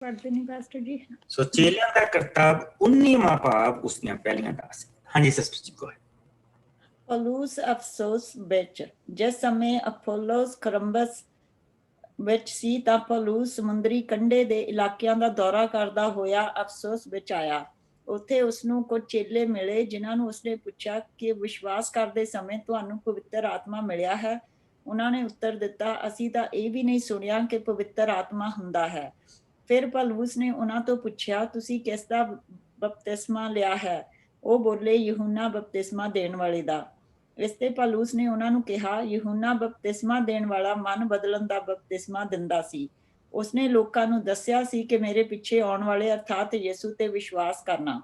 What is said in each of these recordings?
पढ़ते नहीं पास्टर जी। सो चेलियां दा करतब 19वां भाव उसदियां पहलियां 10। हाँ जी सिस्टर जी को पलूस अफसोस विच जिस समय अपोलोस कोलंबस ਵਿੱਚ ਸੀ ਤਾਂ ਪਲੂਸ ਸਮੁੰਦਰੀ ਕੰਢੇ ਦੇ ਇਲਾਕਿਆਂ ਦਾ ਦੌਰਾ ਕਰਦਾ ਹੋਇਆ ਅਫਸੋਸ ਵਿੱਚ ਆਇਆ। ਉੱਥੇ ਉਸਨੂੰ ਕੁਝ ਚੇਲੇ ਮਿਲੇ ਜਿਨ੍ਹਾਂ ਨੂੰ ਉਸਨੇ ਪੁੱਛਿਆ ਕਿ ਵਿਸ਼ਵਾਸ ਕਰਦੇ ਸਮੇਂ ਤੁਹਾਨੂੰ ਪਵਿੱਤਰ ਆਤਮਾ ਮਿਲਿਆ ਹੈ। ਉਹਨਾਂ ਨੇ ਉੱਤਰ ਦਿੱਤਾ, ਅਸੀਂ ਤਾਂ ਇਹ ਵੀ ਨਹੀਂ ਸੁਣਿਆ ਕਿ ਪਵਿੱਤਰ ਆਤਮਾ ਹੁੰਦਾ ਹੈ। ਫਿਰ ਪਲੂਸ ਨੇ ਉਹਨਾਂ ਤੋਂ ਪੁੱਛਿਆ, ਤੁਸੀਂ ਕਿਸ ਦਾ ਬਪਤਿਸਮਾ ਲਿਆ ਹੈ? ਉਹ ਬੋਲੇ, ਯਹੂਨਾ ਬਪਤਿਸਮਾ ਦੇਣ ਵਾਲੇ ਦਾ। ਇਸ ਤੇ ਪਲੂਸ ਨੇ ਉਹਨਾਂ ਨੂੰ ਕਿਹਾ, ਯਹੂਨਾ ਬਪਤਿਸਮਾ ਦੇਣ ਵਾਲਾ ਮਨ ਬਦਲਣ ਦਾ ਬਪਤਿਸਮਾ ਦਿੰਦਾ ਸੀ। ਉਸਨੇ ਲੋਕਾਂ ਨੂੰ ਦੱਸਿਆ ਸੀ ਕਿ ਮੇਰੇ ਪਿੱਛੇ ਆਉਣ ਵਾਲੇ ਅਰਥਾਤ ਯਿਸੂ ਤੇ ਵਿਸ਼ਵਾਸ ਕਰਨਾ।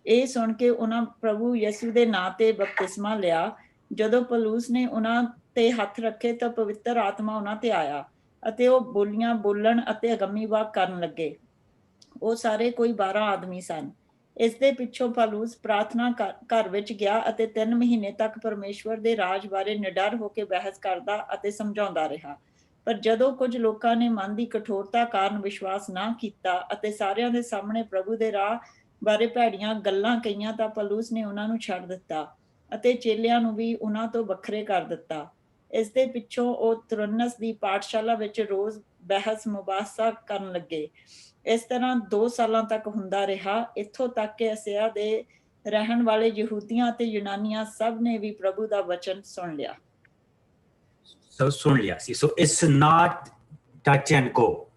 ਇਹ ਸੁਣ ਕੇ ਉਹਨਾਂ ਪ੍ਰਭੂ ਯਿਸੂ ਦੇ ਨਾਂ ਤੇ ਬਪਤਿਸਮਾ ਲਿਆ। ਜਦੋਂ ਪਲੂਸ ਨੇ ਉਹਨਾਂ ਤੇ ਹੱਥ ਰੱਖੇ ਤਾਂ ਪਵਿੱਤਰ ਆਤਮਾ ਉਹਨਾਂ ਤੇ ਆਇਆ ਅਤੇ ਉਹ ਬੋਲੀਆਂ ਬੋਲਣ ਅਤੇ ਅਗੰਮੀ ਵਾਕ ਕਰਨ ਲੱਗੇ। ਉਹ ਸਾਰੇ ਕੋਈ 12 ਆਦਮੀ ਸਨ। ਇਸ ਦੇ ਪਿੱਛੋਂ ਪਲੂਸ ਪ੍ਰਾਰਥਨਾ ਘਰ ਵਿੱਚ ਗਿਆ ਅਤੇ 3 ਮਹੀਨੇ ਤੱਕ ਪਰਮੇਸ਼ਵਰ ਦੇ ਰਾਜ ਬਾਰੇ ਨਿਡਰ ਹੋ ਕੇ ਬਹਿਸ ਕਰਦਾ ਅਤੇ ਸਮਝਾਉਂਦਾ ਰਿਹਾ। ਪਰ ਜਦੋਂ ਕੁਝ ਲੋਕਾਂ ਨੇ ਮਨ ਦੀ ਕਠੋਰਤਾ ਕਾਰਨ ਵਿਸ਼ਵਾਸ ਨਾ ਕੀਤਾ ਅਤੇ ਸਾਰਿਆਂ ਦੇ ਸਾਹਮਣੇ ਪ੍ਰਭੂ ਦੇ ਰਾਹ ਬਾਰੇ ਭੈੜੀਆਂ ਗੱਲਾਂ ਕਹੀਆਂ ਤਾਂ ਪਲੂਸ ਨੇ ਉਹਨਾਂ ਨੂੰ ਛੱਡ ਦਿੱਤਾ ਅਤੇ ਚੇਲਿਆਂ ਨੂੰ ਵੀ ਉਹਨਾਂ ਤੋਂ ਵੱਖਰੇ ਕਰ ਦਿੱਤਾ। ਇਸ ਦੇ ਪਿੱਛੋਂ ਉਹ ਤੁਰਨਸ ਦੀ ਪਾਠਸ਼ਾਲਾ ਵਿੱਚ ਰੋਜ਼ ਬਹਿਸ ਮੁਬਾਹਸਾ ਕਰਨ ਲੱਗੇ। ਇਸ ਤਰ੍ਹਾਂ 2 ਸਾਲਾਂ ਤੱਕ ਹੁੰਦਾ ਰਿਹਾ, ਇੱਥੋਂ ਤੱਕ ਕਿ ਅਸਿਆ ਦੇ ਰਹਿਣ ਵਾਲੇ ਯਹੂਦੀਆਂ ਅਤੇ ਯੂਨਾਨੀਆਂ ਸਭ ਨੇ ਵੀ ਪ੍ਰਭੂ ਦਾ ਵਚਨ ਸੁਣ ਲਿਆ। ਸੁਣ ਲਿਆ ਸੀ। So it's not touch and go.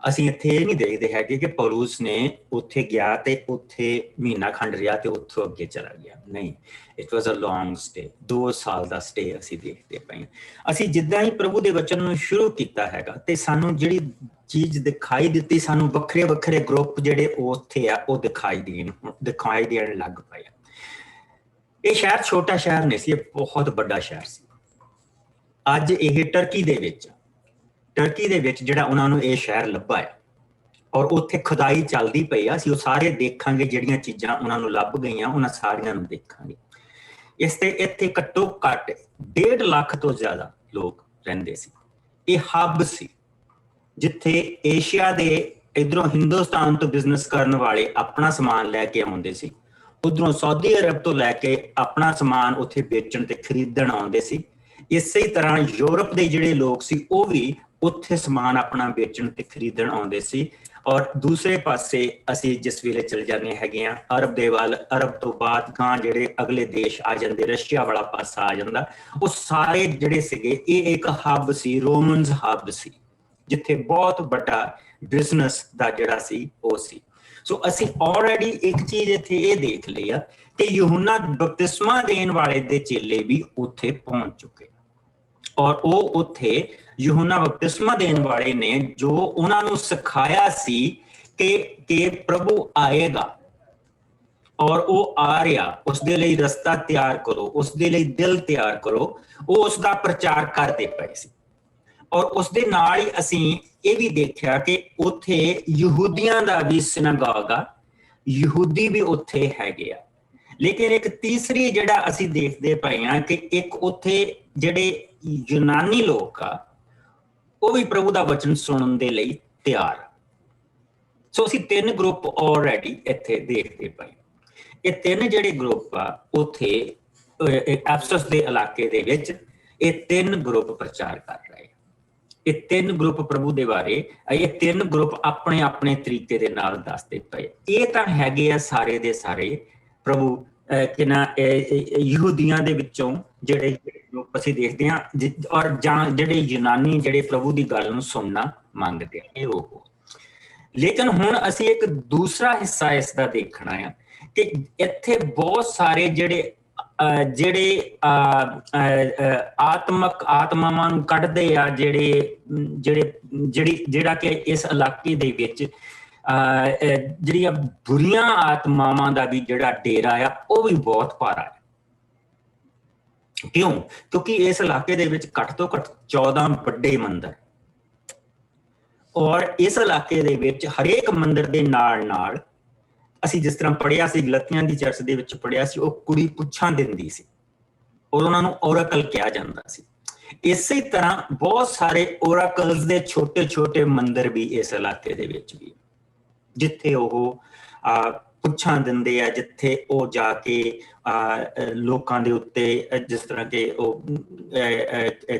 ਅਸੀਂ ਇੱਥੇ ਇਹ ਨਹੀਂ ਦੇਖਦੇ ਹੈਗੇ ਕਿ ਪੌਲੁਸ ਨੇ ਉੱਥੇ ਗਿਆ ਤੇ ਉੱਥੇ ਮਹੀਨਾ ਖੰਡ ਰਿਹਾ ਤੇ ਉੱਥੋਂ ਅੱਗੇ ਚਲਾ ਗਿਆ। ਨਹੀਂ, it was a long stay. 2 ਸਾਲ ਦਾ ਸਟੇ ਅਸੀਂ ਦੇਖਦੇ ਪਏ। ਅਸੀਂ ਜਿੱਦਾਂ ਹੀ ਪ੍ਰਭੂ ਦੇ ਵਚਨ ਨੂੰ ਸ਼ੁਰੂ ਕੀਤਾ ਹੈਗਾ ਤੇ ਸਾਨੂੰ ਜਿਹੜੀ ਚੀਜ਼ ਦਿਖਾਈ ਦਿੱਤੀ, ਸਾਨੂੰ ਵੱਖਰੇ ਵੱਖਰੇ ਗਰੁੱਪ ਜਿਹੜੇ ਉੱਥੇ ਆ ਉਹ ਦਿਖਾਈ ਦੇਣ ਲੱਗ ਪਏ। ਇਹ ਸ਼ਹਿਰ ਛੋਟਾ ਸ਼ਹਿਰ ਨਹੀਂ ਸੀ, ਇਹ ਬਹੁਤ ਵੱਡਾ ਸ਼ਹਿਰ ਸੀ। ਅੱਜ ਇਹ ਟਰਕੀ ਦੇ ਵਿੱਚ ਜਿਹੜਾ ਉਹਨਾਂ ਨੂੰ ਇਹ ਸ਼ਹਿਰ ਲੱਭਾ ਹੈ ਔਰ ਉੱਥੇ ਖੁਦਾਈ ਚੱਲਦੀ ਪਈ ਆ। ਅਸੀਂ ਉਹ ਸਾਰੇ ਦੇਖਾਂਗੇ, ਜਿਹੜੀਆਂ ਚੀਜ਼ਾਂ ਉਹਨਾਂ ਨੂੰ ਲੱਭ ਗਈਆਂ ਉਹਨਾਂ ਸਾਰੀਆਂ ਨੂੰ ਦੇਖਾਂਗੇ। ਇਸ ਤੇ ਇੱਥੇ ਘੱਟੋ ਘੱਟ 1.5 ਲੱਖ ਤੋਂ ਜ਼ਿਆਦਾ ਲੋਕ ਰਹਿੰਦੇ ਸੀ। ਇਹ ਹੱਬ ਸੀ ਜਿੱਥੇ ਏਸ਼ੀਆ ਦੇ ਇਧਰੋਂ ਹਿੰਦੁਸਤਾਨ ਤੋਂ ਬਿਜ਼ਨਸ ਕਰਨ ਵਾਲੇ ਆਪਣਾ ਸਮਾਨ ਲੈ ਕੇ ਆਉਂਦੇ ਸੀ, ਉਧਰੋਂ ਸਾਊਦੀ ਅਰਬ ਤੋਂ ਲੈ ਕੇ ਆਪਣਾ ਸਮਾਨ ਉੱਥੇ ਵੇਚਣ ਤੇ ਖਰੀਦਣ ਆਉਂਦੇ ਸੀ। ਇਸੇ ਤਰ੍ਹਾਂ ਯੂਰਪ ਦੇ ਜਿਹੜੇ ਲੋਕ ਸੀ ਉਹ ਵੀ ਉੱਥੇ ਸਮਾਨ ਆਪਣਾ ਵੇਚਣ ਤੇ ਖਰੀਦਣ ਆਉਂਦੇ ਸੀ। ਔਰ ਦੂਸਰੇ ਪਾਸੇ ਅਸੀਂ ਜਿਸ ਵੇਲੇ ਚਲ ਜਾਂਦੇ ਹੈਗੇ ਆ ਅਰਬ ਦੇ ਵੱਲ, ਅਰਬ ਤੋਂ ਬਾਅਦ ਗਾਂ ਜਿਹੜੇ ਅਗਲੇ ਦੇਸ਼ ਆ ਜਾਂਦੇ, ਰਸ਼ੀਆ ਵਾਲਾ ਪਾਸਾ ਆ ਜਾਂਦਾ, ਉਹ ਸਾਰੇ ਜਿਹੜੇ ਸੀਗੇ ਇਹ ਇੱਕ ਹੱਬ ਸੀ, ਰੋਮਨਸ ਹੱਬ ਸੀ, ਜਿੱਥੇ ਬਹੁਤ ਵੱਡਾ ਬਿਜ਼ਨਸ ਦਾ ਜਿਹੜਾ ਸੀ ਉਹ ਸੀ। ਸੋ ਅਸੀਂ ਆਲਰੇਡੀ ਇੱਕ ਚੀਜ਼ ਇੱਥੇ ਇਹ ਦੇਖ ਲਈ ਆ ਕਿ ਯਹੂਨਾ ਬਪਤਿਸਮਾ ਦੇਣ ਵਾਲੇ ਦੇ ਚੇਲੇ ਵੀ ਉੱਥੇ ਪਹੁੰਚ ਚੁੱਕੇ ਔਰ ਉਹ ਉੱਥੇ ਯਹੂਨਾ ਬਪਤਿਸਮਾ ਦੇਣ ਵਾਲੇ ਨੇ ਜੋ ਉਹਨਾਂ ਨੂੰ ਸਿਖਾਇਆ ਸੀ ਕਿ ਪ੍ਰਭੂ ਆਏਗਾ ਔਰ ਉਹ ਆ ਰਿਹਾ, ਉਸਦੇ ਲਈ ਰਸਤਾ ਤਿਆਰ ਕਰੋ, ਉਸਦੇ ਲਈ ਦਿਲ ਤਿਆਰ ਕਰੋ, ਉਹ ਉਸਦਾ ਪ੍ਰਚਾਰ ਕਰਦੇ ਪਏ ਸੀ। ਔਰ ਉਸਦੇ ਨਾਲ ਹੀ ਅਸੀਂ ਇਹ ਵੀ ਦੇਖਿਆ ਕਿ ਉੱਥੇ ਯਹੂਦੀਆਂ ਦਾ ਵੀ ਸਿਨਾਗੋਗ ਆ, ਯਹੂਦੀ ਵੀ ਉੱਥੇ ਹੈਗੇ ਆ। ਲੇਕਿਨ ਇੱਕ ਤੀਸਰੀ ਜਿਹੜਾ ਅਸੀਂ ਦੇਖਦੇ ਪਏ ਹਾਂ ਕਿ ਇੱਕ ਉੱਥੇ ਜਿਹੜੇ ਯੂਨਾਨੀ ਲੋਕ ਆ ਉਹ ਵੀ ਪ੍ਰਭੂ ਦਾ ਵਚਨ ਸੁਣਨ ਦੇ ਲਈ ਤਿਆਰ। ਸੋ ਅਸੀਂ 3 ਗਰੁੱਪ ਆਲਰੇਡੀ ਇੱਥੇ ਦੇਖਦੇ ਪਏ। ਇਹ 3 ਜਿਹੜੇ ਗਰੁੱਪ ਆ ਉੱਥੇ ਐਫਸਸ ਦੇ ਇਲਾਕੇ ਦੇ ਵਿੱਚ ਇਹ 3 ਗਰੁੱਪ ਪ੍ਰਚਾਰ ਕਰ ਰਹੇ। ਇਹ 3 ਗਰੁੱਪ ਪ੍ਰਭੂ ਦੇ ਬਾਰੇ, ਇਹ 3 ਗਰੁੱਪ ਆਪਣੇ ਆਪਣੇ ਤਰੀਕੇ ਦੇ ਨਾਲ ਦੱਸਦੇ ਪਏ। ਇਹ ਤਾਂ ਹੈਗੇ ਆ ਸਾਰੇ ਦੇ ਸਾਰੇ ਪ੍ਰਭੂ ਯਹੂਦੀਆਂ ਦੇ ਵਿੱਚੋਂ ਜਿਹੜੇ ਲੋਕ ਅਸੀਂ ਦੇਖਦੇ ਹਾਂ ਔਰ ਜਾਂ ਜਿਹੜੇ ਯੂਨਾਨੀ ਜਿਹੜੇ ਪ੍ਰਭੂ ਦੀ ਗੱਲ ਨੂੰ ਸੁਣਨਾ ਮੰਗਦੇ ਆ, ਇਹ ਉਹ। ਲੇਕਿਨ ਹੁਣ ਅਸੀਂ ਇੱਕ ਦੂਸਰਾ ਹਿੱਸਾ ਇਸ ਦਾ ਦੇਖਣਾ ਆ ਕਿ ਇੱਥੇ ਬਹੁਤ ਸਾਰੇ ਜਿਹੜੇ ਆਤਮਾਵਾਂ ਨੂੰ ਕੱਢਦੇ ਆ, ਜਿਹੜਾ ਕਿ ਇਸ ਇਲਾਕੇ ਦੇ ਵਿੱਚ ਜਿਹੜੀਆਂ ਬੁਰੀਆਂ ਆਤਮਾਵਾਂ ਦਾ ਵੀ ਜਿਹੜਾ ਡੇਰਾ ਆ ਉਹ ਵੀ ਬਹੁਤ ਭਾਰਾ ਹੈ। ਕਿਉਂ? ਕਿਉਂਕਿ ਇਸ ਇਲਾਕੇ ਦੇ ਵਿੱਚ ਘੱਟ ਤੋਂ ਘੱਟ 14 ਵੱਡੇ ਮੰਦਿਰ ਔਰ ਇਸ ਇਲਾਕੇ ਦੇ ਵਿੱਚ ਹਰੇਕ ਮੰਦਿਰ ਦੇ ਨਾਲ ਅਸੀਂ ਜਿਸ ਤਰ੍ਹਾਂ ਪੜ੍ਹਿਆ ਸੀ ਗਲਤੀਆਂ ਦੀ ਚਰਚ ਦੇ ਵਿੱਚ ਪੜ੍ਹਿਆ ਸੀ, ਉਹ ਕੁੜੀ ਪੁੱਛਾਂ ਦਿੰਦੀ ਸੀ ਔਰ ਉਹਨਾਂ ਨੂੰ ਔਰਾਕਲ ਕਿਹਾ ਜਾਂਦਾ ਸੀ। ਇਸੇ ਤਰ੍ਹਾਂ ਬਹੁਤ ਸਾਰੇ ਔਰਾਕਲਸ ਦੇ ਛੋਟੇ ਛੋਟੇ ਮੰਦਿਰ ਵੀ ਇਸ ਇਲਾਕੇ ਦੇ ਵਿੱਚ ਵੀ। ਜਿੱਥੇ ਉਹ ਪੁੱਛਾਂ ਦਿੰਦੇ ਆ, ਜਿੱਥੇ ਉਹ ਜਾ ਕੇ ਲੋਕਾਂ ਦੇ ਉੱਤੇ ਜਿਸ ਤਰ੍ਹਾਂ ਕਿ ਉਹ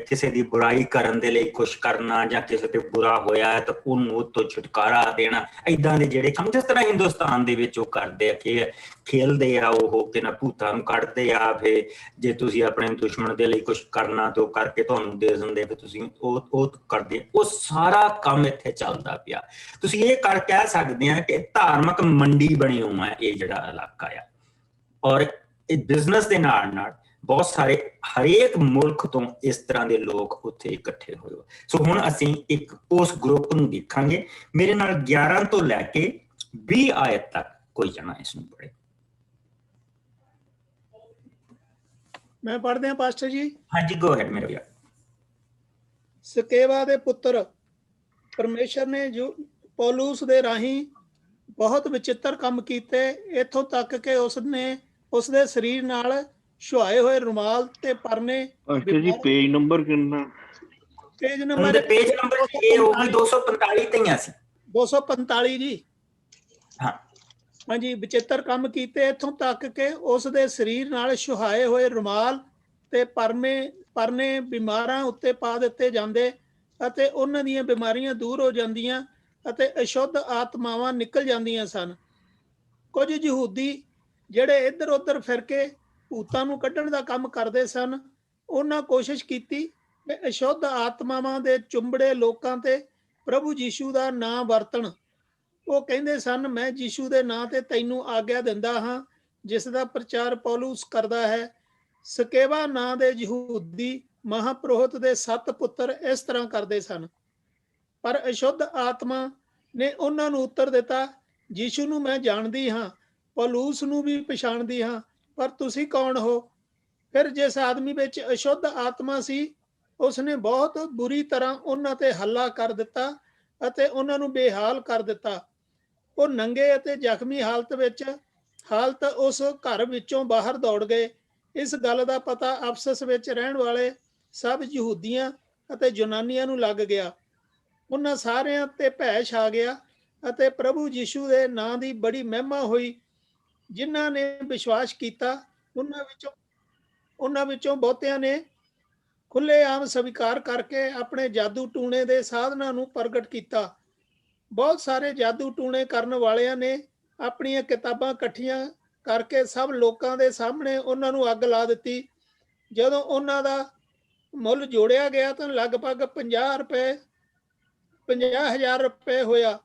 ਕਿਸੇ ਦੀ ਬੁਰਾਈ ਕਰਨ ਦੇ ਲਈ ਕੁਛ ਕਰਨਾ, ਜਾਂ ਕਿਸੇ ਤੇ ਬੁਰਾ ਹੋਇਆ ਤਾਂ ਉਹਨੂੰ ਉਹ ਤੋਂ ਛੁਟਕਾਰਾ ਦੇਣਾ, ਏਦਾਂ ਦੇ ਜਿਹੜੇ ਕੰਮ ਜਿਸ ਤਰ੍ਹਾਂ ਹਿੰਦੁਸਤਾਨ ਦੇ ਵਿੱਚ ਉਹ ਕਰਦੇ ਆ, ਖੇਲਦੇ ਆ, ਉਹ ਕਿ ਨਾ ਭੂਤਾਂ ਨੂੰ ਕੱਢਦੇ ਆ, ਫਿਰ ਜੇ ਤੁਸੀਂ ਆਪਣੇ ਦੁਸ਼ਮਣ ਦੇ ਲਈ ਕੁਛ ਕਰਨਾ ਤੇ ਉਹ ਕਰਕੇ ਤੁਹਾਨੂੰ ਦੇ ਦਿੰਦੇ, ਫਿਰ ਤੁਸੀਂ ਉਹ ਕਰਦੇ। ਉਹ ਸਾਰਾ ਕੰਮ ਇੱਥੇ ਚੱਲਦਾ ਪਿਆ। ਤੁਸੀਂ ਇਹ ਕਹਿ ਸਕਦੇ ਆ ਕਿ ਧਾਰਮਿਕ ਮੰਡੀ ਬਣੀ ਹੋਈ ਹੈ ਇਹ ਜਿਹੜਾ ਇਲਾਕਾ ਆ। ਔਰ ਇਹ ਬਿਜ਼ਨਸ ਦੇ ਨਾਲ ਨਾਲ ਬਹੁਤ ਸਾਰੇ ਹਰੇਕ ਮੁਲਕ ਤੋਂ ਇਸ ਤਰ੍ਹਾਂ ਦੇ ਲੋਕ ਉੱਥੇ ਇਕੱਠੇ ਹੋਏ। ਸੋ ਹੁਣ ਅਸੀਂ ਇੱਕ ਉਸ ਗਰੁੱਪ ਨੂੰ ਦੇਖਾਂਗੇ। ਮੇਰੇ ਨਾਲ 11 ਤੋਂ ਲੈ ਕੇ 20 ਆਇਤ ਤੱਕ ਕੋਈ ਜਣਾ ਇਸ ਨੂੰ ਪੜ੍ਹੇ। ਮੈਂ ਪੜ੍ਹਦੇ ਹਾਂ ਪਾਸਟਰ ਜੀ। ਹਾਂਜੀ, ਗੋ ਹੈਡ ਮੇਰੇ ਵੀਰ। ਸਕੇਵਾ ਦੇ ਪੁੱਤਰ, ਪਰਮੇਸ਼ਰ ਨੇ ਜੋ ਪੌਲੁਸ ਦੇ ਰਾਹੀਂ ਬਹੁਤ ਵਿਚਿੱਤਰ ਕੰਮ ਕੀਤੇ, ਇੱਥੋਂ ਤੱਕ ਕਿ ਉਸਦੇ ਸਰੀਰ ਨਾਲ ਛੁਹਾਏ ਹੋਏ ਰੁਮਾਲ ਤੇ ਪਰਨੇ। ਜੀ ਪੇਜ ਨੰਬਰ ਕਿੰਨਾ? ਪੇਜ ਨੰਬਰ ਇਹ ਹੋ ਗਈ 245 ਤੇ ਹੀ ਸੀ। 245 ਜੀ। ਹਾਂ ਹਾਂਜੀ, ਵਿਚਿੱਤਰ ਕੰਮ ਕੀਤੇ, ਇੱਥੋਂ ਤੱਕ ਕਿ ਉਸ ਦੇ ਸਰੀਰ ਨਾਲ ਛੁਹਾਏ ਹੋਏ ਰੁਮਾਲ ਤੇ ਪਰਨੇ ਬਿਮਾਰਾਂ ਉੱਤੇ ਪਾ ਦਿੱਤੇ ਜਾਂਦੇ ਅਤੇ ਉਹਨਾਂ ਦੀਆਂ ਬਿਮਾਰੀਆਂ ਦੂਰ ਹੋ ਜਾਂਦੀਆਂ ਅਤੇ ਅਸ਼ੁੱਧ ਆਤਮਾਵਾਂ ਨਿਕਲ ਜਾਂਦੀਆਂ ਸਨ। ਕੁਝ ਯਹੂਦੀ ਜਿਹੜੇ ਇੱਧਰ ਉੱਧਰ ਫਿਰ ਕੇ ਭੂਤਾਂ ਨੂੰ ਕੱਢਣ ਦਾ ਕੰਮ ਕਰਦੇ ਸਨ, ਉਹਨਾਂ ਕੋਸ਼ਿਸ਼ ਕੀਤੀ ਕਿ ਅਸ਼ੁੱਧ ਆਤਮਾਵਾਂ ਦੇ ਚੁੰਬੜੇ ਲੋਕਾਂ ਤੇ ਪ੍ਰਭੂ ਯੀਸ਼ੂ ਦਾ ਨਾਂ ਵਰਤਣ। ਉਹ ਕਹਿੰਦੇ ਸਨ, ਮੈਂ ਯੀਸ਼ੂ ਦੇ ਨਾਂ ਤੇ ਤੈਨੂੰ ਆਗਿਆ ਦਿੰਦਾ ਹਾਂ, ਜਿਸ ਦਾ ਪ੍ਰਚਾਰ ਪੌਲੁਸ ਕਰਦਾ ਹੈ। ਸਕੇਵਾ ਨਾਂ ਦੇ ਯਹੂਦੀ ਮਹਾਪੁਰੋਹਿਤ ਦੇ 7 ਪੁੱਤਰ ਇਸ ਤਰ੍ਹਾਂ ਕਰਦੇ ਸਨ। ਪਰ ਅਸ਼ੁੱਧ ਆਤਮਾ ਨੇ ਉਹਨਾਂ ਨੂੰ ਉੱਤਰ ਦਿੱਤਾ, ਯੀਸ਼ੂ ਨੂੰ ਮੈਂ ਜਾਣਦੀ ਹਾਂ, ਪੌਲੁਸ ਨੂੰ ਵੀ ਪਛਾਣਦੀ ਹਾਂ, ਪਰ ਤੁਸੀਂ ਕੌਣ ਹੋ? ਫਿਰ ਜਿਸ ਆਦਮੀ ਵਿੱਚ ਅਸ਼ੁੱਧ ਆਤਮਾ ਸੀ, ਉਸਨੇ ਬਹੁਤ ਬੁਰੀ ਤਰ੍ਹਾਂ ਉਹਨਾਂ ਤੇ ਹੱਲਾ ਕਰ ਦਿੱਤਾ ਅਤੇ ਉਹਨਾਂ ਨੂੰ ਬੇਹਾਲ ਕਰ ਦਿੱਤਾ। ਉਹ ਨੰਗੇ ਅਤੇ ਜ਼ਖਮੀ ਹਾਲਤ ਉਸ ਘਰ ਵਿੱਚੋਂ ਬਾਹਰ ਦੌੜ ਗਏ। ਇਸ ਗੱਲ ਦਾ ਪਤਾ ਅਫਸਸ ਵਿੱਚ ਰਹਿਣ ਵਾਲੇ ਸਭ ਯਹੂਦੀਆਂ ਅਤੇ ਯੂਨਾਨੀਆਂ ਨੂੰ ਲੱਗ ਗਿਆ। ਉਹਨਾਂ ਸਾਰਿਆਂ ਤੇ ਭੈ ਛਾ ਗਿਆ ਅਤੇ ਪ੍ਰਭੂ ਯੀਸ਼ੂ ਦੇ ਨਾਂ ਦੀ ਬੜੀ ਮਹਿਮਾ ਹੋਈ। ਜਿਨ੍ਹਾਂ ਨੇ ਵਿਸ਼ਵਾਸ ਕੀਤਾ ਉਹਨਾਂ ਵਿੱਚੋਂ ਬਹੁਤਿਆਂ ਨੇ ਖੁੱਲ੍ਹੇਆਮ ਸਵੀਕਾਰ ਕਰਕੇ ਆਪਣੇ ਜਾਦੂ ਟੂਣੇ ਦੇ ਸਾਧਨਾਂ ਨੂੰ ਪ੍ਰਗਟ ਕੀਤਾ। ਬਹੁਤ ਸਾਰੇ ਜਾਦੂ ਟੂਣੇ ਕਰਨ ਵਾਲਿਆਂ ਨੇ ਆਪਣੀਆਂ ਕਿਤਾਬਾਂ ਇਕੱਠੀਆਂ ਕਰਕੇ ਸਭ ਲੋਕਾਂ ਦੇ ਸਾਹਮਣੇ ਉਹਨਾਂ ਨੂੰ ਅੱਗ ਲਾ ਦਿੱਤੀ। ਜਦੋਂ ਉਹਨਾਂ ਦਾ ਮੁੱਲ ਜੋੜਿਆ ਗਿਆ ਤਾਂ ਲਗਭਗ 50,000 ਰੁਪਏ ਹੋਇਆ।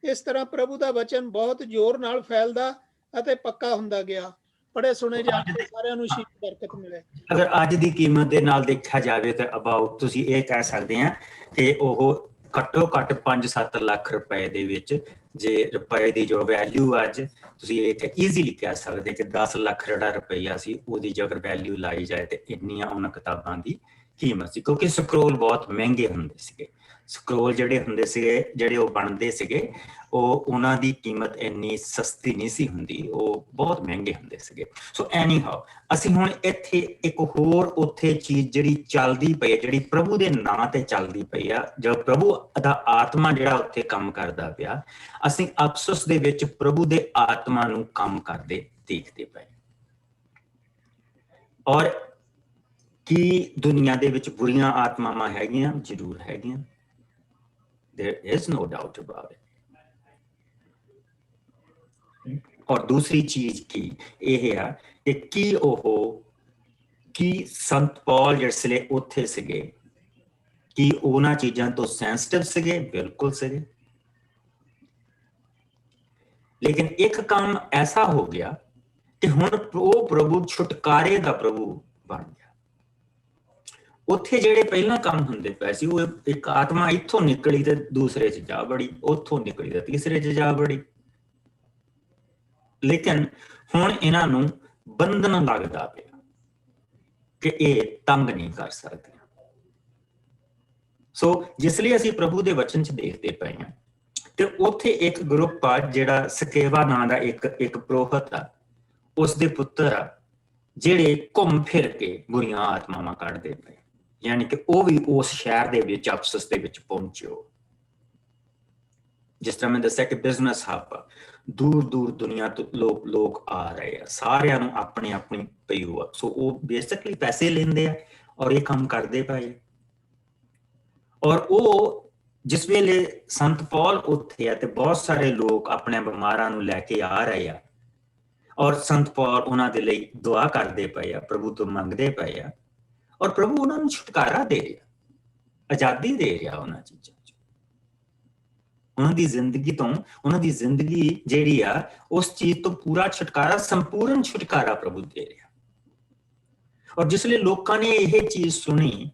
ਇਸ ਤਰ੍ਹਾਂ ਪ੍ਰਭੂ ਦਾ ਵਚਨ ਬਹੁਤ ਜ਼ੋਰ ਨਾਲ ਫੈਲਦਾ ਅਤੇ ਪੱਕਾ ਹੁੰਦਾ ਗਿਆ। ਪੜ੍ਹੇ ਸੁਣੇ ਜਾਣ ਤੇ ਸਾਰਿਆਂ ਨੂੰ ਸ਼ੀਸ਼ ਬਰਕਤ ਮਿਲੇ। ਅਗਰ ਅੱਜ ਦੀ ਕੀਮਤ ਦੇ ਨਾਲ ਦੇਖਿਆ ਜਾਵੇ ਤਾਂ ਅਬਾਊਟ ਤੁਸੀਂ ਇਹ ਕਹਿ ਸਕਦੇ ਆ ਕਿ ਉਹ ਘੱਟੋ ਘੱਟ 5-7 ਲੱਖ ਰੁਪਏ ਦੇ ਵਿੱਚ, ਜੇ ਰੁਪਏ ਦੀ ਜੋ ਵੈਲਿਊ ਅੱਜ ਤੁਸੀਂ ਇਹ ਈਜ਼ੀਲੀ ਕਹਿ ਸਕਦੇ ਕਿ 10 ਲੱਖ ਜਿਹੜਾ ਰੁਪਈਆ ਸੀ ਉਹਦੀ ਜੇਕਰ ਵੈਲਿਊ ਲਾਈ ਜਾਏ ਤੇ ਇੰਨੀਆਂ ਉਹਨਾਂ ਕਿਤਾਬਾਂ ਦੀ ਕੀਮਤ ਸੀ। ਕਿਉਂਕਿ ਸਕਰੋਲ ਬਹੁਤ ਮਹਿੰਗੇ ਹੁੰਦੇ ਸੀਗੇ। ਸਕਰੋਲ ਜਿਹੜੇ ਹੁੰਦੇ ਸੀਗੇ, ਜਿਹੜੇ ਉਹ ਬਣਦੇ ਸੀਗੇ, ਉਹ ਉਹਨਾਂ ਦੀ ਕੀਮਤ ਇੰਨੀ ਸਸਤੀ ਨਹੀਂ ਸੀ ਹੁੰਦੀ, ਉਹ ਬਹੁਤ ਮਹਿੰਗੇ ਹੁੰਦੇ ਸੀਗੇ। ਸੋ ਐਨੀ ਹਾਓ ਅਸੀਂ ਹੁਣ ਇੱਥੇ ਇੱਕ ਹੋਰ ਉੱਥੇ ਚੀਜ਼ ਜਿਹੜੀ ਚੱਲਦੀ ਪਈ ਹੈ, ਜਿਹੜੀ ਪ੍ਰਭੂ ਦੇ ਨਾਂ ਤੇ ਚੱਲਦੀ ਪਈ ਆ, ਜਦ ਪ੍ਰਭੂ ਦਾ ਆਤਮਾ ਜਿਹੜਾ ਉੱਥੇ ਕੰਮ ਕਰਦਾ ਪਿਆ, ਅਸੀਂ ਅਫਸੋਸ ਦੇ ਵਿੱਚ ਪ੍ਰਭੂ ਦੇ ਆਤਮਾ ਨੂੰ ਕੰਮ ਕਰਦੇ ਦੇਖਦੇ ਪਏ। ਔਰ ਕੀ ਦੁਨੀਆ ਦੇ ਵਿੱਚ ਬੁਰੀਆਂ ਆਤਮਾਵਾਂ ਹੈਗੀਆਂ? ਜ਼ਰੂਰ ਹੈਗੀਆਂ। There is no doubt about it. ਔਰ ਦੂਸਰੀ ਚੀਜ਼ ਕੀ ਇਹ ਆ ਕਿ ਕੀ ਸੰਤ ਪੌਲ ਜਿਹੜੇ ਉੱਥੇ ਸੀਗੇ, ਕੀ ਉਹਨਾਂ ਚੀਜ਼ਾਂ ਤੋਂ ਸੈਂਸਿਟਿਵ ਸੀਗੇ? ਬਿਲਕੁਲ ਸੀਗੇ। ਲੇਕਿਨ ਇੱਕ ਕੰਮ ਐਸਾ ਹੋ ਗਿਆ ਕਿ ਹੁਣ ਉਹ ਪ੍ਰਭੂ ਛੁਟਕਾਰੇ ਦਾ ਪ੍ਰਭੂ ਬਣ ਗਿਆ। ਉੱਥੇ ਜਿਹੜੇ ਪਹਿਲਾਂ ਕੰਮ ਹੁੰਦੇ ਪਏ ਸੀ, ਉਹ ਇੱਕ ਆਤਮਾ ਇੱਥੋਂ ਨਿਕਲੀ ਤੇ ਦੂਸਰੇ 'ਚ ਜਾ ਵੜੀ, ਉੱਥੋਂ ਨਿਕਲੀ ਤੇ ਤੀਸਰੇ 'ਚ ਜਾ ਵੜੀ। ਲੇਕਿਨ ਹੁਣ ਇਹਨਾਂ ਨੂੰ ਬੰਧਨ ਲੱਗਦਾ ਪਿਆ ਕਿ ਇਹ ਤੰਗ ਨਹੀਂ ਕਰ ਸਕਦੇ। ਸੋ ਜਿਸ ਲਈ ਅਸੀਂ ਪ੍ਰਭੂ ਦੇ ਵਚਨ 'ਚ ਦੇਖਦੇ ਪਏ ਹਾਂ ਤੇ ਉੱਥੇ ਇੱਕ ਗਰੁੱਪ ਆ ਜਿਹੜਾ ਸਕੇਵਾ ਨਾਂ ਦਾ ਇੱਕ ਪੁਰੋਹਿਤ ਆ, ਉਸਦੇ ਪੁੱਤਰ ਆ, ਜਿਹੜੇ ਘੁੰਮ ਫਿਰ ਕੇ ਬੁਰੀਆਂ ਆਤਮਾਵਾਂ ਕੱਢਦੇ ਪਏ। ਯਾਨੀ ਕਿ ਉਹ ਵੀ ਉਸ ਸ਼ਹਿਰ ਦੇ ਵਿੱਚ ਅਫਸਸ ਦੇ ਵਿੱਚ ਪਹੁੰਚਿਓ। ਜਿਸ ਤਰ੍ਹਾਂ ਮੈਂ ਦੱਸਿਆ ਕਿ ਬਿਜ਼ਨਸ ਹੱਬ ਦੂਰ ਦੂਰ ਦੁਨੀਆ ਤੋਂ ਲੋਕ ਆ ਰਹੇ ਆ, ਸਾਰਿਆਂ ਨੂੰ ਆਪਣੀ ਆਪਣੀ ਪਈ ਹੋਆ। ਸੋ ਉਹ ਬੇਸਿਕਲੀ ਪੈਸੇ ਲੈਂਦੇ ਆ ਔਰ ਇਹ ਕੰਮ ਕਰਦੇ ਪਏ। ਔਰ ਉਹ ਜਿਸ ਵੇਲੇ ਸੰਤ ਪੌਲ ਉੱਥੇ ਆ ਤੇ ਬਹੁਤ ਸਾਰੇ ਲੋਕ ਆਪਣੇ ਬਿਮਾਰਾਂ ਨੂੰ ਲੈ ਕੇ ਆ ਰਹੇ ਆ ਔਰ ਸੰਤ ਪੌਲ ਉਹਨਾਂ ਦੇ ਲਈ ਦੁਆ ਕਰਦੇ ਪਏ ਆ, ਪ੍ਰਭੂ ਤੋਂ ਮੰਗਦੇ ਪਏ ਆ ਔਰ ਪ੍ਰਭੂ ਉਹਨਾਂ ਨੂੰ ਛੁਟਕਾਰਾ ਦੇ ਰਿਹਾ, ਆਜ਼ਾਦੀ ਦੇ ਰਿਹਾ ਉਹਨਾਂ ਚੀਜ਼ਾਂ ਚੋਂ। ਉਹਨਾਂ ਦੀ ਜ਼ਿੰਦਗੀ ਤੋਂ, ਉਹਨਾਂ ਦੀ ਜ਼ਿੰਦਗੀ ਜਿਹੜੀ ਆ ਉਸ ਚੀਜ਼ ਤੋਂ ਪੂਰਾ ਛੁਟਕਾਰਾ, ਸੰਪੂਰਨ ਛੁਟਕਾਰਾ ਪ੍ਰਭੂ ਦੇ ਰਿਹਾ। ਔਰ ਜਿਸ ਲਈ ਲੋਕਾਂ ਨੇ ਇਹ ਚੀਜ਼ ਸੁਣੀ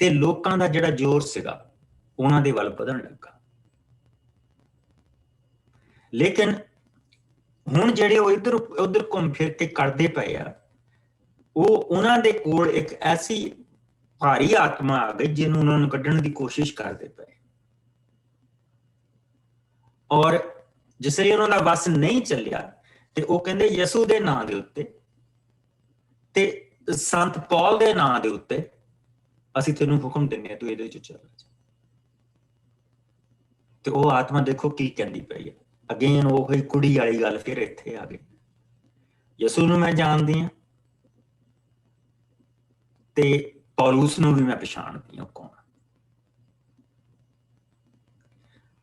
ਤੇ ਲੋਕਾਂ ਦਾ ਜਿਹੜਾ ਜ਼ੋਰ ਸੀਗਾ ਉਹਨਾਂ ਦੇ ਵੱਲ ਵਧਣ ਲੱਗਾ। ਲੇਕਿਨ ਹੁਣ ਜਿਹੜੇ ਉਹ ਇੱਧਰ ਉੱਧਰ ਘੁੰਮ ਫਿਰ ਕੇ ਕਰਦੇ ਪਏ ਆ, ਉਹ ਉਹਨਾਂ ਦੇ ਕੋਲ ਇੱਕ ਐਸੀ ਭਾਰੀ ਆਤਮਾ ਆ ਗਈ ਜਿਹਨੂੰ ਉਹਨਾਂ ਨੂੰ ਕੱਢਣ ਦੀ ਕੋਸ਼ਿਸ਼ ਕਰਦੇ ਪਏ। ਔਰ ਜਿਸ ਲਈ ਉਹਨਾਂ ਦਾ ਵਸ ਨਹੀਂ ਚੱਲਿਆ ਤੇ ਉਹ ਕਹਿੰਦੇ ਯਿਸੂ ਦੇ ਨਾਂ ਦੇ ਉੱਤੇ ਤੇ ਸੰਤ ਪੌਲ ਦੇ ਨਾਂ ਦੇ ਉੱਤੇ ਅਸੀਂ ਤੈਨੂੰ ਹੁਕਮ ਦਿੰਦੇ ਹਾਂ, ਤੂੰ ਇਹਦੇ ਚ ਚੱਲ। ਤੇ ਉਹ ਆਤਮਾ ਦੇਖੋ ਕੀ ਕਹਿੰਦੀ ਪਈ ਹੈ। ਅਗੇਨ ਉਹੀ ਕੁੜੀ ਵਾਲੀ ਗੱਲ ਫਿਰ ਇੱਥੇ ਆ ਗਈ। ਯਿਸੂ ਨੂੰ ਮੈਂ ਜਾਣਦੀ ਹਾਂ ਤੇ ਪੌਲੁਸ ਨੂੰ ਵੀ ਮੈਂ ਪਛਾਣਦੀ ਹਾਂ ਕੌਣ,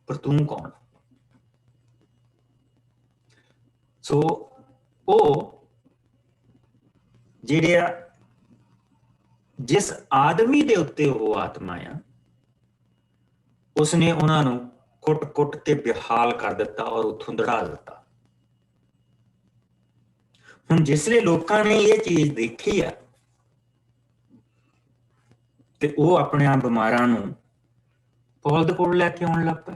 ਪਰ ਤੂੰ ਕੌਣ? ਸੋ ਉਹ ਜਿਹੜੇ ਜਿਸ ਆਦਮੀ ਦੇ ਉੱਤੇ ਉਹ ਆਤਮਾ ਆ, ਉਸਨੇ ਉਹਨਾਂ ਨੂੰ ਕੁੱਟ ਕੇ ਬੇਹਾਲ ਕਰ ਦਿੱਤਾ ਔਰ ਉੱਥੋਂ ਦੜਾ ਦਿੱਤਾ। ਹੁਣ ਜਿਸਲੇ ਲੋਕਾਂ ਨੇ ਇਹ ਚੀਜ਼ ਦੇਖੀ ਆ ਤੇ ਉਹ ਆਪਣੇ ਆਪ ਬਿਮਾਰਾਂ ਨੂੰ ਪੌਲ ਦੇ ਕੋਲ ਲੈ ਕੇ ਆਉਣ ਲੱਗ ਪਏ।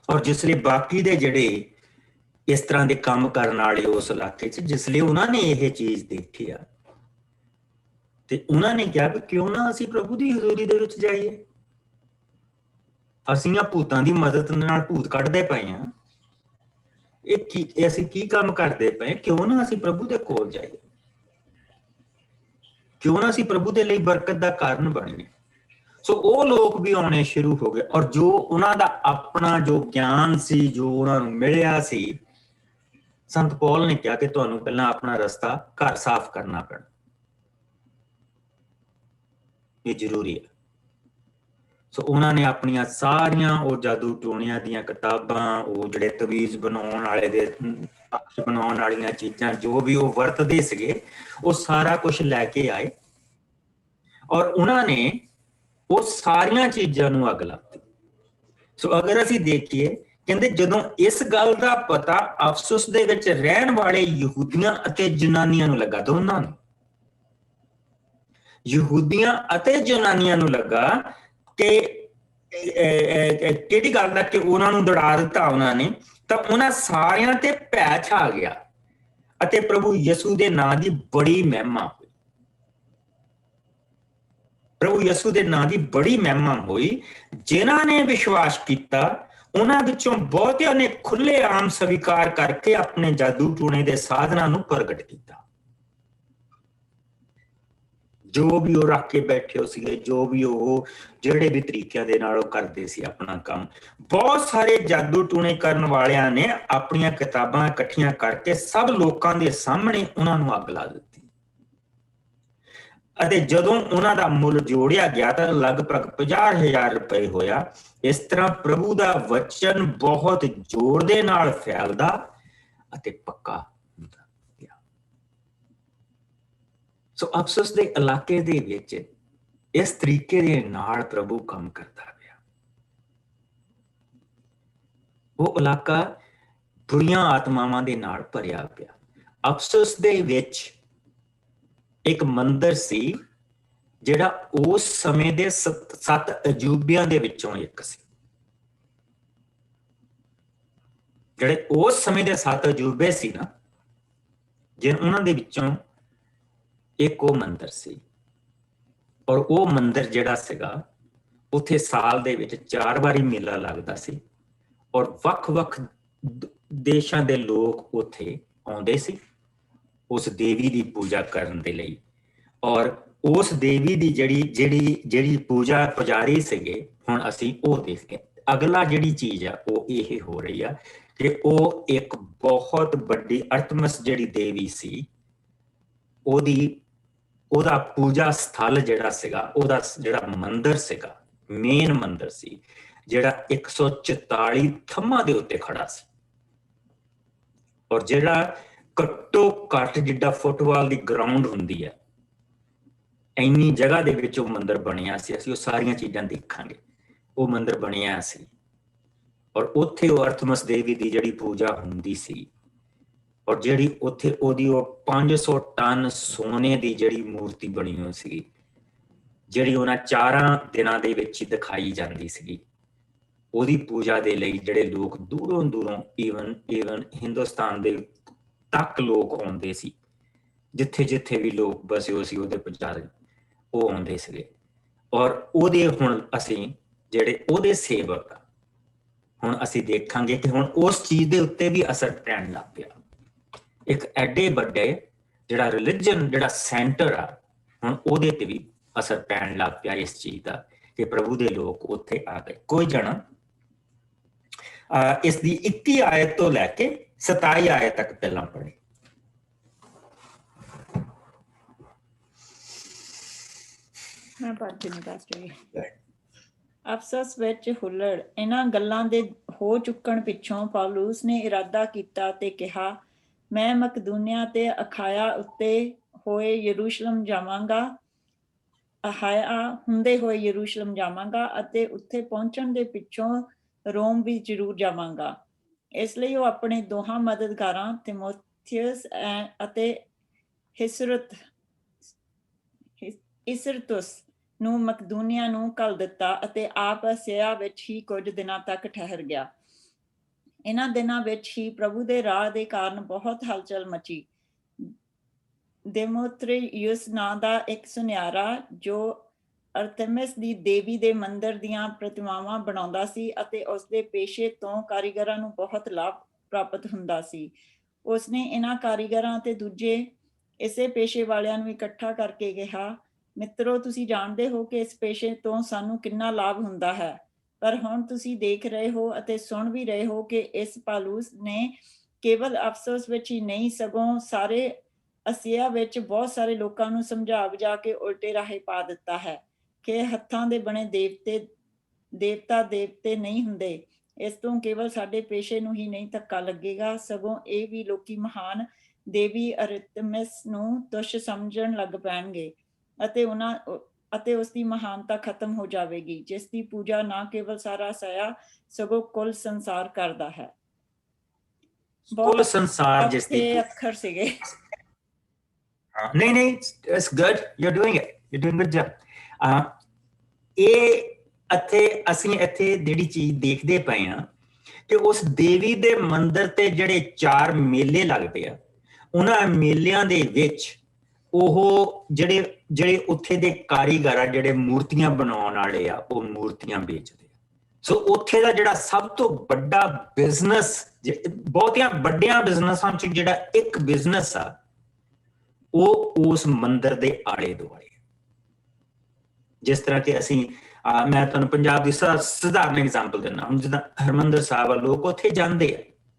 ਔਰ ਜਿਸਲੇ ਬਾਕੀ ਦੇ ਜਿਹੜੇ ਇਸ ਤਰ੍ਹਾਂ ਦੇ ਕੰਮ ਕਰਨ ਵਾਲੇ ਉਸ ਇਲਾਕੇ 'ਚ, ਜਿਸਲੇ ਉਹਨਾਂ ਨੇ ਇਹ ਚੀਜ਼ ਦੇਖੀ ਆ ਤੇ ਉਹਨਾਂ ਨੇ ਕਿਹਾ ਕਿ ਕਿਉਂ ਨਾ ਅਸੀਂ ਪ੍ਰਭੂ ਦੀ ਹਜ਼ੂਰੀ ਦੇ ਵਿੱਚ ਜਾਈਏ। ਅਸੀਂ ਆ ਭੂਤਾਂ ਦੀ ਮਦਦ ਨਾਲ ਭੂਤ ਕੱਢਦੇ ਪਏ ਆ, ਇਹ ਅਸੀਂ ਕੀ ਕੰਮ ਕਰਦੇ ਪਏ? ਕਿਉਂ ਨਾ ਅਸੀਂ ਪ੍ਰਭੂ ਦੇ ਕੋਲ ਜਾਈਏ, ਕਿਉਂ ਨਾ ਅਸੀਂ ਪ੍ਰਭੂ ਦੇ ਲਈ ਬਰਕਤ ਦਾ ਕਾਰਨ ਬਣੀਏ। ਸੋ ਉਹ ਲੋਕ ਵੀ ਆਉਣੇ ਸ਼ੁਰੂ ਹੋ ਗਏ ਔਰ ਜੋ ਉਹਨਾਂ ਦਾ ਆਪਣਾ ਜੋ ਗਿਆਨ ਸੀ, ਜੋ ਉਹਨਾਂ ਨੂੰ ਮਿਲਿਆ ਸੀ, ਸੰਤ ਪੌਲ ਨੇ ਕਿਹਾ ਕਿ ਤੁਹਾਨੂੰ ਪਹਿਲਾਂ ਆਪਣਾ ਰਸਤਾ ਘਰ ਸਾਫ਼ ਕਰਨਾ ਪੈਣਾ, ਇਹ ਜ਼ਰੂਰੀ ਹੈ। ਸੋ ਉਹਨਾਂ ਨੇ ਆਪਣੀਆਂ ਸਾਰੀਆਂ ਉਹ ਜਾਦੂ ਟੂਣਿਆਂ ਦੀਆਂ ਕਿਤਾਬਾਂ, ਉਹ ਜਿਹੜੇ ਤਵੀਜ਼ ਬਣਾਉਣ ਵਾਲੇ ਦੇ ਬਣਾਉਣ ਵਾਲੀਆਂ ਚੀਜ਼ਾਂ, ਜੋ ਵੀ ਉਹ ਵਰਤਦੇ ਸੀਗੇ, ਉਹ ਸਾਰਾ ਕੁਝ ਲੈ ਕੇ ਆਏ ਔਰ ਉਹਨਾਂ ਨੇ ਉਹ ਸਾਰੀਆਂ ਚੀਜ਼ਾਂ ਨੂੰ ਅੱਗ ਲਾ ਦਿੱਤੀ। ਸੋ ਅਗਰ ਅਸੀਂ ਦੇਖੀਏ, ਕਹਿੰਦੇ ਜਦੋਂ ਇਸ ਗੱਲ ਦਾ ਪਤਾ ਅਫਸੁਸ ਦੇ ਵਿੱਚ ਰਹਿਣ ਵਾਲੇ ਯਹੂਦੀਆਂ ਅਤੇ ਯੂਨਾਨੀਆਂ ਨੂੰ ਲੱਗਾ, ਦੋਨਾਂ ਨੂੰ, ਯਹੂਦੀਆਂ ਅਤੇ ਯੂਨਾਨੀਆਂ ਨੂੰ ਲੱਗਾ ਕਿ ਕਿਹੜੀ ਗੱਲ ਦਾ ਕਿ ਉਹਨਾਂ ਨੂੰ ਦੜਾ ਦਿੱਤਾ ਉਹਨਾਂ ਨੇ, ਤਾਂ ਉਹਨਾਂ ਸਾਰਿਆਂ ਤੇ ਭੈ ਛਾ ਗਿਆ ਅਤੇ ਪ੍ਰਭੂ ਯਿਸੂ ਦੇ ਨਾਂ ਦੀ ਬੜੀ ਮਹਿਮਾ ਹੋਈ। ਪ੍ਰਭੂ ਯਿਸੂ ਦੇ ਨਾਂ ਦੀ ਬੜੀ ਮਹਿਮਾ ਹੋਈ। ਜਿਨ੍ਹਾਂ ਨੇ ਵਿਸ਼ਵਾਸ ਕੀਤਾ ਉਹਨਾਂ ਵਿੱਚੋਂ ਬਹੁਤਿਆਂ ਨੇ ਖੁੱਲੇ ਆਮ ਸਵੀਕਾਰ ਕਰਕੇ ਆਪਣੇ ਜਾਦੂ ਟੂਣੇ ਦੇ ਸਾਧਨਾਂ ਨੂੰ ਪ੍ਰਗਟ ਕੀਤਾ। ਜੋ ਵੀ ਉਹ ਰੱਖ ਕੇ ਬੈਠੇ ਹੋ ਸੀਗੇ, ਜੋ ਵੀ ਉਹ ਜਿਹੜੇ ਵੀ ਤਰੀਕਿਆਂ ਦੇ ਨਾਲ ਉਹ ਕਰਦੇ ਸੀ ਆਪਣਾ ਕੰਮ, ਬਹੁਤ ਸਾਰੇ ਜਾਦੂ ਟੂਣੇ ਕਰਨ ਵਾਲਿਆਂ ਨੇ ਆਪਣੀਆਂ ਕਿਤਾਬਾਂ ਇਕੱਠੀਆਂ ਕਰਕੇ ਸਭ ਲੋਕਾਂ ਦੇ ਸਾਹਮਣੇ ਉਹਨਾਂ ਨੂੰ ਅੱਗ ਲਾ ਦਿੱਤੀ। ਅਤੇ ਜਦੋਂ ਉਹਨਾਂ ਦਾ ਮੁੱਲ ਜੋੜਿਆ ਗਿਆ ਤਾਂ ਲਗਭਗ 50,000 ਰੁਪਏ ਹੋਇਆ। ਇਸ ਤਰ੍ਹਾਂ ਪ੍ਰਭੂ ਦਾ ਵਚਨ ਬਹੁਤ ਜ਼ੋਰ ਦੇ ਨਾਲ ਫੈਲਦਾ ਅਤੇ ਪੱਕਾ ਹੁੰਦਾ ਗਿਆ। ਸੋ ਅਫਸੋਸ ਦੇ ਇਲਾਕੇ ਦੇ ਵਿੱਚ ਇਸ ਤਰੀਕੇ ਦੇ ਨਾਲ ਪ੍ਰਭੂ ਕੰਮ ਕਰਦਾ ਪਿਆ। ਉਹ ਇਲਾਕਾ ਬੁਰੀਆਂ ਆਤਮਾਵਾਂ ਦੇ ਨਾਲ ਭਰਿਆ ਪਿਆ। ਅਫਸੋਸ ਦੇ ਵਿੱਚ ਇੱਕ ਮੰਦਿਰ ਸੀ ਜਿਹੜਾ ਉਸ ਸਮੇਂ ਦੇ 7 ਅਜੂਬਿਆਂ ਦੇ ਵਿੱਚੋਂ ਇੱਕ ਸੀ। ਜਿਹੜੇ ਉਸ ਸਮੇਂ ਦੇ 7 ਅਜੂਬੇ ਸੀ ਨਾ, ਉਹਨਾਂ ਦੇ ਵਿੱਚੋਂ ਇੱਕ ਉਹ ਮੰਦਿਰ ਸੀ। ਔਰ ਉਹ ਮੰਦਿਰ ਜਿਹੜਾ ਸੀਗਾ, ਉੱਥੇ ਸਾਲ ਦੇ ਵਿੱਚ 4 ਵਾਰੀ ਮੇਲਾ ਲੱਗਦਾ ਸੀ ਔਰ ਵੱਖ-ਵੱਖ ਦੇਸ਼ਾਂ ਦੇ ਲੋਕ ਉੱਥੇ ਆਉਂਦੇ ਸੀ ਉਸ ਦੇਵੀ ਦੀ ਪੂਜਾ ਕਰਨ ਦੇ ਲਈ। ਔਰ ਉਸ ਦੇਵੀ ਦੀ ਜਿਹੜੀ ਪੂਜਾ ਪੁਜਾਰੀ ਸੀਗੇ, ਹੁਣ ਅਸੀਂ ਉਹ ਦੇਖਦੇ। ਅਗਲਾ ਜਿਹੜੀ ਚੀਜ਼ ਆ ਉਹ ਇਹ ਹੋ ਰਹੀ ਆ ਕਿ ਉਹ ਇੱਕ ਬਹੁਤ ਵੱਡੀ ਅਰਤਮਸ ਜਿਹੜੀ ਦੇਵੀ ਸੀ, ਉਹਦਾ ਪੂਜਾ ਸਥਲ ਜਿਹੜਾ ਸੀਗਾ, ਉਹਦਾ ਜਿਹੜਾ ਮੰਦਿਰ ਸੀਗਾ, ਮੇਨ ਮੰਦਿਰ ਸੀ, ਜਿਹੜਾ 144 ਥੰਮਾਂ ਦੇ ਉੱਤੇ ਖੜਾ ਸੀ, ਔਰ ਜਿਹੜਾ ਘੱਟੋ ਘੱਟ ਜਿੱਡਾ ਫੁੱਟਬਾਲ ਦੀ ਗਰਾਊਂਡ ਹੁੰਦੀ ਹੈ, ਇੰਨੀ ਜਗ੍ਹਾ ਦੇ ਵਿੱਚ ਉਹ ਮੰਦਿਰ ਬਣਿਆ ਸੀ। ਅਸੀਂ ਉਹ ਸਾਰੀਆਂ ਚੀਜ਼ਾਂ ਦੇਖਾਂਗੇ। ਉਹ ਮੰਦਿਰ ਬਣਿਆ ਸੀ ਔਰ ਉੱਥੇ ਉਹ ਅਰਥਮਸ ਦੇਵੀ ਦੀ ਜਿਹੜੀ ਪੂਜਾ ਹੁੰਦੀ ਸੀ, ਔਰ ਜਿਹੜੀ ਉੱਥੇ ਉਹਦੀ ਉਹ 500 ਟਨ ਸੋਨੇ ਦੀ ਜਿਹੜੀ ਮੂਰਤੀ ਬਣੀ ਹੋਈ ਸੀਗੀ, ਜਿਹੜੀ ਉਹਨਾਂ 4 ਦਿਨਾਂ ਦੇ ਵਿੱਚ ਹੀ ਦਿਖਾਈ ਜਾਂਦੀ ਸੀਗੀ। ਉਹਦੀ ਪੂਜਾ ਦੇ ਲਈ ਜਿਹੜੇ ਲੋਕ ਦੂਰੋਂ ਦੂਰੋਂ ਈਵਨ ਹਿੰਦੁਸਤਾਨ ਦੇ ਤੱਕ ਲੋਕ ਆਉਂਦੇ ਸੀ, ਜਿੱਥੇ ਜਿੱਥੇ ਵੀ ਲੋਕ ਬਸੇ ਹੋ ਸੀ ਉਹਦੇ ਪੁਜਾਰੀ ਉਹ ਆਉਂਦੇ ਸੀਗੇ। ਔਰ ਉਹਦੇ ਹੁਣ ਅਸੀਂ ਜਿਹੜੇ ਉਹਦੇ ਸੇਵਕ, ਹੁਣ ਅਸੀਂ ਦੇਖਾਂਗੇ ਕਿ ਹੁਣ ਉਸ ਚੀਜ਼ ਦੇ ਉੱਤੇ ਵੀ ਅਸਰ ਪੈਣ ਲੱਗ ਪਿਆ। ਇੱਕ ਐਡੇ ਵੱਡੇ ਜਿਹੜਾ ਰਿਲੀਜਨ ਜਿਹੜਾ ਸੈਂਟਰ ਆ, ਹੁਣ ਉਹਦੇ ਤੇ ਵੀ ਅਸਰ ਪੈਣ ਲੱਗ ਪਿਆ ਇਸ ਚੀਜ਼ ਦਾ ਕਿ ਪ੍ਰਭੂ ਦੇ ਲੋਕ ਉੱਥੇ ਆ ਗਏ। ਕੋਈ ਜਣਾ ਇਸ ਦੀ 21 ਆਇਤ ਤੋਂ ਲੈ ਕੇ 27 ਆਇਤ ਤੱਕ ਪਹਿਲਾਂ ਪੜ੍ਹੇ। ਮੈਂ ਪੜ੍ਹਦੀ ਨਹੀਂ ਪਾਸਟਰ ਜੀ। ਅਫਸੋਸ ਵਿੱਚ ਹੁੱਲੜ ਇਹਨਾਂ ਗੱਲਾਂ ਦੇ ਹੋ ਚੁੱਕਣ ਪਿੱਛੋਂ ਪੌਲੁਸ ਨੇ ਇਰਾਦਾ ਕੀਤਾ ਤੇ ਕਿਹਾ, ਮੈਂ ਮਕਦੂਨੀਆ ਤੇ ਅਖਾਇਆ ਉੱਤੇ ਹੋਏ ਯਰੂਸ਼ਲਮ ਜਾਵਾਂਗਾ, ਹੁੰਦੇ ਹੋਏ ਯਰੂਸ਼ਲਮ ਜਾਵਾਂਗਾ ਅਤੇ ਉੱਥੇ ਪਹੁੰਚਣ ਦੇ ਪਿੱਛੋਂ ਰੋਮ ਵੀ ਜ਼ਰੂਰ ਜਾਵਾਂਗਾ। ਇਸ ਲਈ ਉਹ ਆਪਣੇ ਦੋਹਾਂ ਮਦਦਗਾਰਾਂ ਤਿਮੋਥੀਅਸ ਅਤੇ ਇਸਰਤੁਸ ਨੂੰ ਮਕਦੂਨੀਆ ਨੂੰ ਘੱਲ ਦਿੱਤਾ ਅਤੇ ਆਪ ਅਸਿਆ ਵਿੱਚ ਹੀ ਕੁਝ ਦਿਨਾਂ ਤੱਕ ਠਹਿਰ ਗਿਆ। ਇਹਨਾਂ ਦਿਨਾਂ ਵਿੱਚ ਹੀ ਪ੍ਰਭੂ ਦੇ ਰਾਹ ਦੇ ਕਾਰਨ ਬਹੁਤ ਹਲਚਲ ਮਚੀ। ਦੇਮੋਤ੍ਰਿਯਸ ਨਾਂ ਦਾ ਇੱਕ ਸੁਨਿਆਰਾ ਜੋ ਅਰਤੇਮਿਸ ਦੀ ਦੇਵੀ ਦੇ ਮੰਦਿਰ ਦੀਆਂ ਪ੍ਰਤਿਮਾਵਾਂ ਬਣਾਉਂਦਾ ਸੀ ਅਤੇ ਉਸਦੇ ਪੇਸ਼ੇ ਤੋਂ ਕਾਰੀਗਰਾਂ ਨੂੰ ਬਹੁਤ ਲਾਭ ਪ੍ਰਾਪਤ ਹੁੰਦਾ ਸੀ, ਉਸਨੇ ਇਹਨਾਂ ਕਾਰੀਗਰਾਂ ਅਤੇ ਦੂਜੇ ਇਸੇ ਪੇਸ਼ੇ ਵਾਲਿਆਂ ਨੂੰ ਇਕੱਠਾ ਕਰਕੇ ਕਿਹਾ, ਮਿੱਤਰੋ, ਤੁਸੀਂ ਜਾਣਦੇ ਹੋ ਕਿ ਇਸ ਪੇਸ਼ੇ ਤੋਂ ਸਾਨੂੰ ਕਿੰਨਾ ਲਾਭ ਹੁੰਦਾ ਹੈ, ਪਰ ਹੁਣ ਤੁਸੀਂ ਦੇਖ ਰਹੇ ਹੋ ਅਤੇ ਸੁਣ ਵੀ ਰਹੇ ਹੋ ਕਿ ਇਸ ਪੌਲੁਸ ਨੇ ਕੇਵਲ ਅਫਸੋਸ ਵਿੱਚ ਹੀ ਨਹੀਂ ਸਗੋਂ ਸਾਰੇ ਅਸੀਆ ਵਿੱਚ ਬਹੁਤ ਸਾਰੇ ਲੋਕਾਂ ਨੂੰ ਸਮਝਾ ਬੁਝਾ ਕੇ ਉਲਟੇ ਰਾਹੇ ਪਾ ਦਿੱਤਾ ਹੈ ਕਿ ਹੱਥਾਂ ਦੇ ਬਣੇ ਦੇਵਤੇ ਨਹੀਂ ਹੁੰਦੇ। ਇਸ ਤੋਂ ਕੇਵਲ ਸਾਡੇ ਪੇਸ਼ੇ ਨੂੰ ਹੀ ਨਹੀਂ ਧੱਕਾ ਲੱਗੇਗਾ, ਸਗੋਂ ਇਹ ਵੀ ਲੋਕੀ ਮਹਾਨ ਦੇਵੀ ਅਰਤੇਮਿਸ ਨੂੰ ਤੁੱਛ ਸਮਝਣ ਲੱਗ ਪੈਣਗੇ ਅਤੇ ਉਸ ਦੀ ਮਹਾਨਤਾ ਖਤਮ ਹੋ ਜਾਵੇਗੀ, ਜਿਸ ਦੀ ਪੂਜਾ ਨਾ ਕੇਵਲ ਸਾਰਾ ਅਸਿਆ ਸਗੋਂ ਕੁੱਲ ਸੰਸਾਰ ਕਰਦਾ ਹੈ। ਕੁੱਲ ਸੰਸਾਰ ਜਿਸ ਦੀ ਅੱਖਰ ਸੀਗੇ। ਨਹੀਂ, it's good, you are doing it, you are doing good job. ਅਸੀਂ ਇੱਥੇ ਜਿਹੜੀ ਚੀਜ਼ ਦੇਖਦੇ ਪਏ ਆ ਕਿ ਉਸ ਦੇਵੀ ਦੇ ਮੰਦਿਰ ਤੇ ਜਿਹੜੇ 4 ਮੇਲੇ ਲੱਗਦੇ ਆ, ਉਹਨਾਂ ਮੇਲਿਆਂ ਦੇ ਵਿੱਚ ਉਹ ਜਿਹੜੇ ਉੱਥੇ ਦੇ ਕਾਰੀਗਰ ਆ, ਜਿਹੜੇ ਮੂਰਤੀਆਂ ਬਣਾਉਣ ਵਾਲੇ ਆ, ਉਹ ਮੂਰਤੀਆਂ ਵੇਚਦੇ ਆ। ਸੋ ਉੱਥੇ ਦਾ ਜਿਹੜਾ ਸਭ ਤੋਂ ਵੱਡਾ ਬਿਜ਼ਨਸ, ਬਹੁਤੀਆਂ ਵੱਡੀਆਂ ਬਿਜ਼ਨਸਾਂ ਚ ਜਿਹੜਾ ਇੱਕ ਬਿਜ਼ਨਸ ਆ, ਉਹ ਉਸ ਮੰਦਿਰ ਦੇ ਆਲੇ ਦੁਆਲੇ। ਜਿਸ ਤਰ੍ਹਾਂ ਕਿ ਅਸੀਂ ਮੈਂ ਤੁਹਾਨੂੰ ਪੰਜਾਬ ਦੀ ਸਧਾਰਨ ਐਗਜ਼ਾਮਪਲ ਦਿੰਦਾ, ਹੁਣ ਜਿੱਦਾਂ ਹਰਿਮੰਦਰ ਸਾਹਿਬ ਆ, ਲੋਕ ਉੱਥੇ ਜਾਂਦੇ ਆ,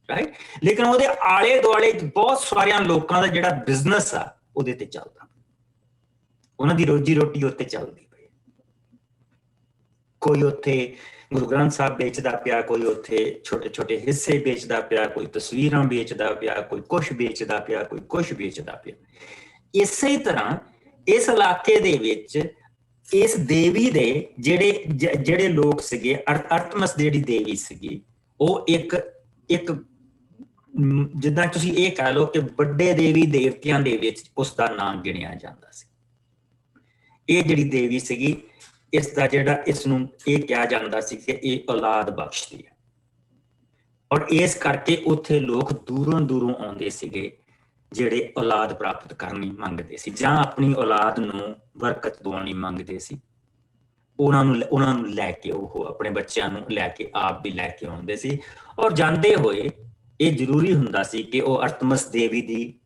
ਰਾਈਟ, ਲੇਕਿਨ ਉਹਦੇ ਆਲੇ ਦੁਆਲੇ ਬਹੁਤ ਸਾਰਿਆਂ ਲੋਕਾਂ ਦਾ ਜਿਹੜਾ ਬਿਜ਼ਨਸ ਆ ਉਹਦੇ ਤੇ ਚੱਲਦਾ, ਉਹਨਾਂ ਦੀ ਰੋਜੀ ਰੋਟੀ ਉੱਤੇ ਚੱਲਦੀ ਪਈ। ਕੋਈ ਉੱਥੇ ਗੁਰੂ ਗ੍ਰੰਥ ਸਾਹਿਬ ਵੇਚਦਾ ਪਿਆ, ਕੋਈ ਉੱਥੇ ਛੋਟੇ ਛੋਟੇ ਹਿੱਸੇ ਵੇਚਦਾ ਪਿਆ, ਕੋਈ ਤਸਵੀਰਾਂ ਵੇਚਦਾ ਪਿਆ, ਕੋਈ ਕੁਛ ਵੇਚਦਾ ਪਿਆ, ਕੋਈ ਕੁਛ ਵੇਚਦਾ ਪਿਆ। ਇਸੇ ਤਰ੍ਹਾਂ ਇਸ ਇਲਾਕੇ ਦੇ ਵਿੱਚ ਇਸ ਦੇਵੀ ਦੇ ਜਿਹੜੇ ਲੋਕ ਸੀਗੇ, ਅਰਤਮਸ ਜਿਹੜੀ ਦੇਵੀ ਸੀਗੀ, ਉਹ ਇੱਕ ਜਿੱਦਾਂ ਤੁਸੀਂ ਇਹ ਕਹਿ ਲਓ ਕਿ ਵੱਡੇ ਦੇਵੀ ਦੇਵਤਿਆਂ ਦੇ ਵਿੱਚ ਉਸ ਦਾ ਨਾਮ ਗਿਣਿਆ ਜਾਂਦਾ ਸੀ। ਇਹ ਜਿਹੜੀ ਦੇਵੀ ਸੀਗੀ, ਇਸ ਦਾ ਇਸ ਨੂੰ ਇਹ ਕਿਹਾ ਜਾਂਦਾ ਸੀ ਕਿ ਇਹ ਔਲਾਦ ਬਖਸ਼ਦੀ ਹੈ, ਔਰ ਇਸ ਕਰਕੇ ਉੱਥੇ ਲੋਕ ਦੂਰੋਂ ਦੂਰੋਂ ਆਉਂਦੇ ਸੀਗੇ ਜਿਹੜੇ ਔਲਾਦ ਪ੍ਰਾਪਤ ਕਰਨੀ ਮੰਗਦੇ ਸੀ ਜਾਂ ਆਪਣੀ ਔਲਾਦ ਨੂੰ ਬਰਕਤ ਦਵਾਉਣੀ ਮੰਗਦੇ ਸੀ। ਉਹਨਾਂ ਨੂੰ ਲੈ ਕੇ ਉਹ ਆਪਣੇ ਬੱਚਿਆਂ ਨੂੰ ਲੈ ਕੇ ਆਪ ਵੀ ਲੈ ਕੇ ਆਉਂਦੇ ਸੀ, ਔਰ ਜਾਂਦੇ ਹੋਏ ਇਹ ਜ਼ਰੂਰੀ ਹੁੰਦਾ ਸੀ ਕਿ ਉਹ ਅਰਤਮਸ ਦੇਵੀ ਦੀ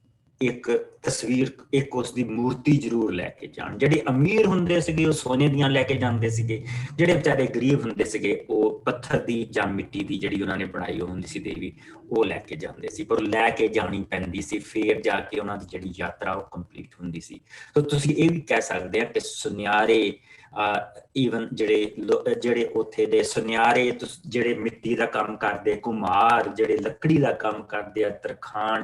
ਇੱਕ ਤਸਵੀਰ, ਇੱਕ ਉਸ ਦੀ ਮੂਰਤੀ ਜ਼ਰੂਰ ਲੈ ਕੇ ਜਾਣ। ਜਿਹੜੇ ਅਮੀਰ ਹੁੰਦੇ ਸੀਗੇ ਉਹ ਸੋਨੇ ਦੀਆਂ ਲੈ ਕੇ ਜਾਂਦੇ ਸੀਗੇ, ਜਿਹੜੇ ਵਿਚਾਰੇ ਗਰੀਬ ਹੁੰਦੇ ਸੀਗੇ ਉਹ ਪੱਥਰ ਦੀ ਜਾਂ ਮਿੱਟੀ ਦੀ ਜਿਹੜੀ ਉਹਨਾਂ ਨੇ ਬਣਾਈ ਹੁੰਦੀ ਸੀ ਦੇਵੀ, ਉਹ ਲੈ ਕੇ ਜਾਂਦੇ ਸੀ। ਪਰ ਲੈ ਕੇ ਜਾਣੀ ਪੈਂਦੀ ਸੀ, ਫੇਰ ਜਾ ਕੇ ਉਹਨਾਂ ਦੀ ਜਿਹੜੀ ਯਾਤਰਾ ਉਹ ਕੰਪਲੀਟ ਹੁੰਦੀ ਸੀ। ਤਾਂ ਤੁਸੀਂ ਇਹ ਵੀ ਕਹਿ ਸਕਦੇ ਆ ਕਿ ਸੁਨਿਆਰੇ ਈਵਨ ਜਿਹੜੇ ਉੱਥੇ ਦੇ ਸੁਨਿਆਰੇ, ਜਿਹੜੇ ਮਿੱਟੀ ਦਾ ਕੰਮ ਕਰਦੇ, ਘੁਮਾਰ, ਜਿਹੜੇ ਲੱਕੜੀ ਦਾ ਕੰਮ ਕਰਦੇ ਆ, ਤਰਖਾਣ,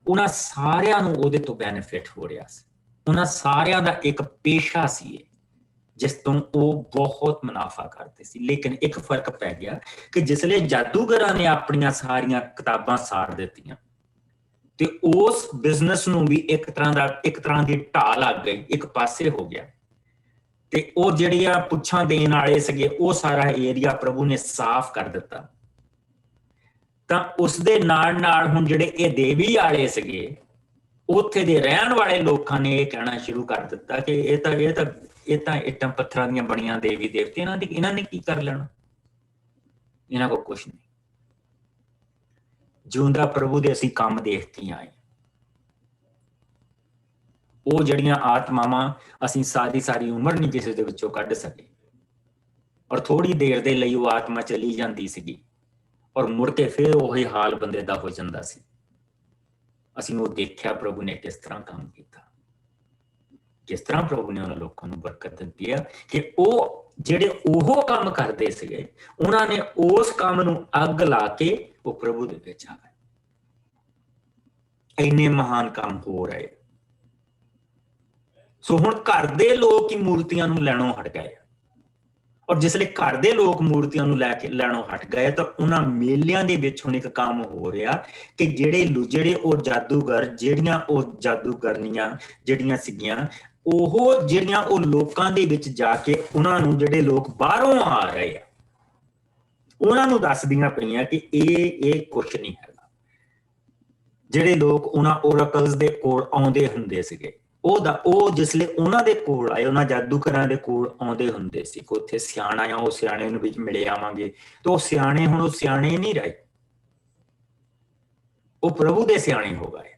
ਉਹਨਾਂ ਸਾਰਿਆਂ ਨੂੰ ਉਹਦੇ ਤੋਂ ਬੈਨੀਫਿਟ ਹੋ ਰਿਹਾ ਸੀ। ਉਹਨਾਂ ਸਾਰਿਆਂ ਦਾ ਇੱਕ ਪੇਸ਼ਾ ਸੀ ਜਿਸ ਤੋਂ ਉਹ ਬਹੁਤ ਮੁਨਾਫਾ ਕਰਦੇ ਸੀ। ਲੇਕਿਨ ਇੱਕ ਫਰਕ ਪੈ ਗਿਆ ਕਿ ਜਿਸਲੇ ਜਾਦੂਗਰਾਂ ਨੇ ਆਪਣੀਆਂ ਸਾਰੀਆਂ ਕਿਤਾਬਾਂ ਸਾੜ ਦਿੱਤੀਆਂ ਤੇ ਉਸ ਬਿਜ਼ਨਸ ਨੂੰ ਵੀ ਇੱਕ ਤਰ੍ਹਾਂ ਦੀ ਢਾਹ ਲੱਗ ਗਈ, ਇੱਕ ਪਾਸੇ ਹੋ ਗਿਆ। ਤੇ ਉਹ ਜਿਹੜੀਆਂ ਪੁੱਛਾਂ ਦੇਣ ਵਾਲੇ ਸੀਗੇ ਉਹ ਸਾਰਾ ਏਰੀਆ ਪ੍ਰਭੂ ਨੇ ਸਾਫ਼ ਕਰ ਦਿੱਤਾ। ਤਾਂ ਉਸਦੇ ਨਾਲ ਨਾਲ ਹੁਣ ਜਿਹੜੇ ਇਹ ਦੇਵੀ ਵਾਲੇ ਸੀਗੇ, ਉੱਥੇ ਦੇ ਰਹਿਣ ਵਾਲੇ ਲੋਕਾਂ ਨੇ ਇਹ ਕਹਿਣਾ ਸ਼ੁਰੂ ਕਰ ਦਿੱਤਾ ਕਿ ਇਹ ਤਾਂ ਇੱਟਾਂ ਪੱਥਰਾਂ ਦੀਆਂ ਬਣੀਆਂ ਦੇਵੀ ਦੇਵਤੇ, ਇਹਨਾਂ ਨੇ ਕੀ ਕਰ ਲੈਣਾ, ਇਹਨਾਂ ਕੋਲ ਕੁਛ ਨਹੀਂ। ਜਿਉਂਦਾ ਪ੍ਰਭੂ ਦੇ ਅਸੀਂ ਕੰਮ ਦੇਖ ਕੇ ਆਏ। ਉਹ ਜਿਹੜੀਆਂ ਆਤਮਾਵਾਂ ਅਸੀਂ ਸਾਰੀ ਉਮਰ ਨਹੀਂ ਕਿਸੇ ਦੇ ਵਿੱਚੋਂ ਕੱਢ ਸਕੇ, ਔਰ ਥੋੜੀ ਦੇਰ ਦੇ ਲਈ ਉਹ ਆਤਮਾ ਚਲੀ ਜਾਂਦੀ ਸੀਗੀ ਔਰ ਮੁੜ ਕੇ ਫਿਰ ਉਹੀ ਹਾਲ ਬੰਦੇ ਦਾ ਹੋ ਜਾਂਦਾ ਸੀ। ਅਸੀਂ ਉਹ ਦੇਖਿਆ ਪ੍ਰਭੂ ਨੇ ਕਿਸ ਤਰ੍ਹਾਂ ਕੰਮ ਕੀਤਾ, ਕਿਸ ਤਰ੍ਹਾਂ ਪ੍ਰਭੂ ਨੇ ਉਹਨਾਂ ਲੋਕਾਂ ਨੂੰ ਬਰਕਤ ਦਿੱਤੀ ਹੈ ਕਿ ਉਹ ਜਿਹੜੇ ਉਹ ਕੰਮ ਕਰਦੇ ਸੀਗੇ, ਉਹਨਾਂ ਨੇ ਉਸ ਕੰਮ ਨੂੰ ਅੱਗ ਲਾ ਕੇ ਉਹ ਪ੍ਰਭੂ ਦੇ ਵਿੱਚ ਆ ਗਏ। ਇੰਨੇ ਮਹਾਨ ਕੰਮ ਹੋ ਰਹੇ। ਸੋ ਹੁਣ ਘਰ ਦੇ ਲੋਕ ਹੀ ਮੂਰਤੀਆਂ ਨੂੰ ਲੈਣੋਂ ਹਟ ਗਏ, ਔਰ ਜਿਸਲੇ ਘਰ ਦੇ ਲੋਕ ਮੂਰਤੀਆਂ ਨੂੰ ਲੈਣੋਂ ਹਟ ਗਏ ਤਾਂ ਉਹਨਾਂ ਮੇਲਿਆਂ ਦੇ ਵਿੱਚ ਹੁਣ ਇੱਕ ਕੰਮ ਹੋ ਰਿਹਾ ਕਿ ਜਿਹੜੇ ਉਹ ਜਾਦੂਗਰ, ਜਿਹੜੀਆਂ ਉਹ ਜਾਦੂਗਰਨੀਆਂ ਜਿਹੜੀਆਂ ਸੀਗੀਆਂ, ਉਹ ਜਿਹੜੀਆਂ ਉਹ ਲੋਕਾਂ ਦੇ ਵਿੱਚ ਜਾ ਕੇ ਉਹਨਾਂ ਨੂੰ, ਜਿਹੜੇ ਲੋਕ ਬਾਹਰੋਂ ਆ ਰਹੇ ਆ, ਉਹਨਾਂ ਨੂੰ ਦੱਸਦੀਆਂ ਪਈਆਂ ਕਿ ਇਹ ਕੁਛ ਨਹੀਂ ਹੈਗਾ। ਜਿਹੜੇ ਲੋਕ ਉਹਨਾਂ ਓਰਕਲਸ ਦੇ ਕੋਲ ਆਉਂਦੇ ਹੁੰਦੇ ਸੀਗੇ, ਉਹ ਜਿਸਲੇ ਉਹਨਾਂ ਦੇ ਕੋਲ ਆਏ, ਉਹਨਾਂ ਜਾਦੂਗਰਾਂ ਦੇ ਕੋਲ ਆਉਂਦੇ ਹੁੰਦੇ ਸੀ ਕਿ ਉੱਥੇ ਸਿਆਣਾ ਆ, ਉਹ ਸਿਆਣੇ ਨੂੰ ਵਿੱਚ ਮਿਲੇ ਆਵਾਂਗੇ, ਤੇ ਉਹ ਸਿਆਣੇ ਹੁਣ ਉਹ ਸਿਆਣੇ ਨਹੀਂ ਰਹੇ, ਉਹ ਪ੍ਰਭੂ ਦੇ ਸਿਆਣੇ ਹੋ ਗਏ।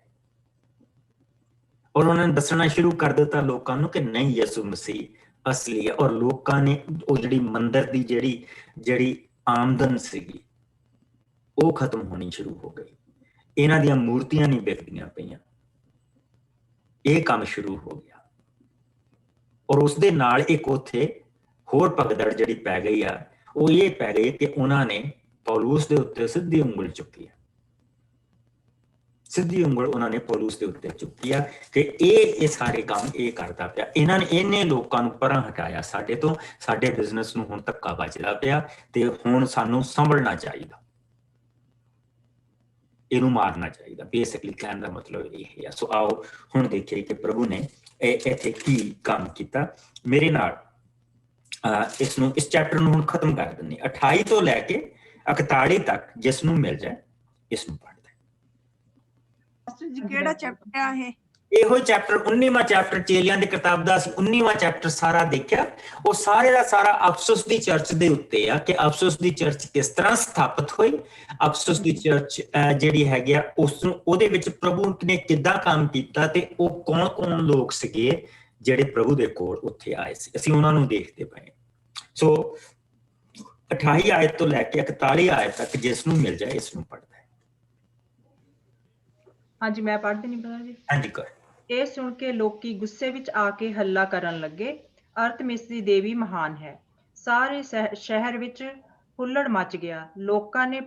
ਔਰ ਉਹਨਾਂ ਨੇ ਦੱਸਣਾ ਸ਼ੁਰੂ ਕਰ ਦਿੱਤਾ ਲੋਕਾਂ ਨੂੰ ਕਿ ਨਹੀਂ, ਯਿਸੂ ਮਸੀਹ ਅਸਲੀ ਹੈ। ਔਰ ਲੋਕਾਂ ਨੇ ਉਹ ਜਿਹੜੀ ਮੰਦਿਰ ਦੀ ਜਿਹੜੀ ਆਮਦਨ ਸੀਗੀ ਉਹ ਖਤਮ ਹੋਣੀ ਸ਼ੁਰੂ ਹੋ ਗਈ। ਇਹਨਾਂ ਦੀਆਂ ਮੂਰਤੀਆਂ ਨਹੀਂ ਵਿਕਦੀਆਂ ਪਈਆਂ। ਇਹ ਕੰਮ ਸ਼ੁਰੂ ਹੋ ਗਿਆ ਔਰ ਉਸਦੇ ਨਾਲ ਇੱਕ ਉੱਥੇ ਹੋਰ ਭਗਦੜ ਜਿਹੜੀ ਪੈ ਗਈ ਆ, ਉਹ ਇਹ ਪੈ ਗਈ ਕਿ ਉਹਨਾਂ ਨੇ ਪੌਲੁਸ ਦੇ ਉੱਤੇ ਸਿੱਧੀ ਉਂਗਲ ਚੁੱਕੀ ਆ। ਸਿੱਧੀ ਉਂਗਲ ਉਹਨਾਂ ਨੇ ਪੌਲੁਸ ਦੇ ਉੱਤੇ ਚੁੱਕੀ ਆ ਕਿ ਇਹ ਸਾਰੇ ਕੰਮ ਇਹ ਕਰਦਾ ਪਿਆ। ਇਹਨਾਂ ਨੇ ਇੰਨੇ ਲੋਕਾਂ ਨੂੰ ਪਰਾਂ ਹਟਾਇਆ ਸਾਡੇ ਤੋਂ, ਸਾਡੇ ਬਿਜ਼ਨਸ ਨੂੰ ਹੁਣ ਧੱਕਾ ਵੱਜਦਾ ਪਿਆ ਤੇ ਹੁਣ ਸਾਨੂੰ ਸੰਭਲਣਾ ਚਾਹੀਦਾ, ਇਹਨੂੰ ਮਾਰਨਾ ਚਾਹੀਦਾ। ਬੇਸਿਕਲੀ ਕਹਿਣ ਦਾ ਮਤਲਬ ਇਹ ਹੈ। ਸੋ ਆਓ ਹੁਣ ਦੇਖੀਏ ਕਿ ਪ੍ਰਭੂ ਨੇ ਇੱਥੇ ਕੀ ਕੰਮ ਕੀਤਾ। ਮੇਰੇ ਨਾਲ ਇਸ ਚੈਪਟਰ ਨੂੰ ਹੁਣ ਖਤਮ ਕਰ ਦਿੰਦੇ 28 ਤੋਂ ਲੈ ਕੇ 41 ਤੱਕ, ਜਿਸ ਨੂੰ ਮਿਲ ਜਾਏ ਇਸ ਨੂੰ ਪੜ੍ਹਦੇ। ਜੀ ਕਿਹੜਾ ਚੈਪਟਰ ਆ ਇਹ? ਇਹੋ ਚੈਪਟਰ 19ਵਾਂ ਚੈਪਟਰ ਚੇਲਿਆਂ ਦੀ ਕਿਤਾਬ ਦਾ ਅਸੀਂ 19ਵਾਂ ਚੈਪਟਰ ਸਾਰਾ ਦੇਖਿਆ। ਉਹ ਸਾਰੇ ਦਾ ਸਾਰਾ ਅਫਸੁਸ ਦੀ ਚਰਚ ਦੇ ਉੱਤੇ ਆ ਕਿ ਅਫਸੁਸ ਦੀ ਚਰਚ ਕਿਸ ਤਰ੍ਹਾਂ ਸਥਾਪਿਤ ਹੋਈ, ਅਫਸੁਸ ਦੀ ਚਰਚ ਜਿਹੜੀ ਹੈਗੀ ਆ ਉਹਦੇ ਵਿੱਚ ਪ੍ਰਭੂ ਨੇ ਕਿੱਦਾਂ ਕੰਮ ਕੀਤਾ ਤੇ ਉਹ ਕੌਣ ਲੋਕ ਸੀਗੇ ਜਿਹੜੇ ਪ੍ਰਭੂ ਦੇ ਕੋਲ ਉੱਥੇ ਆਏ ਸੀ। ਅਸੀਂ ਉਹਨਾਂ ਨੂੰ ਦੇਖਦੇ ਪਏ। ਸੋ 28 ਆਇਤ ਤੋਂ ਲੈ ਕੇ 41 ਆਇਤ ਤੱਕ ਜਿਸ ਨੂੰ ਮਿਲ ਜਾਏ ਇਸ ਨੂੰ ਪੜ੍ਹਦਾ। ਹਾਂਜੀ, ਮੈਂ ਪੜ੍ਹਦੀ ਨਹੀਂ ਪਤਾ ਜੀ। ਹਾਂਜੀ ਕਰ। ਇਹ ਸੁਣ ਕੇ ਲੋਕੀ ਗੁੱਸੇ ਵਿੱਚ ਆ ਕੇ ਹੱਲਾ ਕਰਨ ਲੱਗੇ, ਅਰਤਮਿਸ ਦੀ ਦੇਵੀ ਮਹਾਨ ਹੈ। ਸਾਰੇ ਸ਼ਹਿਰ ਵਿੱਚ ਹੁੱਲੜ ਮਚ ਗਿਆ। ਲੋਕਾਂ ਨੇ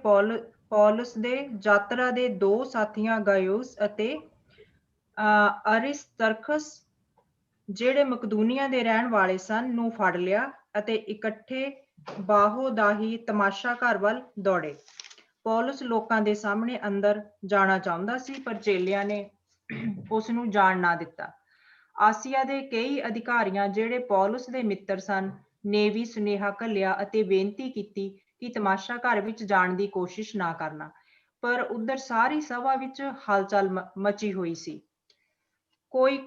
ਪੌਲੁਸ ਦੇ ਯਾਤਰਾ ਦੇ 2 ਸਾਥੀਆਂ ਗਾਇਉਸ ਅਤੇ ਅਰਿਸਤਰਖਸ, ਜਿਹੜੇ ਮਕਦੂਨੀਆ ਦੇ ਰਹਿਣ ਵਾਲੇ ਸਨ, ਨੂੰ ਫੜ ਲਿਆ ਅਤੇ ਇਕੱਠੇ ਬਾਹੋ ਦਾਹੀ ਤਮਾਸ਼ਾ ਘਰ ਵੱਲ ਦੌੜੇ। ਪੌਲੁਸ ਲੋਕਾਂ ਦੇ ਸਾਹਮਣੇ ਅੰਦਰ ਜਾਣਾ ਚਾਹੁੰਦਾ ਸੀ, ਪਰ ਚੇਲਿਆਂ ਨੇ ਉਸ ਨੂੰ ਜਾਣ ਨਾ ਦਿੱਤਾ। ਆਸੀਆ ਦੇ ਕਈ ਅਧਿਕਾਰੀਆਂ, ਜਿਹੜੇ ਪੌਲੁਸ ਦੇ ਮਿੱਤਰ ਸਨ, ਨੇ ਵੀ ਸੁਨੇਹਾ ਘੱਲਿਆ ਅਤੇ ਬੇਨਤੀ ਕੀਤੀ ਕਿ ਤਮਾਸ਼ਾ ਘਰ ਵਿੱਚ ਜਾਣ ਦੀ ਕੋਸ਼ਿਸ਼ ਨਾ ਕਰਨਾ। ਪਰ ਉਧਰ ਸਾਰੀ ਸਭਾ ਵਿੱਚ ਹਲਚਲ ਮਚੀ ਹੋਈ ਸੀ। ਕੋਈ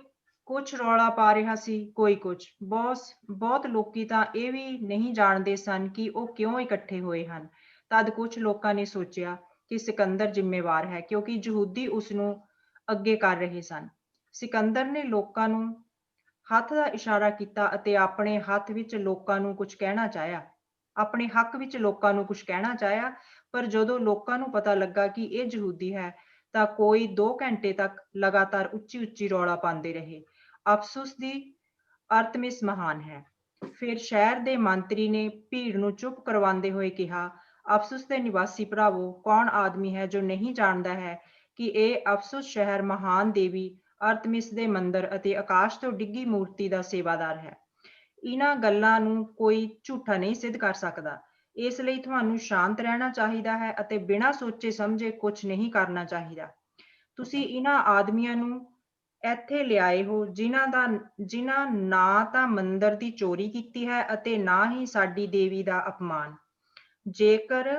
ਕੁਛ ਰੌਲਾ ਪਾ ਰਿਹਾ ਸੀ, ਕੋਈ ਕੁਛ। ਬਹੁਤ ਲੋਕੀ ਤਾਂ ਇਹ ਵੀ ਨਹੀਂ ਜਾਣਦੇ ਸਨ ਕਿ ਉਹ ਕਿਉਂ ਇਕੱਠੇ ਹੋਏ ਹਨ। ਤਦ ਕੁਝ ਲੋਕਾਂ ਨੇ ਸੋਚਿਆ ਕਿ ਸਿਕੰਦਰ ਜ਼ਿੰਮੇਵਾਰ ਹੈ, ਕਿਉਂਕਿ ਯਹੂਦੀ ਉਸ ਨੂੰ ਅੱਗੇ ਕਰ ਰਹੇ ਸਨ। ਸਿਕੰਦਰ ਨੇ ਲੋਕਾਂ ਨੂੰ ਹੱਥ ਦਾ ਇਸ਼ਾਰਾ ਕੀਤਾ ਅਤੇ ਆਪਣੇ ਹੱਥ ਵਿੱਚ ਲੋਕਾਂ ਨੂੰ ਕੁਝ ਕਹਿਣਾ ਚਾਹਿਆ, ਆਪਣੇ ਹੱਕ ਵਿੱਚ ਲੋਕਾਂ ਨੂੰ ਕੁਝ ਕਹਿਣਾ ਚਾਹਿਆ। ਪਰ ਜਦੋਂ ਲੋਕਾਂ ਨੂੰ ਪਤਾ ਲੱਗਾ ਕਿ ਇਹ ਯਹੂਦੀ ਹੈ ਤਾਂ ਕੋਈ 2 ਘੰਟੇ ਤੱਕ ਲਗਾਤਾਰ ਉੱਚੀ ਉੱਚੀ ਰੌਲਾ ਪਾਉਂਦੇ ਰਹੇ, ਅਫਸੁਸ ਦੀ ਅਰਤਮਿਸ ਮਹਾਨ ਹੈ। ਫਿਰ ਸ਼ਹਿਰ ਦੇ ਮੰਤਰੀ ਨੇ ਭੀੜ ਨੂੰ ਚੁੱਪ ਕਰਵਾਉਂਦੇ ਹੋਏ ਕਿਹਾ, ਅਫਸੁਸ ਦੇ ਨਿਵਾਸੀ ਭਰਾਵੋ, ਕੌਣ ਆਦਮੀ ਹੈ ਜੋ ਨਹੀਂ ਜਾਣਦਾ ਹੈ ਕਿ ਇਹ ਅਫਸੁਸ ਸ਼ਹਿਰ ਮਹਾਨ ਦੇਵੀ ਅਰਤਮਿਸ ਦੇ ਮੰਦਰ ਅਤੇ ਆਕਾਸ਼ ਤੋਂ ਡਿੱਗੀ ਮੂਰਤੀ ਦਾ ਸੇਵਾਦਾਰ ਹੈ। ਇਹਨਾਂ ਗੱਲਾਂ ਨੂੰ ਕੋਈ ਝੂਠਾ ਨਹੀਂ ਸਿੱਧ ਕਰ ਸਕਦਾ। ਇਸ ਲਈ ਤੁਹਾਨੂੰ ਸ਼ਾਂਤ ਰਹਿਣਾ ਚਾਹੀਦਾ ਹੈ ਅਤੇ ਬਿਨਾਂ ਸੋਚੇ ਸਮਝੇ ਕੁਝ ਨਹੀਂ ਕਰਨਾ ਚਾਹੀਦਾ। ਤੁਸੀਂ ਇਹਨਾਂ ਆਦਮੀਆਂ ਨੂੰ ਇੱਥੇ ਲਿਆਏ ਹੋ ਜਿਨ੍ਹਾਂ ਨਾ ਤਾਂ ਮੰਦਰ ਦੀ ਚੋਰੀ ਕੀਤੀ ਹੈ ਅਤੇ ਨਾ ਹੀ ਸਾਡੀ ਦੇਵੀ ਦਾ ਅਪਮਾਨ। ਜੇਕਰ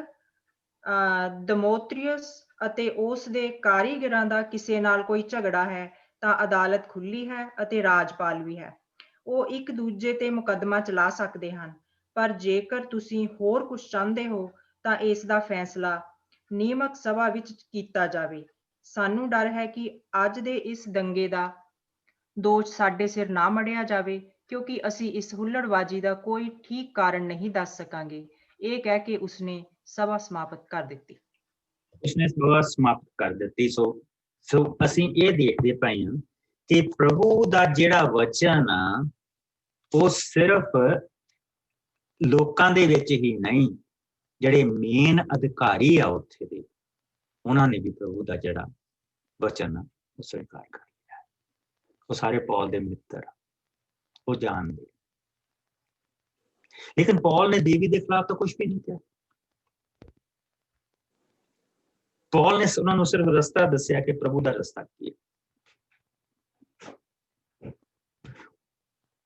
ਦਮੋਤ੍ਰਿਯਸ ਅਤੇ ਉਸ ਦੇ ਕਾਰੀਗਰਾਂ ਦਾ ਕਿਸੇ ਨਾਲ ਕੋਈ ਝਗੜਾ ਹੈ ਤਾਂ ਅਦਾਲਤ ਖੁੱਲੀ ਹੈ ਅਤੇ ਰਾਜਪਾਲ ਵੀ ਹੈ। ਉਹ ਇੱਕ ਦੂਜੇ ਤੇ ਮੁਕੱਦਮਾ ਚਲਾ ਸਕਦੇ ਹਨ। ਪਰ ਜੇਕਰ ਤੁਸੀਂ ਹੋਰ ਕੁਝ ਚਾਹੁੰਦੇ ਹੋ ਤਾਂ ਇਸ ਦਾ ਫੈਸਲਾ ਨਿਯਮਕ ਸਭਾ ਵਿੱਚ ਕੀਤਾ ਜਾਵੇ। ਸਾਨੂੰ ਡਰ ਹੈ ਕਿ ਅੱਜ ਦੇ ਇਸ ਦੰਗੇ ਦਾ ਦੋਸ਼ ਸਾਡੇ ਸਿਰ ਨਾ ਮੜਿਆ ਜਾਵੇ, ਕਿਉਂਕਿ ਅਸੀਂ ਇਸ ਹੁੱਲੜਬਾਜ਼ੀ ਦਾ ਕੋਈ ਠੀਕ ਕਾਰਨ ਨਹੀਂ ਦੱਸ ਸਕਾਂਗੇ। ਇਹ ਕਹਿ ਕੇ ਉਸਨੇ ਸਭਾ ਸਮਾਪਤ ਕਰ ਦਿੱਤੀ। ਉਸਨੇ ਸਭਾ ਸਮਾਪਤ ਕਰ ਦਿੱਤੀ। ਸੋ ਅਸੀਂ ਇਹ ਦੇਖਦੇ ਪਏ ਹਾਂ ਕਿ ਪ੍ਰਭੂ ਦਾ ਜਿਹੜਾ ਵਚਨ ਆ ਉਹ ਸਿਰਫ ਲੋਕਾਂ ਦੇ ਵਿੱਚ ਹੀ ਨਹੀਂ, ਜਿਹੜੇ ਮੇਨ ਅਧਿਕਾਰੀ ਆ ਉੱਥੇ ਦੇ, ਉਹਨਾਂ ਨੇ ਵੀ ਪ੍ਰਭੂ ਦਾ ਜਿਹੜਾ ਵਚਨ ਆ ਉਹ ਸਵੀਕਾਰ ਕਰ ਲਿਆ। ਉਹ ਸਾਰੇ ਪੌਲ ਦੇ ਮਿੱਤਰ, ਉਹ ਜਾਣਦੇ। ਲੇਕਿਨ ਪੌਲ ਨੇ ਦੇਵੀ ਦੇ ਖਿਲਾਫ ਤਾਂ ਕੁਝ ਵੀ ਨਹੀਂ ਕਿਹਾ। ਪੌਲ ਨੇ ਉਹਨਾਂ ਨੂੰ ਸਿਰਫ ਰਸਤਾ ਦੱਸਿਆ ਕਿ ਪ੍ਰਭੂ ਦਾ ਰਸਤਾ ਕੀ ਹੈ।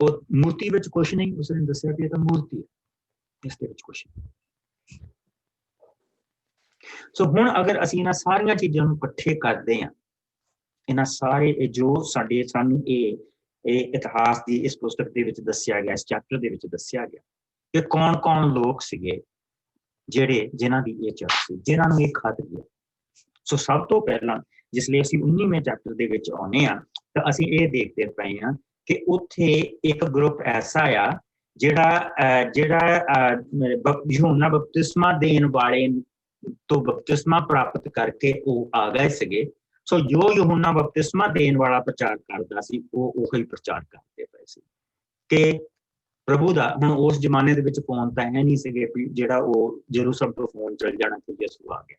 ਉਹ ਮੂਰਤੀ ਵਿੱਚ ਕੁਛ ਨਹੀਂ, ਉਸਨੇ ਦੱਸਿਆ ਕਿ ਇਹ ਤਾਂ ਮੂਰਤੀ ਹੈ, ਇਸ ਦੇ ਵਿੱਚ ਕੁਛ ਨਹੀਂ। ਸੋ ਹੁਣ ਅਗਰ ਅਸੀਂ ਇਹਨਾਂ ਸਾਰੀਆਂ ਚੀਜ਼ਾਂ ਨੂੰ ਇਕੱਠੇ ਕਰਦੇ ਹਾਂ, ਇਹਨਾਂ ਸਾਰੇ ਜੋ ਸਾਨੂੰ ਇਹ ਇਤਿਹਾਸ ਦੀ ਇਸ ਪੁਸਤਕ ਦੇ ਵਿੱਚ ਦੱਸਿਆ ਗਿਆ, ਇਸ ਚੈਪਟਰ ਦੇ ਵਿੱਚ ਦੱਸਿਆ ਗਿਆ ਕਿ ਕੌਣ ਲੋਕ ਸੀਗੇ ਜਿਨ੍ਹਾਂ ਦੀ ਇਹ ਚਰਚ ਸੀ, ਜਿਨ੍ਹਾਂ ਨੂੰ ਇਹ ਖਤ ਗਿਆ। ਸੋ ਸਭ ਤੋਂ ਪਹਿਲਾਂ ਜਿਸ ਲਈ ਅਸੀਂ 19ਵੇਂ ਚੈਪਟਰ ਦੇ ਵਿੱਚ ਆਉਂਦੇ ਹਾਂ ਤਾਂ ਅਸੀਂ ਇਹ ਦੇਖਦੇ ਪਏ ਹਾਂ ਕਿ ਉੱਥੇ ਇੱਕ ਗਰੁੱਪ ਐਸਾ ਆ ਜਿਹੜਾ ਯਹੂਨਾ ਬਪਤਿਸਮਾ ਦੇਣ ਵਾਲੇ ਤੋਂ ਬਪਤਿਸਮਾ ਪ੍ਰਾਪਤ ਕਰਕੇ ਉਹ ਆ ਗਏ ਸੀਗੇ। ਸੋ ਜੋ ਯਹੂਨਾ ਬਪਤਿਸਮਾ ਦੇਣ ਵਾਲਾ ਪ੍ਰਚਾਰ ਕਰਦਾ ਸੀ, ਉਹ ਉਹੀ ਪ੍ਰਚਾਰ ਕਰਦੇ ਪਏ ਸੀ ਕਿ ਪ੍ਰਭੂ ਦਾ। ਹੁਣ ਉਸ ਜ਼ਮਾਨੇ ਦੇ ਵਿੱਚ ਫੋਨ ਤਾਂ ਹੈ ਨਹੀਂ ਸੀਗੇ ਜਿਹੜਾ ਉਹ ਜੇਰੂਸਲਮ ਤੋਂ ਫੋਨ ਚੱਲ ਜਾਣਾ ਕਿ ਯਿਸੂ ਆ ਗਿਆ,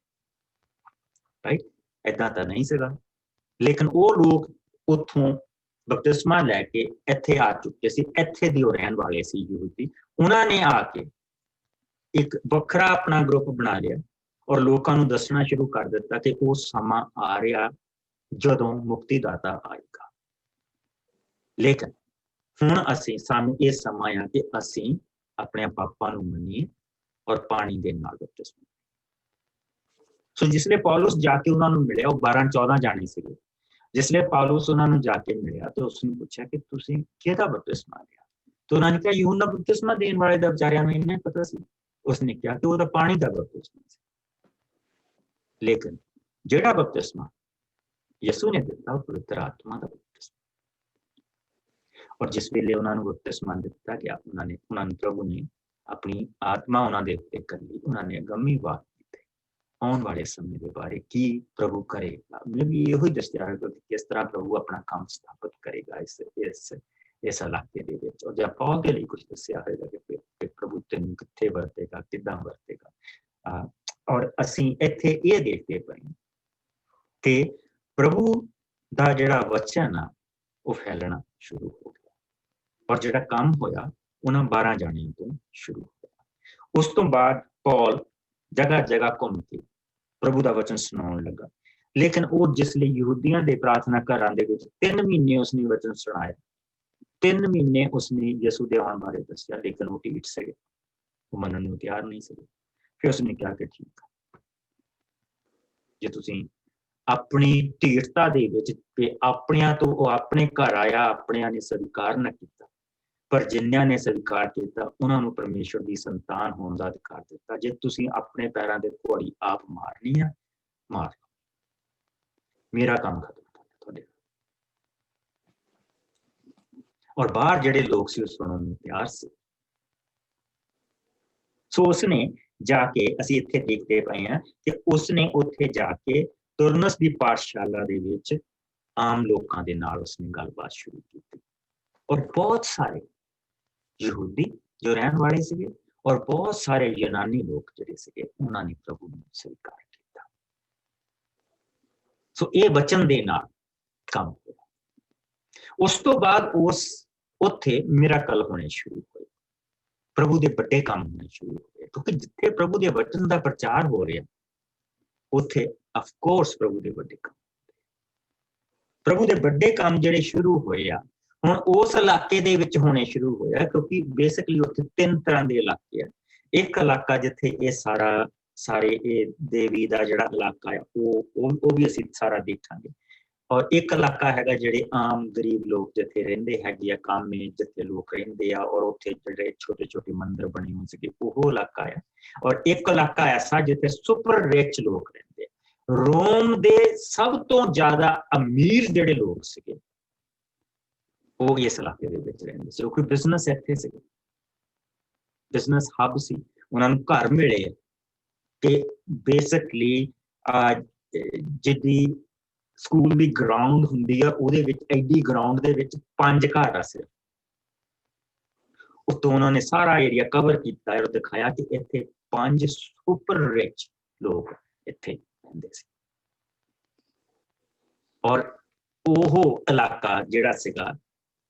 ਰਾਈਟ? ਏਦਾਂ ਤਾਂ ਨਹੀਂ ਸੀਗਾ। ਲੇਕਿਨ ਉਹ ਲੋਕ ਉੱਥੋਂ ਬਪਤਿਸਮਾ ਲੈ ਕੇ ਇੱਥੇ ਆ ਚੁੱਕੇ ਸੀ, ਇੱਥੇ ਦੇ ਉਹ ਰਹਿਣ ਵਾਲੇ ਸੀ ਯਹੂਦੀ। ਉਹਨਾਂ ਨੇ ਆ ਕੇ ਇੱਕ ਵੱਖਰਾ ਆਪਣਾ ਗਰੁੱਪ ਬਣਾ ਲਿਆ ਔਰ ਲੋਕਾਂ ਨੂੰ ਦੱਸਣਾ ਸ਼ੁਰੂ ਕਰ ਦਿੱਤਾ ਕਿ ਉਹ ਸਮਾਂ ਆ ਰਿਹਾ ਜਦੋਂ ਮੁਕਤੀਦਾਤਾ ਆਏਗਾ। ਲੇਕਿਨ ਹੁਣ ਸਾਨੂੰ ਇਹ ਸਮਾਂ ਆ ਕਿ ਅਸੀਂ ਆਪਣੇ ਪਾਪਾਂ ਨੂੰ ਮੰਨੀਏ ਔਰ ਪਾਣੀ ਦੇ ਨਾਲ ਬਪਤਿਸਮਾ। ਸੋ ਜਿਸਲੇ ਪੌਲੁਸ ਜਾ ਕੇ ਉਹਨਾਂ ਨੂੰ ਮਿਲਿਆ, ਉਹ 12-14 ਜਾਣੇ ਸੀਗੇ। ਜਿਸਲੇ ਪੌਲੁਸ ਉਹਨਾਂ ਨੂੰ ਜਾ ਕੇ ਮਿਲਿਆ ਤੇ ਉਸਨੂੰ ਪੁੱਛਿਆ ਕਿ ਤੁਸੀਂ ਕਿਹਦਾ ਬਪਤਿਸਮਾ ਲਿਆ? ਤੇ ਉਹਨਾਂ ਨੇ ਕਿਹਾ ਯਹੂਨਾ ਬਪਤਿਸਮਾ ਦੇਣ ਵਾਲੇ ਦਾ ਵਿਚਾਰਿਆਂ ਨੂੰ ਇੰਨਾ ਪਤਾ ਸੀ। ਉਸਨੇ ਕਿਹਾ ਕਿ ਉਹਦਾ ਪਾਣੀ ਦਾ ਬਪਤਿਸਮਾ ਸੀ। ਲੇਕਿਨ ਜਿਹੜਾ ਬਪਤਿਸਮਾ ਯਿਸੂ ਨੇ ਦਿੱਤਾ ਉਹ ਪਵਿੱਤਰ ਆਤਮਾ ਦਾ ਬਪਤਿਸਮਾ। ਔਰ ਜਿਸ ਵੇਲੇ ਉਹਨਾਂ ਨੂੰ ਬਪਤਿਸਮਾ ਦਿੱਤਾ ਗਿਆ, ਉਹਨਾਂ ਨੂੰ ਪ੍ਰਭੂ ਨੇ ਆਪਣੀ ਆਤਮਾ ਉਹਨਾਂ ਦੇ ਉੱਤੇ ਕੱਢੀ। ਉਹਨਾਂ ਨੇ ਅਗੰਮੀ ਬਾਤ ਕੀਤੀ ਆਉਣ ਵਾਲੇ ਸਮੇਂ ਦੇ ਬਾਰੇ, ਕੀ ਪ੍ਰਭੂ ਕਰੇਗਾ। ਮੈਨੂੰ ਵੀ ਇਹੋ ਹੀ ਦੱਸਿਆ ਹੈ ਕਿ ਕਿਸ ਤਰ੍ਹਾਂ ਪ੍ਰਭੂ ਆਪਣਾ ਕੰਮ ਸਥਾਪਿਤ ਕਰੇਗਾ ਇਸ ਇਲਾਕੇ ਦੇ ਵਿੱਚ। ਔਰ ਪੌਲ ਦੇ ਲਈ ਕੁਝ ਦੱਸਿਆ ਹੋਏਗਾ ਕਿ ਪ੍ਰਭੂ ਤੈਨੂੰ ਕਿੱਥੇ ਵਰਤੇਗਾ, ਕਿੱਦਾਂ ਵਰਤੇਗਾ। ਔਰ ਅਸੀਂ ਇੱਥੇ ਇਹ ਦੇਖਦੇ ਪਏ ਕਿ ਪ੍ਰਭੂ ਦਾ ਜਿਹੜਾ ਵਚਨ ਆ ਉਹ ਫੈਲਣਾ ਸ਼ੁਰੂ ਹੋ ਗਿਆ। ਔਰ ਜਿਹੜਾ ਕੰਮ ਹੋਇਆ ਉਹਨਾਂ 12 ਜਾਣਿਆਂ ਤੋਂ ਸ਼ੁਰੂ ਹੋਇਆ। ਉਸ ਤੋਂ ਬਾਅਦ ਪੌਲ ਜਗ੍ਹਾ ਜਗ੍ਹਾ ਘੁੰਮ ਕੇ ਪ੍ਰਭੂ ਦਾ ਵਚਨ ਸੁਣਾਉਣ ਲੱਗਾ। ਲੇਕਿਨ ਉਹ ਜਿਸ ਲਈ ਯਹੂਦੀਆਂ ਦੇ ਪ੍ਰਾਰਥਨਾ ਘਰਾਂ ਦੇ ਵਿੱਚ 3 ਮਹੀਨੇ ਉਸਨੇ ਵਚਨ ਸੁਣਾਇਆ, 3 ਮਹੀਨੇ ਉਸਨੇ ਯਿਸੂ ਦੇ ਆਉਣ ਬਾਰੇ ਦੱਸਿਆ, ਲੇਕਿਨ ਉਹ ਢੀਠ ਸੀਗੇ, ਉਹ ਮੰਨਣ ਨੂੰ ਤਿਆਰ ਨਹੀਂ ਸੀਗੇ। ਫਿਰ ਉਸਨੇ ਕਿਹਾ ਕਿ ਠੀਕ ਆ, ਜੇ ਤੁਸੀਂ ਆਪਣੀ ਢੀਠਤਾ ਦੇ ਵਿੱਚ ਤੇ ਆਪਣਿਆਂ ਤੋਂ ਉਹ ਆਪਣੇ ਘਰ ਆਇਆ, ਆਪਣਿਆਂ ਨੇ ਸਵੀਕਾਰ ਨਾ ਕੀਤਾ, ਪਰ ਜਿਨ੍ਹਾਂ ਨੇ ਸਵੀਕਾਰ ਕੀਤਾ ਉਹਨਾਂ ਨੂੰ ਪਰਮੇਸ਼ਵਰ ਦੀ ਸੰਤਾਨ ਹੋਣ ਦਾ ਅਧਿਕਾਰ ਦਿੱਤਾ। ਜੇ ਤੁਸੀਂ ਆਪਣੇ ਪੈਰਾਂ ਦੇ ਘੋੜੀ ਆਪ ਮਾਰਨੀ ਆ, ਮਾਰ ਲਓ, ਮੇਰਾ ਕੰਮ ਖਤਮ ਕਰ। ਔਰ ਬਾਹਰ ਜਿਹੜੇ ਲੋਕ ਸੀ ਉਹ ਸੁਣਨ ਨੂੰ ਤਿਆਰ ਸੀ। ਸੋ ਉਸਨੇ ਜਾ ਕੇ, ਅਸੀਂ ਇੱਥੇ ਦੇਖਦੇ ਪਏ ਹਾਂ ਕਿ ਉਸਨੇ ਉੱਥੇ ਜਾ ਕੇ ਤੁਰਨਸ ਦੀ ਪਾਠਸ਼ਾਲਾ ਦੇ ਵਿੱਚ ਆਮ ਲੋਕਾਂ ਦੇ ਨਾਲ ਉਸਨੇ ਗੱਲਬਾਤ ਸ਼ੁਰੂ ਕੀਤੀ। ਔਰ ਬਹੁਤ ਸਾਰੇ ਯਹੂਦੀ ਜੋ ਰਹਿਣ ਵਾਲੇ ਸੀਗੇ ਔਰ ਬਹੁਤ ਸਾਰੇ ਯੂਨਾਨੀ ਲੋਕ ਜਿਹੜੇ ਸੀਗੇ ਉਹਨਾਂ ਨੇ ਪ੍ਰਭੂ ਨੂੰ ਸਵੀਕਾਰ ਕੀਤਾ। ਸੋ ਇਹ ਵਚਨ ਦੇ ਨਾਲ ਕੰਮ ਹੋਇਆ। ਉਸ ਤੋਂ ਬਾਅਦ ਉੱਥੇ ਮਿਰਾਕਲ ਹੋਣੇ ਸ਼ੁਰੂ ਹੋਏ, ਪ੍ਰਭੂ ਦੇ ਵੱਡੇ ਕੰਮ ਹੋਣੇ ਸ਼ੁਰੂ ਹੋਏ, ਕਿਉਂਕਿ ਜਿੱਥੇ ਪ੍ਰਭੂ ਦੇ ਵਚਨ ਦਾ ਪ੍ਰਚਾਰ ਹੋ ਰਿਹਾ ਉੱਥੇ ਅਫਕੋਰਸ ਪ੍ਰਭੂ ਦੇ ਵੱਡੇ ਕੰਮ ਜਿਹੜੇ ਸ਼ੁਰੂ ਹੋਏ ਆ ਹੁਣ ਉਸ ਇਲਾਕੇ ਦੇ ਵਿੱਚ ਹੋਣੇ ਸ਼ੁਰੂ ਹੋਇਆ, ਕਿਉਂਕਿ ਬੇਸਿਕਲੀ ਉੱਥੇ 3 ਤਰ੍ਹਾਂ ਦੇ ਇਲਾਕੇ ਆ। ਇੱਕ ਇਲਾਕਾ ਜਿੱਥੇ ਇਹ ਸਾਰੇ ਇਹ ਦੇਵੀ ਦਾ ਜਿਹੜਾ ਇਲਾਕਾ ਹੈ ਉਹ ਵੀ ਅਸੀਂ ਸਾਰਾ ਦੇਖਾਂਗੇ। ਔਰ ਇੱਕ ਇਲਾਕਾ ਹੈਗਾ ਜਿਹੜੇ ਆਮ ਗਰੀਬ ਲੋਕ ਜਿੱਥੇ ਰਹਿੰਦੇ ਹੈਗੇ ਆ, ਕਾਮੇ ਜਿੱਥੇ ਲੋਕ ਰਹਿੰਦੇ ਆ, ਔਰ ਉੱਥੇ ਜਿਹੜੇ ਛੋਟੇ ਛੋਟੇ ਮੰਦਿਰ ਬਣੇ ਹੋਏ ਸੀਗੇ ਉਹ ਇਲਾਕਾ ਹੈ। ਔਰ ਇੱਕ ਇਲਾਕਾ ਐਸਾ ਜਿੱਥੇ ਸੁਪਰ ਰਿਚ ਲੋਕ ਰਹਿੰਦੇ। ਰੋਮ ਦੇ ਸਭ ਤੋਂ ਜ਼ਿਆਦਾ ਅਮੀਰ ਜਿਹੜੇ ਲੋਕ ਸੀਗੇ ਉਹ ਇਸ ਇਲਾਕੇ ਦੇ ਵਿੱਚ ਰਹਿੰਦੇ ਸੀ, ਕਿਉਂਕਿ ਬਿਜ਼ਨਸ ਇੱਥੇ ਸੀ, ਬਿਜ਼ਨਸ ਹੱਬ ਸੀ। ਉਹਨਾਂ ਨੂੰ ਘਰ ਮਿਲੇ ਕਿ ਬੇਸਿਕਲੀ ਜਿਹਦੀ ਸਕੂਲ ਦੀ ਗਰਾਊਂਡ ਹੁੰਦੀ ਆ ਉਹਦੇ ਵਿੱਚ ਐਡੀ ਗਰਾਊਂਡ ਦੇ ਵਿੱਚ 5 ਘਰ ਆ ਸਿਰਫ। ਉਤੋਂ ਉਹਨਾਂ ਨੇ ਸਾਰਾ ਏਰੀਆ ਕਵਰ ਕੀਤਾ ਔਰ ਦਿਖਾਇਆ ਕਿ ਇੱਥੇ 5 ਸੁਪਰ ਰਿਚ ਲੋਕ ਇੱਥੇ ਰਹਿੰਦੇ ਸੀ। ਔਰ ਉਹ ਇਲਾਕਾ ਜਿਹੜਾ ਸੀਗਾ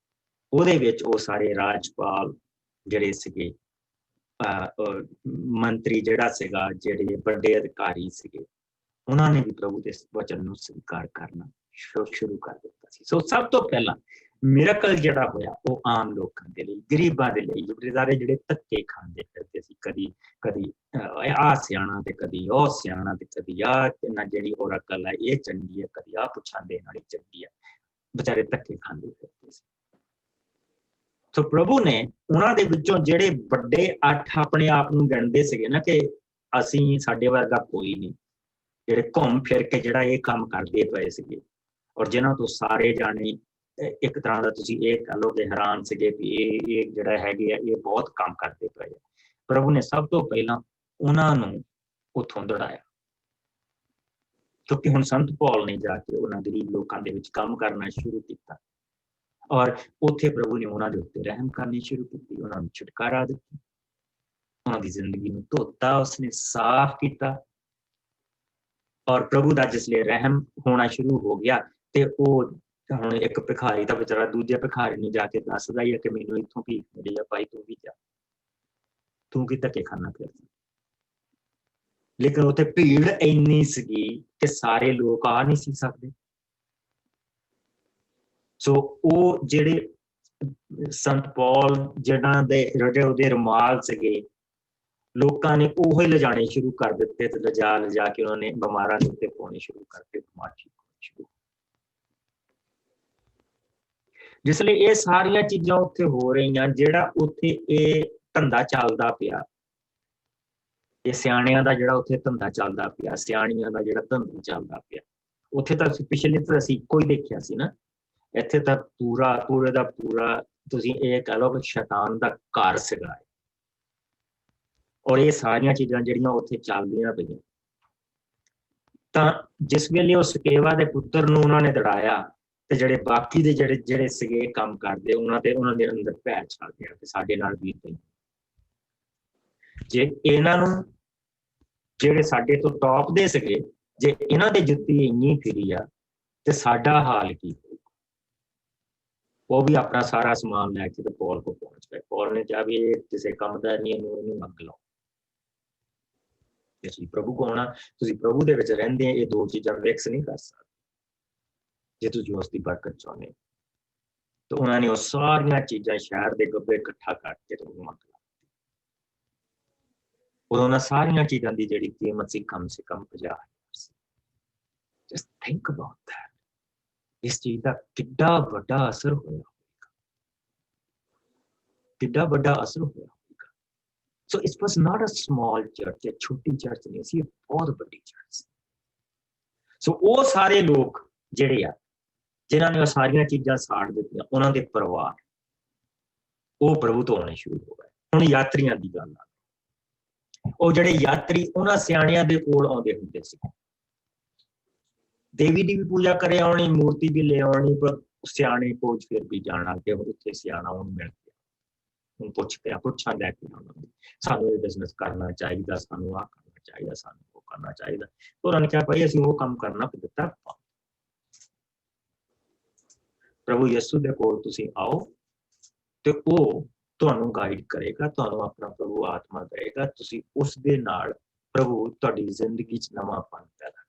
ਉਹਦੇ ਵਿੱਚ ਉਹ ਸਾਰੇ ਰਾਜਪਾਲ ਜਿਹੜੇ ਸੀਗੇ, ਮੰਤਰੀ ਜਿਹੜਾ ਸੀਗਾ, ਜਿਹੜੇ ਵੱਡੇ ਅਧਿਕਾਰੀ ਸੀਗੇ, ਉਹਨਾਂ ਨੇ ਵੀ ਪ੍ਰਭੂ ਦੇ ਵਚਨ ਨੂੰ ਸਵੀਕਾਰ ਕਰਨਾ ਸ਼ੁਰੂ ਕਰ ਦਿੱਤਾ ਸੀ। ਸੋ ਸਭ ਤੋਂ ਪਹਿਲਾਂ ਮਿਰਾਕਲ ਜਿਹੜਾ ਹੋਇਆ ਉਹ ਆਮ ਲੋਕਾਂ ਦੇ ਲਈ, ਗਰੀਬਾਂ ਦੇ ਲਈ, ਜਿਹੜੇ ਧੱਕੇ ਖਾਂਦੇ ਫਿਰਦੇ ਸੀ, ਕਦੀ ਆਹ ਸਿਆਣਾ ਤੇ ਕਦੀ ਉਹ ਸਿਆਣਾ ਤੇ ਕਦੀ ਆਹ ਜਿਹੜੀ ਔਰਕਲ ਹੈ ਇਹ ਚੰਗੀ ਹੈ, ਕਦੀ ਆਹ ਪੁੱਛਾਂਦੇ ਨਾਲ ਚੰਗੀ ਹੈ, ਵਿਚਾਰੇ ਧੱਕੇ ਖਾਂਦੇ ਫਿਰਦੇ ਸੀ। ਸੋ ਪ੍ਰਭੂ ਨੇ ਉਹਨਾਂ ਦੇ ਵਿੱਚੋਂ ਜਿਹੜੇ ਵੱਡੇ 8 ਆਪਣੇ ਆਪ ਨੂੰ ਗਿਣਦੇ ਸੀਗੇ ਨਾ ਕਿ ਅਸੀਂ ਸਾਡੇ ਵਰਗਾ ਕੋਈ ਨਹੀਂ, ਜਿਹੜੇ ਘੁੰਮ ਫਿਰ ਕੇ ਜਿਹੜਾ ਇਹ ਕੰਮ ਕਰਦੇ ਪਏ ਸੀਗੇ ਔਰ ਜਿਨ੍ਹਾਂ ਤੋਂ ਸਾਰੇ ਜਾਣੇ ਇੱਕ ਤਰ੍ਹਾਂ ਦਾ ਤੁਸੀਂ ਇਹ ਕਹ ਲਓ ਕਿ ਹੈਰਾਨ ਸੀਗੇ ਵੀ ਇਹ ਜਿਹੜਾ ਹੈਗੇ ਆ ਇਹ ਬਹੁਤ ਕੰਮ ਕਰਦੇ ਪਏ ਆ। ਪ੍ਰਭੂ ਨੇ ਸਭ ਤੋਂ ਪਹਿਲਾਂ ਉਹਨਾਂ ਨੂੰ ਉੱਥੋਂ ਦੜਾਇਆ, ਕਿਉਂਕਿ ਹੁਣ ਸੰਤ ਪੌਲ ਨੇ ਜਾ ਕੇ ਉਹਨਾਂ ਗਰੀਬ ਲੋਕਾਂ ਦੇ ਵਿੱਚ ਕੰਮ ਕਰਨਾ ਸ਼ੁਰੂ ਕੀਤਾ ਔਰ ਉੱਥੇ ਪ੍ਰਭੂ ਨੇ ਉਹਨਾਂ ਦੇ ਉੱਤੇ ਰਹਿਮ ਕਰਨੀ ਸ਼ੁਰੂ ਕੀਤੀ, ਉਹਨਾਂ ਨੂੰ ਛੁਟਕਾਰਾ ਦਿੱਤਾ, ਉਹਨਾਂ ਦੀ ਜ਼ਿੰਦਗੀ ਨੂੰ ਧੋਤਾ, ਉਸਨੇ ਸਾਫ਼ ਕੀਤਾ। ਔਰ ਪ੍ਰਭੂ ਦਾ ਜਿਸਲੇ ਰਹਿਮ ਹੋਣਾ ਸ਼ੁਰੂ ਹੋ ਗਿਆ ਤੇ ਉਹ ਹੁਣ ਇੱਕ ਭਿਖਾਰੀ ਦਾ ਵਿਚਾਰਾ ਦੂਜੇ ਭਿਖਾਰੀ ਨੂੰ ਜਾ ਕੇ ਦੱਸਦਾ ਹੀ ਹੈ ਕਿ ਮੈਨੂੰ ਇੱਥੋਂ ਭੀਖ ਮਿਲੀ ਆ, ਭਾਈ ਤੂੰ ਵੀ ਜਾ, ਤੂੰ ਕੀ ਧੱਕੇ ਖਾਣਾ ਫਿਰਦਾ। ਲੇਕਿਨ ਉੱਥੇ ਭੀੜ ਇੰਨੀ ਸੀਗੀ ਕਿ ਸਾਰੇ ਲੋਕ ਆ ਨਹੀਂ ਸੀ ਸਕਦੇ। ਸੋ ਉਹ ਜਿਹੜੇ ਸੰਤ ਪੌਲ ਜਿਹਨਾਂ ਦੇ ਉਹਦੇ ਰੁਮਾਲ ਸੀਗੇ, ਲੋਕਾਂ ਨੇ ਉਹ ਹੀ ਲਿਜਾਣੇ ਸ਼ੁਰੂ ਕਰ ਦਿੱਤੇ ਤੇ ਲਿਜਾ ਕੇ ਉਹਨਾਂ ਨੇ ਬਿਮਾਰਾਂ ਦੇ ਉੱਤੇ ਪਾਉਣੇ ਸ਼ੁਰੂ ਕਰਤੇ, ਬਿਮਾਰ ਠੀਕ ਹੋਣੇ ਸ਼ੁਰੂ। ਜਿਸ ਲਈ ਇਹ ਸਾਰੀਆਂ ਚੀਜ਼ਾਂ ਉੱਥੇ ਹੋ ਰਹੀਆਂ, ਜਿਹੜਾ ਉੱਥੇ ਇਹ ਧੰਦਾ ਚੱਲਦਾ ਪਿਆ, ਇਹ ਸਿਆਣਿਆਂ ਦਾ ਜਿਹੜਾ ਉੱਥੇ ਧੰਦਾ ਚੱਲਦਾ ਪਿਆ, ਸਿਆਣੀਆਂ ਦਾ ਜਿਹੜਾ ਧੰਦਾ ਚੱਲਦਾ ਪਿਆ, ਉੱਥੇ ਤਾਂ ਪਿਛਲੇ ਤਾਂ ਅਸੀਂ ਇੱਕੋ ਹੀ ਦੇਖਿਆ ਸੀ ਨਾ। ਇੱਥੇ ਤਾਂ ਪੂਰੇ ਦਾ ਪੂਰਾ ਤੁਸੀਂ ਇਹ ਕਹਿ ਲਓ ਕਿ ਸ਼ੈਤਾਨ ਦਾ ਘਰ ਸੀਗਾ। ਔਰ ਇਹ ਸਾਰੀਆਂ ਚੀਜ਼ਾਂ ਜਿਹੜੀਆਂ ਉੱਥੇ ਚੱਲਦੀਆਂ ਪਈਆਂ, ਤਾਂ ਜਿਸ ਵੇਲੇ ਉਹ ਸਕੇਵਾ ਦੇ ਪੁੱਤਰ ਨੂੰ ਉਹਨਾਂ ਨੇ ਦੜਾਇਆ ਤੇ ਜਿਹੜੇ ਬਾਕੀ ਦੇ ਜਿਹੜੇ ਸੀਗੇ ਕੰਮ ਕਰਦੇ ਉਹਨਾਂ ਦੇ ਅੰਦਰ ਭੈ ਛਾ ਗਿਆ ਕਿ ਸਾਡੇ ਨਾਲ ਵੀ ਪਈ, ਜੇ ਇਹਨਾਂ ਨੂੰ ਜਿਹੜੇ ਸਾਡੇ ਤੋਂ ਟੌਪ ਦੇ ਸੀਗੇ, ਜੇ ਇਹਨਾਂ ਦੇ ਜੁੱਤੀ ਇੰਨੀ ਫਿਰੀ ਆ ਤੇ ਸਾਡਾ ਹਾਲ ਕੀ ਹੋਊਗਾ। ਉਹ ਵੀ ਆਪਣਾ ਸਾਰਾ ਸਮਾਨ ਲੈ ਕੇ ਤੇ ਪੌਲ ਕੋਲ ਪਹੁੰਚ ਗਏ। ਪੌਲ ਨੇ ਕਿਹਾ ਵੀ ਇਹ ਕਿਸੇ ਕੰਮ ਦਾ ਨਹੀਂ, ਇਹਨੂੰ ਮੰਗ ਲਓ। ਤੁਸੀਂ ਪ੍ਰਭੂ ਕੋਲ ਆਉਣਾ, ਤੁਸੀਂ ਪ੍ਰਭੂ ਦੇ ਵਿੱਚ ਰਹਿੰਦੇ ਆ, ਇਹ ਦੋ ਚੀਜ਼ਾਂ ਮਿਕਸ ਨਹੀਂ ਕਰ ਸਕਦੇ ਜੇ ਤੁਸੀਂ ਉਸ ਦੀ ਬਰਕਤ ਚਾਹੁੰਦੇ ਹੋ। ਤਾਂ ਉਹਨਾਂ ਨੇ ਉਹ ਸਾਰੀਆਂ ਚੀਜ਼ਾਂ ਸ਼ਹਿਰ ਦੇ ਗੱਬੇ ਇਕੱਠਾ ਕਰਕੇ ਤੇ ਉਹਨੂੰ ਮੰਗ ਲਿਆ। ਉਹਨਾਂ ਸਾਰੀਆਂ ਚੀਜ਼ਾਂ ਦੀ ਜਿਹੜੀ ਕੀਮਤ ਸੀ ਕਮ ਸੇ ਕਮ 50,000 ਸੀ। Just think about that. ਇਸ ਚੀਜ਼ ਦਾ ਕਿੱਡਾ ਵੱਡਾ ਅਸਰ ਹੋਇਆ ਹੋਵੇਗਾ, ਕਿੱਡਾ ਵੱਡਾ ਅਸਰ ਹੋਇਆ ਹੋਵੇਗਾ। So it was not a small church, ਇਹ ਛੋਟੀ ਚਰਚ ਨਹੀਂ ਸੀ, ਬਹੁਤ ਵੱਡੀ ਚਰਚ ਸੀ। ਸੋ ਉਹ ਸਾਰੇ ਲੋਕ ਜਿਹੜੇ ਆ ਜਿਨ੍ਹਾਂ ਨੇ ਉਹ ਸਾਰੀਆਂ ਚੀਜ਼ਾਂ ਸਾੜ ਦਿੱਤੀਆਂ, ਉਹਨਾਂ ਦੇ ਪਰਿਵਾਰ ਉਹ ਪ੍ਰਭੂ ਤੋਂ ਆਉਣੇ ਸ਼ੁਰੂ ਹੋ ਗਏ। ਹੁਣ ਯਾਤਰੀਆਂ ਦੀ ਗੱਲ ਆ, ਉਹ ਜਿਹੜੇ ਯਾਤਰੀ ਉਹਨਾਂ ਸਿਆਣਿਆਂ ਦੇ ਕੋਲ ਆਉਂਦੇ ਹੁੰਦੇ ਸੀ, ਦੇਵੀ ਦੀ ਵੀ ਪੂਜਾ ਕਰੇ ਆਉਣੀ, ਮੂਰਤੀ ਵੀ ਲੈ ਆਉਣੀ, ਪਰ ਸਿਆਣੇ ਕੋਲ ਫਿਰ ਵੀ ਜਾਣਾ ਕਿ ਉੱਥੇ ਸਿਆਣਾ ਉਹਨੂੰ ਮਿਲ ਗਿਆ, ਹੁਣ ਪੁੱਛਾਂ ਲੈ ਕੇ ਆਉਣਾ, ਸਾਨੂੰ ਇਹ ਬਿਜ਼ਨਸ ਕਰਨਾ ਚਾਹੀਦਾ, ਸਾਨੂੰ ਆਹ ਕਰਨਾ ਚਾਹੀਦਾ, ਸਾਨੂੰ ਉਹ ਕਰਨਾ ਚਾਹੀਦਾ। ਉਹਨਾਂ ਨੇ ਕਿਹਾ ਭਾਈ ਅਸੀਂ ਉਹ ਕੰਮ ਕਰਨਾ ਦਿੱਤਾ, ਪ੍ਰਭੂ ਯਿਸੂ ਦੇ ਕੋਲ ਤੁਸੀਂ ਆਓ ਤੇ ਉਹ ਤੁਹਾਨੂੰ ਗਾਈਡ ਕਰੇਗਾ, ਤੁਹਾਨੂੰ ਆਪਣਾ ਪ੍ਰਭੂ ਆਤਮਾ ਦੇਗਾ, ਤੁਸੀਂ ਉਸ ਦੇ ਨਾਲ ਪ੍ਰਭੂ ਤੁਹਾਡੀ ਜ਼ਿੰਦਗੀ 'ਚ ਨਵਾਂਪਨ ਪੈਦਾ।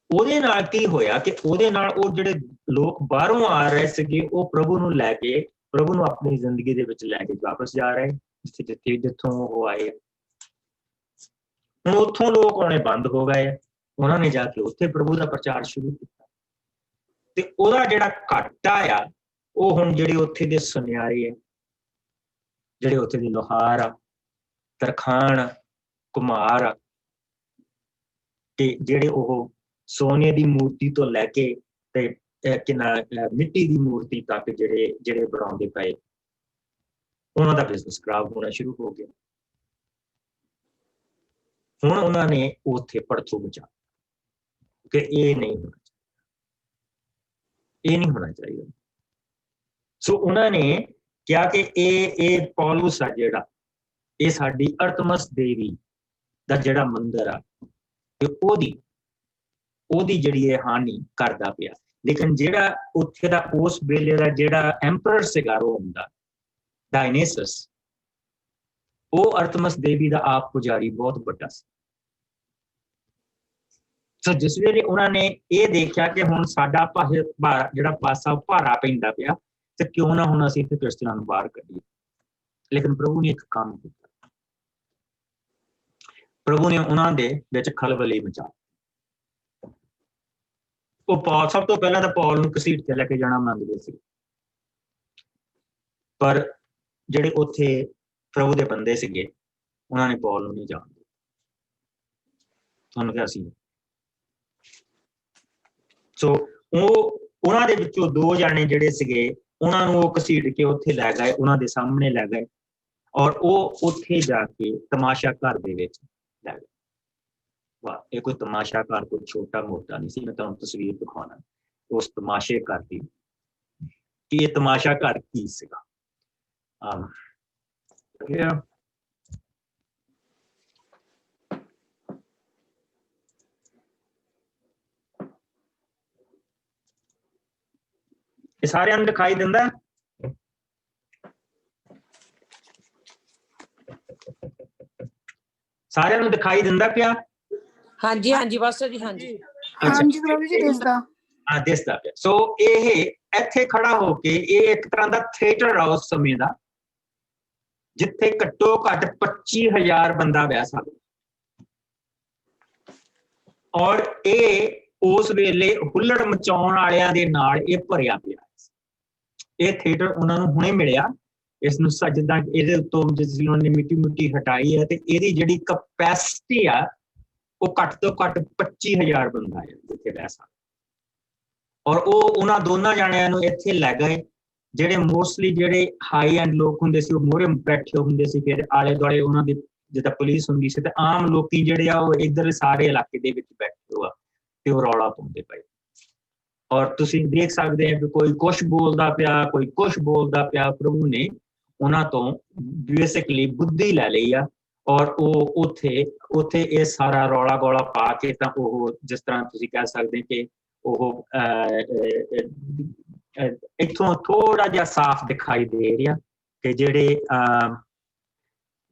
ਉਹਦੇ ਨਾਲ ਕੀ ਹੋਇਆ ਕਿ ਉਹਦੇ ਨਾਲ ਉਹ ਜਿਹੜੇ ਲੋਕ ਬਾਹਰੋਂ ਆ ਰਹੇ ਸੀਗੇ ਉਹ ਪ੍ਰਭੂ ਨੂੰ ਲੈ ਕੇ, ਪ੍ਰਭੂ ਨੂੰ ਆਪਣੀ ਜ਼ਿੰਦਗੀ ਦੇ ਵਿੱਚ ਲੈ ਕੇ ਵਾਪਸ ਜਾ ਰਹੇ, ਜਿੱਥੋਂ ਉਹ ਆਏ। ਹੁਣ ਉੱਥੋਂ ਲੋਕ ਆਉਣੇ ਬੰਦ ਹੋ ਗਏ, ਉਹਨਾਂ ਨੇ ਜਾ ਕੇ ਉੱਥੇ ਪ੍ਰਭੂ ਦਾ ਪ੍ਰਚਾਰ ਸ਼ੁਰੂ ਕੀਤਾ ਤੇ ਉਹਦਾ ਜਿਹੜਾ ਘਾਟਾ ਆ ਉਹ ਹੁਣ ਜਿਹੜੇ ਉੱਥੇ ਦੇ ਸੁਨਿਆਰੇ ਆ, ਜਿਹੜੇ ਉੱਥੇ ਦੇ ਲੋਹਾਰ ਆ, ਤਰਖਾਣ, ਕੁਮਾਰ ਆ, ਤੇ ਜਿਹੜੇ ਉਹ ਸੋਨੇ ਦੀ ਮੂਰਤੀ ਤੋਂ ਲੈ ਕੇ ਤੇ ਮਿੱਟੀ ਦੀ ਮੂਰਤੀ ਤੱਕ ਜਿਹੜੇ ਬਣਾਉਂਦੇ ਪਏ, ਉਹਨਾਂ ਦਾ ਬਿਜ਼ਨਸ ਖਰਾਬ ਹੋਣਾ ਸ਼ੁਰੂ ਹੋ ਗਿਆ। ਹੁਣ ਉਹਨਾਂ ਨੇ ਉੱਥੇ ਪੜਥੂ ਬਚਾ ਕਿ ਇਹ ਨਹੀਂ ਹੋਣਾ ਚਾਹੀਦਾ, ਇਹ ਨਹੀਂ ਹੋਣਾ ਚਾਹੀਦਾ। ਸੋ ਉਹਨਾਂ ਨੇ ਕਿਹਾ ਕਿ ਇਹ ਪੌਲੁਸ ਆ ਜਿਹੜਾ, ਇਹ ਸਾਡੀ ਅਰਤਮਸ ਦੇਵੀ ਦਾ ਜਿਹੜਾ ਮੰਦਿਰ ਆ, ਤੇ ਉਹਦੀ ਜਿਹੜੀ ਇਹ ਹਾਨੀ ਕਰਦਾ ਪਿਆ। ਲੇਕਿਨ ਜਿਹੜਾ ਉੱਥੇ ਦਾ ਉਸ ਵੇਲੇ ਦਾ ਜਿਹੜਾ ਐਂਪਰਰ ਸੀਗਾ ਰੋਮ ਦਾ, ਡਾਇਨੇਸਸ, ਉਹ ਅਰਤਮਸ ਦੇਵੀ ਦਾ ਆਪ ਪੁਜਾਰੀ ਬਹੁਤ ਵੱਡਾ ਸੀ। ਸੋ ਜਿਸ ਵੇਲੇ ਉਹਨਾਂ ਨੇ ਇਹ ਦੇਖਿਆ ਕਿ ਹੁਣ ਸਾਡਾ ਜਿਹੜਾ ਪਾਸਾ ਭਾਰਾ ਪੈਂਦਾ ਪਿਆ, ਤੇ ਕਿਉਂ ਨਾ ਹੁਣ ਅਸੀਂ ਇੱਥੇ ਕ੍ਰਿਸਚਨਾਂ ਨੂੰ ਬਾਹਰ ਕੱਢੀਏ। ਲੇਕਿਨ ਪ੍ਰਭੂ ਨੇ ਇੱਕ ਕੰਮ ਕੀਤਾ, ਪ੍ਰਭੂ ਨੇ ਉਹਨਾਂ ਦੇ ਵਿੱਚ ਖਲਬਲੀ ਮਚਾ। ਉਹ ਪੌਲ, ਸਭ ਤੋਂ ਪਹਿਲਾਂ ਤਾਂ ਪੌਲ ਨੂੰ ਘਸੀਟ ਕੇ ਲੈ ਕੇ ਜਾਣਾ ਮੰਗਦੇ ਸੀ, ਪਰ ਜਿਹੜੇ ਉੱਥੇ ਪ੍ਰਭੂ ਦੇ ਬੰਦੇ ਸੀਗੇ ਉਹਨਾਂ ਨੇ ਪੌਲ ਨੂੰ ਨਹੀਂ ਜਾਣ ਦਿੱਤਾ। ਤੁਹਾਨੂੰ ਕਿਹਾ ਸੀ। ਸੋ ਉਹਨਾਂ ਦੇ ਵਿੱਚੋਂ 2 ਜਾਣੇ ਜਿਹੜੇ ਸੀਗੇ, ਉਹਨਾਂ ਨੂੰ ਉਹ ਘਸੀਟ ਕੇ ਉੱਥੇ ਲੈ ਗਏ, ਉਹਨਾਂ ਦੇ ਸਾਹਮਣੇ ਲੈ ਗਏ, ਔਰ ਉਹ ਉੱਥੇ ਜਾ ਕੇ ਤਮਾਸ਼ਾ ਘਰ ਦੇ ਵਿੱਚ ਲੈ ਗਏ। ਵਾਹ, ਇਹ ਕੋਈ ਤਮਾਸ਼ਾ ਘਰ ਕੋਈ ਛੋਟਾ ਮੋਟਾ ਨਹੀਂ ਸੀ। ਮੈਂ ਤੁਹਾਨੂੰ ਤਸਵੀਰ ਦਿਖਾਉਣਾ ਉਸ ਤਮਾਸ਼ੇ ਘਰ ਦੀ, ਕਿ ਇਹ ਤਮਾਸ਼ਾ ਘਰ ਕੀ ਸੀਗਾ। ਇਹ ਸਾਰਿਆਂ ਨੂੰ ਦਿਖਾਈ ਦਿੰਦਾ? ਸਾਰਿਆਂ ਨੂੰ ਦਿਖਾਈ ਦਿੰਦਾ ਪਿਆ? ਹਾਂਜੀ ਹਾਂਜੀ ਬਸ ਜੀ, ਹਾਂਜੀ ਹਾਂਜੀ ਪ੍ਰਭੂ ਜੀ ਦਿਸਦਾ। ਹਾਂ, ਦਿਸਦਾ ਪਿਆ। ਸੋ ਇਹ ਇੱਥੇ ਖੜਾ ਹੋ ਕੇ, ਇਹ ਇੱਕ ਤਰ੍ਹਾਂ ਦਾ ਥੀਏਟਰ ਆ ਉਸ ਸਮੇਂ ਦਾ, ਜਿੱਥੇ ਘੱਟੋ ਘੱਟ 25,000 ਬੰਦਾ ਬਹਿ ਸਕਦਾ, ਔਰ ਇਹ ਉਸ ਵੇਲੇ ਹੁੱਲੜ ਮਚਾਉਣ ਵਾਲਿਆਂ ਦੇ ਨਾਲ ਇਹ ਭਰਿਆ ਪਿਆ। ਇਹ ਥੀਏਟਰ ਉਹਨਾਂ ਨੂੰ ਹੁਣੇ ਮਿਲਿਆ, ਇਸ ਨੂੰ ਜਿੱਦਾਂ ਇਹਦੇ ਉੱਤੋਂ ਜਿਸ ਉਹਨਾਂ ਨੇ ਮਿੱਟੀ ਹਟਾਈ ਹੈ, ਤੇ ਇਹਦੀ ਜਿਹੜੀ ਕਪੈਸਿਟੀ ਆ ਉਹ ਘੱਟ ਤੋਂ ਘੱਟ 25,000 ਬੰਦਾ ਹੈ ਜਿੱਥੇ ਬਹਿ ਸਕਦਾ। ਔਰ ਉਹ ਉਹਨਾਂ ਦੋਨਾਂ ਜਾਣਿਆਂ ਨੂੰ ਇੱਥੇ ਲੈ ਗਏ, ਜਿਹੜੇ ਮੋਸਟਲੀ ਜਿਹੜੇ ਹਾਈ ਐਂਡ ਲੋਕ ਹੁੰਦੇ ਸੀ ਉਹ ਮੋਹਰੇ ਬੈਠੇ ਹੁੰਦੇ ਸੀ, ਫਿਰ ਆਲੇ ਦੁਆਲੇ ਉਹਨਾਂ ਦੀ ਜਿੱਦਾਂ ਪੁਲਿਸ ਹੁੰਦੀ ਸੀ, ਤੇ ਆਮ ਲੋਕੀ ਜਿਹੜੇ ਆ ਉਹ ਇੱਧਰ ਸਾਰੇ ਇਲਾਕੇ ਦੇ ਵਿੱਚ ਬੈਠੇ ਹੋਆ ਤੇ ਉਹ ਰੌਲਾ ਪਾਉਂਦੇ ਪਏ। ਔਰ ਤੁਸੀਂ ਦੇਖ ਸਕਦੇ ਹੋ ਕਿ ਕੋਈ ਕੁਛ ਬੋਲਦਾ ਪਿਆ, ਕੋਈ ਕੁਛ ਬੋਲਦਾ ਪਿਆ। ਪ੍ਰਭੂ ਨੇ ਉਹਨਾਂ ਤੋਂ ਬੇਸਿਕਲੀ ਬੁੱਧੀ ਲੈ ਲਈ ਆ, ਔਰ ਉਹ ਉੱਥੇ ਇਹ ਸਾਰਾ ਰੌਲਾ ਗੋਲਾ ਪਾ ਕੇ, ਤਾਂ ਉਹ ਜਿਸ ਤਰ੍ਹਾਂ ਤੁਸੀਂ ਕਹਿ ਸਕਦੇ ਕਿ ਉਹ ਇੱਥੋਂ ਥੋੜਾ ਜਿਹਾ ਸਾਫ਼ ਦਿਖਾਈ ਦੇ ਰਿਹਾ ਕਿ ਜਿਹੜੇ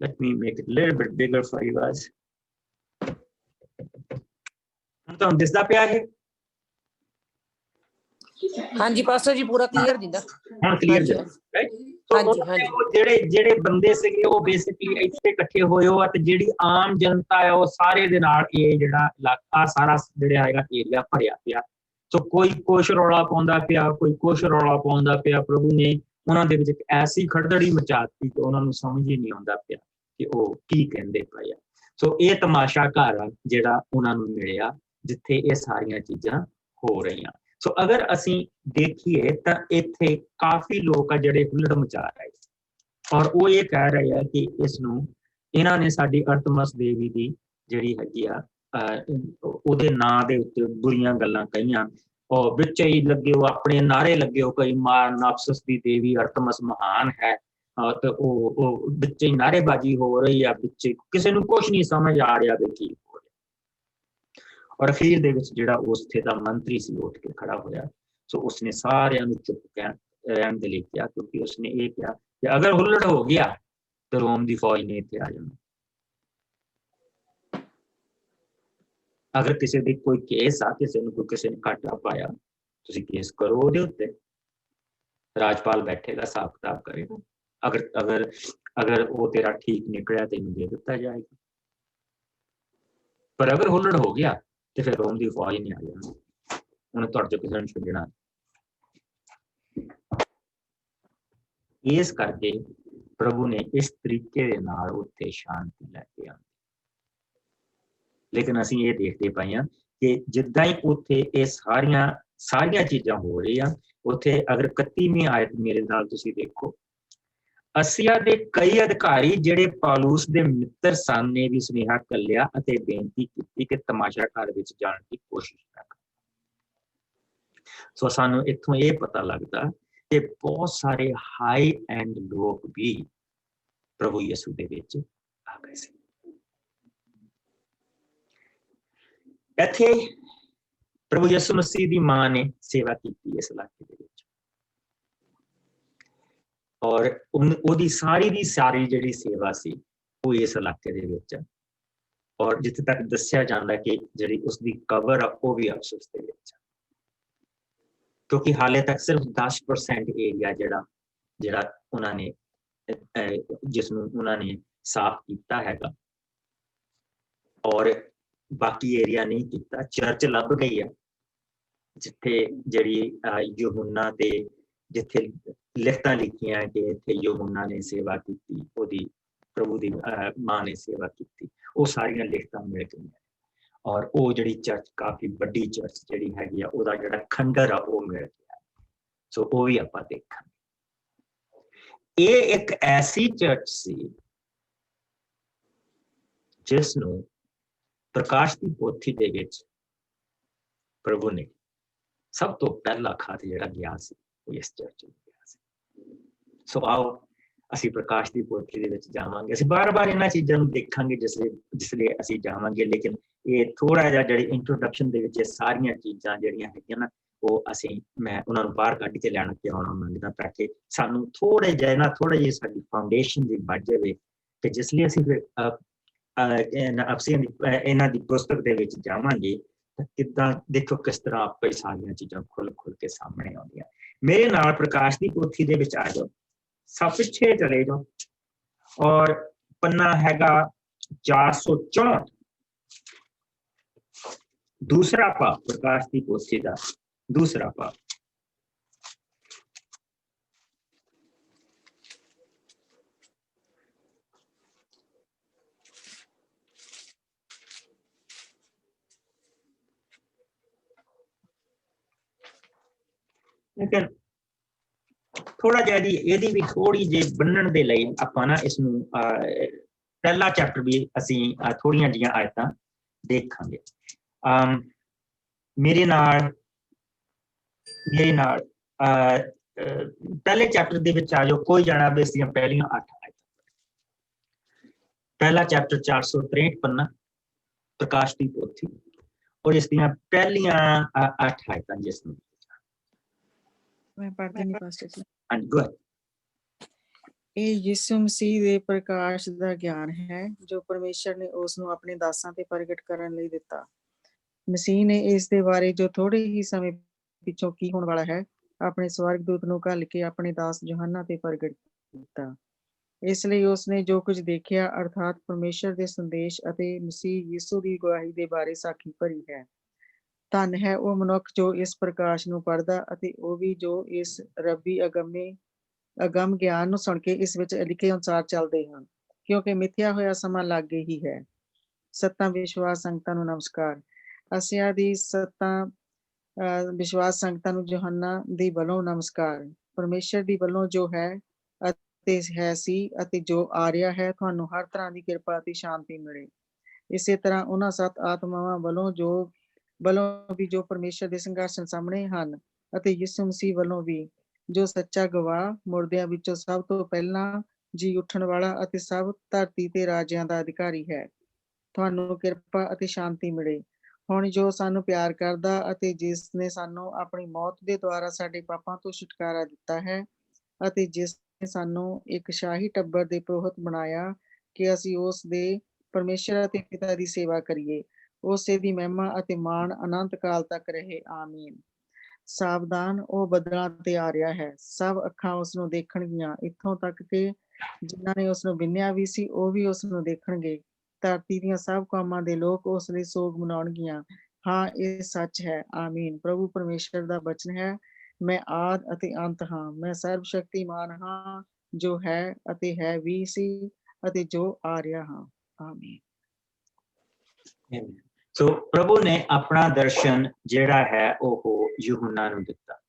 let me make it a little bit bigger for you guys। ਹੁਣ ਤੁਹਾਨੂੰ ਦਿਸਦਾ ਪਿਆ ਇਹ? ਹਾਂਜੀ ਪਾਸਟਰ ਜੀ, ਪੂਰਾ ਕਲੀਅਰ ਦਿੰਦਾ ਹੁਣ ਕਲੀਅਰ ਜੀ, ਜਿਹੜੇ ਬੰਦੇ ਸੀਗੇ ਉਹ ਬੇਸਿਕਲੀ ਇੱਥੇ ਇਕੱਠੇ ਹੋਏ ਹੋ, ਤੇ ਜਿਹੜੀ ਆਮ ਜਨਤਾ ਹੈ ਉਹ ਸਾਰੇ ਦੇ ਨਾਲ ਇਹ ਜਿਹੜਾ ਇਲਾਕਾ ਸਾਰਾ ਜਿਹੜਾ ਹੈਗਾ ਏਰੀਆ ਭਰਿਆ ਪਿਆ। ਸੋ ਕੋਈ ਕੁਛ ਰੌਲਾ ਪਾਉਂਦਾ ਪਿਆ, ਕੋਈ ਕੁਛ ਰੌਲਾ ਪਾਉਂਦਾ ਪਿਆ। ਪ੍ਰਭੂ ਨੇ ਉਹਨਾਂ ਦੇ ਵਿੱਚ ਇੱਕ ਐਸੀ ਖੜਦੜੀ ਮਚਾ ਦਿੱਤੀ ਕਿ ਉਹਨਾਂ ਨੂੰ ਸਮਝ ਹੀ ਨਹੀਂ ਆਉਂਦਾ ਪਿਆ ਕਿ ਉਹ ਕੀ ਕਹਿੰਦੇ ਪਏ ਆ। ਸੋ ਇਹ ਤਮਾਸ਼ਾ ਘਰ ਆ ਜਿਹੜਾ ਉਹਨਾਂ ਨੂੰ ਮਿਲਿਆ, ਜਿੱਥੇ ਇਹ ਸਾਰੀਆਂ ਚੀਜ਼ਾਂ ਹੋ ਰਹੀਆਂ। ਸੋ ਅਗਰ ਅਸੀਂ ਦੇਖੀਏ ਤਾਂ ਇੱਥੇ ਕਾਫੀ ਲੋਕ ਆ ਜਿਹੜੇ ਹੁੱਲੜ ਮਚਾ ਰਹੇ ਔਰ ਉਹ ਇਹ ਕਹਿ ਰਹੇ ਆ ਕਿ ਇਸ ਨੂੰ ਇਹਨਾਂ ਨੇ ਸਾਡੀ ਅਰਤਮਸ ਦੇਵੀ ਦੀ ਜਿਹੜੀ ਹੈਗੀ ਆ ਉਹਦੇ ਨਾਂ ਦੇ ਉੱਤੇ ਬੁਰੀਆਂ ਗੱਲਾਂ ਕਹੀਆਂ ਔਰ ਵਿੱਚ ਹੀ ਲੱਗੇ ਉਹ ਆਪਣੇ ਨਾਰੇ ਲੱਗੇ ਹੋ ਕਈ ਮਾਰ ਨਾਪਸਸ ਦੀ ਦੇਵੀ ਅਰਤਮਸ ਮਹਾਨ ਹੈ ਤੇ ਉਹ ਵਿੱਚ ਹੀ ਨਾਰੇਬਾਜ਼ੀ ਹੋ ਰਹੀ ਆ ਵਿੱਚ ਕਿਸੇ ਨੂੰ ਕੁਛ ਨਹੀਂ ਸਮਝ ਆ ਰਿਹਾ ਵੀ ਕੀ ਹੋ ਰਿਹਾ ਔਰ ਅਖੀਰ ਦੇ ਵਿੱਚ ਜਿਹੜਾ ਉਸਥੇ ਦਾ ਮੰਤਰੀ ਸੀ ਉੱਠ ਕੇ ਖੜਾ ਹੋਇਆ ਸੋ ਉਸਨੇ ਸਾਰਿਆਂ ਨੂੰ ਚੁੱਪ ਰਹਿਣ ਦੇ ਲਈ ਕਿਹਾ ਕਿਉਂਕਿ ਉਸਨੇ ਇਹ ਕਿਹਾ ਕਿ ਅਗਰ ਹੁੱਲੜ ਹੋ ਗਿਆ ਤਾਂ ਰੋਮ ਦੀ ਫੌਜ ਨੇ ਇੱਥੇ ਆ ਜਾਣਾ ਅਗਰ ਕਿਸੇ ਦੀ ਕੋਈ ਕੇਸ ਆ ਕਿਸੇ ਨੂੰ ਕਿਸੇ ਨੇ ਘਾਟਾ ਪਾਇਆ ਤੁਸੀਂ ਕੇਸ ਕਰੋ ਉਹਦੇ ਉੱਤੇ ਰਾਜਪਾਲ ਬੈਠੇਗਾ ਹਿਸਾਬ ਕਿਤਾਬ ਕਰੇਗਾ ਅਗਰ ਉਹ ਤੇਰਾ ਠੀਕ ਨਿਕਲਿਆ ਤੈਨੂੰ ਦੇ ਦਿੱਤਾ ਜਾਏਗਾ ਪਰ ਅਗਰ ਹੁੱਲੜ ਹੋ ਗਿਆ ਤੇ ਫਿਰ ਰੋਮ ਦੀ ਫੌਜ ਨਹੀਂ ਆ ਜਾਣਾ ਉਹਨੇ ਤੁਹਾਡੇ ਤੋਂ ਕਿਸੇ ਨੂੰ ਛੱਡਣਾ ਇਸ ਕਰਕੇ ਪ੍ਰਭੂ ਨੇ ਇਸ ਤਰੀਕੇ ਦੇ ਨਾਲ ਉੱਥੇ ਸ਼ਾਂਤੀ ਲੈ ਕੇ ਆਉਂਦੀ ਲੇਕਿਨ ਅਸੀਂ ਇਹ ਦੇਖਦੇ ਪਏ ਹਾਂ ਕਿ ਜਿੱਦਾਂ ਹੀ ਉੱਥੇ ਇਹ ਸਾਰੀਆਂ ਚੀਜ਼ਾਂ ਹੋ ਰਹੀਆਂ ਉੱਥੇ ਅਗਰ 31ਵੀਂ ਆਇਤ ਮੇਰੇ ਨਾਲ ਤੁਸੀਂ ਦੇਖੋ ਅਸੀਆ ਦੇ ਕਈ ਅਧਿਕਾਰੀ ਜਿਹੜੇ ਪਾਲੂਸ ਦੇ ਮਿੱਤਰ ਸਨ ਨੇ ਵੀ ਸੁਨੇਹਾ ਘੱਲਿਆ ਅਤੇ ਬੇਨਤੀ ਕੀਤੀ ਕਿ ਤਮਾਸ਼ਾ ਘਰ ਵਿੱਚ ਜਾਣ ਦੀ ਕੋਸ਼ਿਸ਼ ਨਾ ਕਰਨ ਸੋ ਸਾਨੂੰ ਇੱਥੋਂ ਇਹ ਪਤਾ ਲੱਗਦਾ ਕਿ ਬਹੁਤ ਸਾਰੇ ਹਾਈ ਐਂਡ ਲੋਕ ਵੀ ਪ੍ਰਭੂ ਯਿਸੂ ਦੇ ਵਿੱਚ ਆ ਗਏ ਸੀ ਇੱਥੇ ਪ੍ਰਭੂ ਯਿਸੂ ਮਸੀਹ ਦੀ ਮਾਂ ਨੇ ਸੇਵਾ ਕੀਤੀ ਇਸ ਇਲਾਕੇ ਦੇ ਵਿੱਚ ਔਰ ਉਹਦੀ ਸਾਰੀ ਜਿਹੜੀ ਸੇਵਾ ਸੀ ਉਹ ਇਸ ਇਲਾਕੇ ਦੇ ਵਿੱਚ ਔਰ ਜਿੱਥੇ ਤੱਕ ਦੱਸਿਆ ਜਾਂਦਾ ਕਿ ਜਿਹੜੀ ਉਸਦੀ ਕਬਰ ਆ ਉਹ ਵੀ ਅਫਸੋਸ ਦੇ ਵਿੱਚ ਕਿਉਂਕਿ ਹਾਲੇ ਤੱਕ ਸਿਰਫ 10% ਏਰੀਆ ਜਿਹੜਾ ਉਹਨਾਂ ਨੇ ਜਿਸ ਨੂੰ ਉਹਨਾਂ ਨੇ ਸਾਫ਼ ਕੀਤਾ ਹੈਗਾ ਔਰ ਬਾਕੀ ਏਰੀਆ ਨਹੀਂ ਕੀਤਾ ਚਰਚ ਲੱਭ ਗਈ ਆ ਜਿੱਥੇ ਜਿਹੜੀ ਯਹੂਨਾ ਤੇ ਜਿੱਥੇ ਲਿਖਤਾਂ ਲਿਖੀਆਂ ਕਿ ਇੱਥੇ ਯਹੂਨਾ ਨੇ ਸੇਵਾ ਕੀਤੀ ਉਹਦੀ ਪ੍ਰਭੂ ਦੀ ਮਾਂ ਨੇ ਸੇਵਾ ਕੀਤੀ ਉਹ ਸਾਰੀਆਂ ਲਿਖਤਾਂ ਮਿਲ ਗਈਆਂ ਔਰ ਉਹ ਜਿਹੜੀ ਚਰਚ ਕਾਫੀ ਵੱਡੀ ਚਰਚ ਜਿਹੜੀ ਹੈਗੀ ਆ ਉਹਦਾ ਜਿਹੜਾ ਖੰਡਰ ਆ ਉਹ ਮਿਲ ਗਿਆ ਸੋ ਉਹ ਵੀ ਆਪਾਂ ਦੇਖਾਂਗੇ ਇਹ ਇੱਕ ਐਸੀ ਚਰਚ ਸੀ ਜਿਸ ਨੂੰ ਪ੍ਰਕਾਸ਼ ਦੀ ਪੋਥੀ ਦੇ ਵਿੱਚ ਪ੍ਰਭੂ ਨੇ ਸਭ ਤੋਂ ਪਹਿਲਾ ਖਤ ਜਿਹੜਾ ਗਿਆ ਸੀ ਉਹ ਇਸ ਚਰਚ ਨੂੰ ਗਿਆ ਸੀ ਸੋ ਆਓ ਅਸੀਂ ਪ੍ਰਕਾਸ਼ ਦੀ ਪੋਥੀ ਦੇ ਵਿੱਚ ਜਾਵਾਂਗੇ ਅਸੀਂ ਬਾਰ-ਬਾਰ ਇਹਨਾਂ ਚੀਜ਼ਾਂ ਨੂੰ ਦੇਖਾਂਗੇ ਜਿਸ ਲਈ ਅਸੀਂ ਜਾਵਾਂਗੇ ਲੇਕਿਨ ਇਹ ਥੋੜਾ ਜਿਹਾ ਜਿਹੜੀ ਇੰਟਰੋਡਕਸ਼ਨ ਦੇ ਵਿੱਚ ਇਹ ਸਾਰੀਆਂ ਚੀਜ਼ਾਂ ਜਿਹੜੀਆਂ ਹੈਗੀਆਂ ਨਾ ਉਹ ਮੈਂ ਉਹਨਾਂ ਨੂੰ ਬਾਹਰ ਕੱਢ ਕੇ ਲੈਣ ਤੇ ਆਉਣਾ ਮੰਗਦਾ ਤਾਂ ਕਿ ਸਾਨੂੰ ਥੋੜੇ ਜਿਹੀ ਸਾਡੀ ਫਾਊਂਡੇਸ਼ਨ ਦੀ ਬਣ ਜਾਵੇ ਕਿ ਜਿਸ ਲਈ ਅਸੀਂ ਇਹਨਾਂ ਦੀ ਪੁਸਤਕ ਦੇ ਵਿੱਚ ਜਾਵਾਂਗੇ ਤਾਂ ਕਿੱਦਾਂ ਦੇਖੋ ਕਿਸ ਤਰ੍ਹਾਂ ਆਪੇ ਸਾਰੀਆਂ ਚੀਜ਼ਾਂ ਖੁੱਲ ਕੇ ਸਾਹਮਣੇ ਆਉਂਦੀਆਂ ਮੇਰੇ ਨਾਲ ਪ੍ਰਕਾਸ਼ ਦੀ ਪੋਥੀ ਦੇ ਵਿੱਚ ਆ ਜਾਓ ਸਭ ਪਿੱਛੇ ਚਲੇ ਜਾਓ ਔਰ ਪੰਨਾ ਹੈਗਾ 464 दूसरा पाप प्रकाश की पोथी का दूसरा पाप लेकिन थोड़ा जिहा ਇਹਦੀ ਵੀ ਥੋੜੀ ਜਿਹੀ ਬੰਨਣ ਦੇ ਲਈ ਆਪਾਂ ਨਾ ਇਸ ਨੂੰ ਪਹਿਲਾ ਚੈਪਟਰ ਵੀ ਅਸੀਂ ਥੋੜੀਆਂ ਜੀਆਂ ਆਇਤਾਂ ਦੇਖਾਂਗੇ ਮੇਰੇ ਨਾਲ ਪਹਿਲੇ ਚੈਪਟਰ ਦੇ ਵਿੱਚ ਆ ਜਾਓ ਕੋਈ ਜਾਣਾ ਵੀ ਇਸਦੀਆਂ ਪਹਿਲੀਆਂ 8 ਆਇਤਾਂ ਪਹਿਲਾ ਚੈਪਟਰ 463 ਪੰਨਾ ਪ੍ਰਕਾਸ਼ ਦੀ ਪੋਥੀ ਔਰ ਇਸ ਦੀਆਂ ਪਹਿਲੀਆਂ 8 ਆਇਤਾਂ ਜਿਸ ਨੂੰ मैं पढ़ती नहीं पास्टर जी and good ਇਹ ਯਿਸੂ ਮਸੀਹ ਦੇ ਪ੍ਰਕਾਸ਼ ਦਾ ਗਿਆਨ ਹੈ ਜੋ ਪਰਮੇਸ਼ਰ ਨੇ ਉਸ ਨੂੰ ਆਪਣੇ ਦਾਸਾਂ ਤੇ ਪ੍ਰਗਟ ਕਰਨ ਲਈ ਦਿੱਤਾ ਮਸੀਹ ਨੇ ਇਸ ਦੇ ਬਾਰੇ ਜੋ ਥੋੜੇ ਹੀ ਸਮੇਂ ਪਿੱਛੋਂ ਕੀ ਹੋਣ ਵਾਲਾ ਹੈ ਆਪਣੇ ਸਵਰਗਦੂਤ ਨੂੰ ਘੱਲ ਕੇ ਆਪਣੇ ਦਾਸ ਯੋਹੰਨਾ ਤੇ ਪ੍ਰਗਟ ਕੀਤਾ ਇਸ ਲਈ ਉਸ ਨੇ ਜੋ ਕੁਝ ਦੇਖਿਆ ਅਰਥਾਤ ਪਰਮੇਸ਼ਰ ਦੇ ਸੰਦੇਸ਼ ਅਤੇ ਮਸੀਹ ਯਿਸੂ ਦੀ ਗਵਾਹੀ ਦੇ ਬਾਰੇ ਸਾਖੀ ਭਰੀ ਹੈ ਧੰਨ ਹੈ ਉਹ ਮਨੁੱਖ ਜੋ ਇਸ ਪ੍ਰਕਾਸ਼ ਨੂੰ ਪੜ੍ਹਦਾ ਅਤੇ ਉਹ ਵੀ ਜੋ ਇਸ ਰੱਬੀ ਅਗੰਮ ਗਿਆਨ ਨੂੰ ਸੁਣ ਕੇ ਇਸ ਵਿੱਚ ਲਿਖੇ ਅਨੁਸਾਰ ਚੱਲਦੇ ਹਨ ਕਿਉਂਕਿ ਮਿਥਿਆ ਹੋਇਆ ਸਮਾਂ ਲਾਗੇ ਹੀ ਹੈ ਸੱਤਾਂ ਵਿਸ਼ਵਾਸ ਸੰਗਤਾਂ ਨੂੰ ਨਮਸਕਾਰ ਅਸੀਆ ਦੀ ਸੱਤਾਂ ਵਿਸ਼ਵਾਸ ਸੰਗਤਾਂ ਨੂੰ ਯੋਹੰਨਾ ਦੀ ਵੱਲੋਂ ਨਮਸਕਾਰ। ਪਰਮੇਸ਼ਰ ਦੀ ਵੱਲੋਂ ਜੋ ਹੈ ਅਤੇ ਹੈ ਸੀ ਅਤੇ ਜੋ ਆ ਰਿਹਾ ਹੈ, ਤੁਹਾਨੂੰ ਹਰ ਤਰ੍ਹਾਂ ਦੀ ਕਿਰਪਾ ਅਤੇ ਸ਼ਾਂਤੀ ਮਿਲੇ। ਇਸੇ ਤਰ੍ਹਾਂ ਉਹਨਾਂ 7 ਆਤਮਾਵਾਂ ਵੱਲੋਂ ਵੀ ਜੋ ਪਰਮੇਸ਼ਰ ਦੇ ਸਿੰਘਾਸਣ ਸਾਹਮਣੇ ਹਨ, ਅਤੇ ਯਿਸੂ ਮਸੀਹ ਵੱਲੋਂ ਵੀ ਜੋ ਸੱਚਾ ਗਵਾਹ, ਮੁਰਦਿਆਂ ਵਿੱਚੋਂ ਸਭ ਤੋਂ ਪਹਿਲਾਂ ਜੀ ਉੱਠਣ ਵਾਲਾ ਅਤੇ ਸਭ ਧਰਤੀ ਤੇ ਰਾਜਿਆਂ ਦਾ ਅਧਿਕਾਰੀ ਹੈ, ਤੁਹਾਨੂੰ ਕਿਰਪਾ ਅਤੇ ਸ਼ਾਂਤੀ ਮਿਲੇ। ਹੁਣ ਜੋ ਸਾਨੂੰ ਪਿਆਰ ਕਰਦਾ ਅਤੇ ਜਿਸ ਨੇ ਸਾਨੂੰ ਆਪਣੀ ਮੌਤ ਦੇ ਦੁਆਰਾ ਸਾਡੇ ਪਾਪਾਂ ਤੋਂ ਛੁਟਕਾਰਾ ਦਿੱਤਾ ਹੈ, ਅਤੇ ਜਿਸ ਨੇ ਸਾਨੂੰ ਇੱਕ ਸ਼ਾਹੀ ਟੱਬਰ ਦੇ ਪੁਰੋਹਿਤ ਬਣਾਇਆ ਕਿ ਅਸੀਂ ਉਸ ਦੇ ਪਰਮੇਸ਼ਰ ਅਤੇ ਪਿਤਾ ਦੀ ਸੇਵਾ ਕਰੀਏ, ਉਸੇ ਦੀ ਮਹਿਮਾ ਅਤੇ ਮਾਣ ਅਨੰਤ ਕਾਲ ਤੱਕ ਰਹੇ। ਆਮੀਨ। ਸਾਵਧਾਨ, ਉਹ ਬੱਦਲਾਂ ਤੇ ਆ ਰਿਹਾ ਹੈ, ਸਭ ਅੱਖਾਂ ਉਸ ਨੂੰ ਦੇਖਣਗੀਆਂ, ਇੱਥੋਂ ਤੱਕ ਕਿ ਜਿਨ੍ਹਾਂ ਨੇ ਉਸ ਨੂੰ ਵਿੰਨਿਆ ਵੀ ਸੀ ਉਹ ਵੀ ਉਸ ਨੂੰ ਦੇਖਣਗੇ। ਧਰਤੀ ਦੀਆਂ ਸਭ ਕੌਮਾਂ ਦੇ ਲੋਕ ਉਸ ਲਈ ਸੋਗ ਮਨਾਉਣਗੀਆਂ। ਹਾਂ, ਇਹ ਸੱਚ ਹੈ। ਆਮੀਨ। ਪ੍ਰਭੂ ਪਰਮੇਸ਼ਰ ਦਾ ਬਚਨ ਹੈ, ਮੈਂ ਆਦਿ ਅਤੇ ਅੰਤ ਹਾਂ, ਮੈਂ ਸਰਬ ਸ਼ਕਤੀਮਾਨ ਹਾਂ, ਜੋ ਹੈ ਅਤੇ ਹੈ ਵੀ ਸੀ ਅਤੇ ਜੋ ਆ ਰਿਹਾ ਹਾਂ। ਆਮੀਨ। ਸੋ ਪ੍ਰਭੂ ਨੇ ਆਪਣਾ ਦਰਸ਼ਨ ਜਿਹੜਾ ਹੈ ਉਹ ਯੂਹੰਨਾ ਨੂੰ ਦਿੱਤਾ।